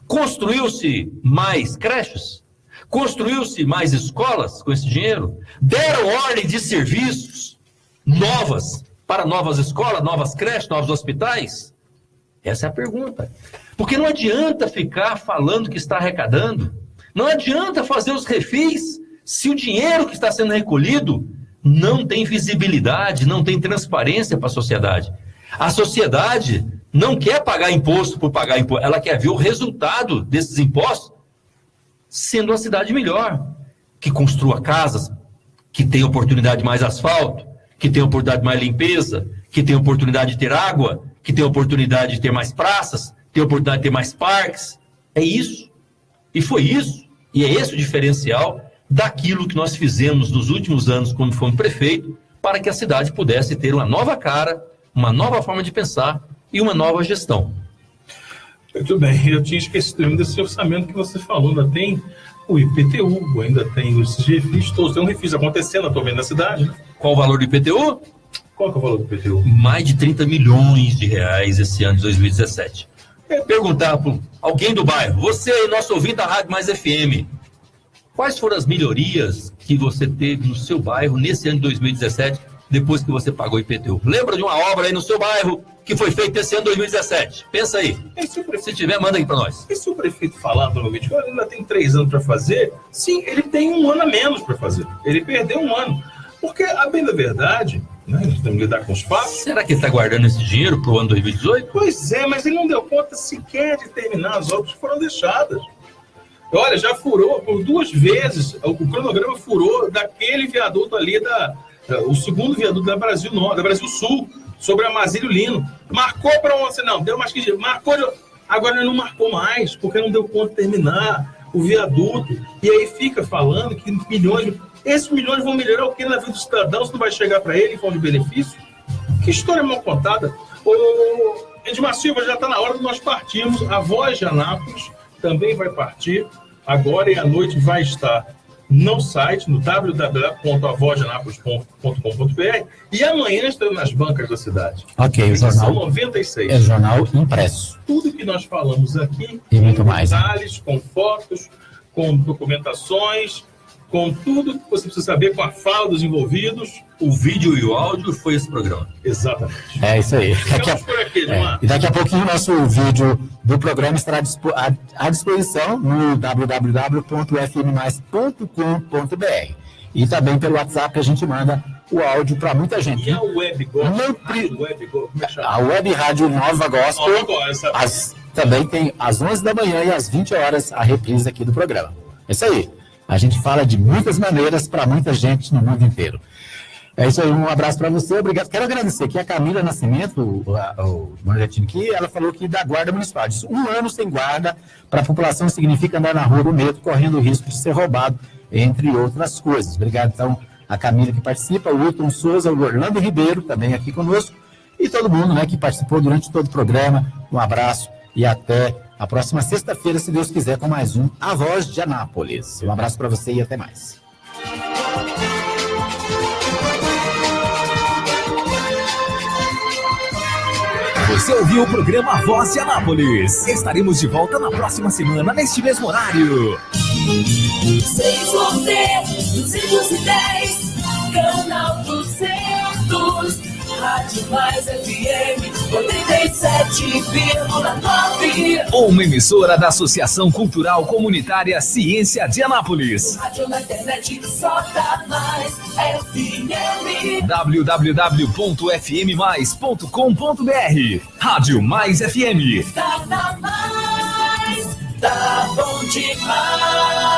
Construiu-se mais creches? Construiu-se mais escolas com esse dinheiro? Deram ordem de serviços novas para novas escolas, novas creches, novos hospitais? Essa é a pergunta. Porque não adianta ficar falando que está arrecadando, não adianta fazer os refis se o dinheiro que está sendo recolhido não tem visibilidade, não tem transparência para a sociedade. A sociedade não quer pagar imposto por pagar imposto, ela quer ver o resultado desses impostos sendo uma cidade melhor, que construa casas, que tenha oportunidade de mais asfalto, que tenha oportunidade de mais limpeza, que tenha oportunidade de ter água, que tenha oportunidade de ter mais praças, ter oportunidade de ter mais parques. É isso. E foi isso. E é esse o diferencial daquilo que nós fizemos nos últimos anos quando fomos prefeito, para que a cidade pudesse ter uma nova cara, uma nova forma de pensar e uma nova gestão. Muito bem. Eu tinha esquecido ainda desse orçamento que você falou. Ainda tem o IPTU, ainda tem os refis todos. Tem um refis acontecendo atualmente na cidade, né? Qual o valor do IPTU? Qual que é o valor do IPTU? Mais de 30 milhões de reais esse ano de 2017. Perguntar para alguém do bairro, você, nosso ouvinte da Rádio Mais FM, quais foram as melhorias que você teve no seu bairro nesse ano de 2017, depois que você pagou o IPTU? Lembra de uma obra aí no seu bairro que foi feita esse ano de 2017? Pensa aí. Se tiver, manda aí para nós. E se o prefeito falar no vídeo, olha, ele ainda tem 3 anos para fazer, sim, ele tem 1 ano a menos para fazer. Ele perdeu 1 ano. Porque, a bem da verdade, né, nós temos que lidar com os fatos. Será que ele está guardando esse dinheiro para o ano 2018? Pois é, mas ele não deu conta sequer de terminar as obras que foram deixadas. Olha, já furou por 2 vezes, o cronograma furou daquele viaduto ali, o segundo viaduto da Brasil Sul, sobre a Masílio Lino. Marcou para ontem, não, deu mais que marcou, agora ele não marcou mais, porque não deu conta de terminar o viaduto. E aí fica falando que esses milhões vão melhorar o que na vida do cidadão, se não vai chegar para ele em forma de benefício? Que história mal contada. O Edmar Silva, já está na hora de nós partirmos. A Voz de Anápolis também vai partir. Agora e à noite vai estar no site, no www.avozdeanapolis.com.br, e amanhã estaremos nas bancas da cidade. Ok, o jornal 96. É o jornal impresso. Tudo que nós falamos aqui, e muito mais, detalhes, com fotos, com documentações, com tudo que você precisa saber, com a fala dos envolvidos. O vídeo e o áudio foi esse programa. Exatamente. É isso aí. E daqui a pouquinho o nosso vídeo do programa estará à disposição no www.fmmais.com.br. E também pelo WhatsApp a gente manda o áudio para muita gente. E a Web Gospel? A Web Rádio Nova Gospel também tem às 11 da manhã e às 20 horas a reprise aqui do programa. É isso aí. A gente fala de muitas maneiras para muita gente no mundo inteiro. É isso aí, um abraço para você, obrigado. Quero agradecer aqui a Camila Nascimento, o Moretinho aqui, ela falou que da Guarda Municipal. Diz, 1 ano sem guarda para a população significa andar na rua do medo, correndo o risco de ser roubado, entre outras coisas. Obrigado, então, a Camila que participa, o Wilton Souza, o Orlando Ribeiro, também aqui conosco, e todo mundo, né, que participou durante todo o programa. Um abraço e até a próxima sexta-feira, se Deus quiser, com mais um A Voz de Anápolis. Um abraço para você e até mais. Você ouviu o programa A Voz de Anápolis. Estaremos de volta na próxima semana, neste mesmo horário. 6 canal 200, Rádio Mais FM 87,9. Uma emissora da Associação Cultural Comunitária Ciência de Anápolis. Rádio na internet só dá mais FM. www.fmmais.com.br. Rádio Mais FM. Tá na mais, tá bom demais.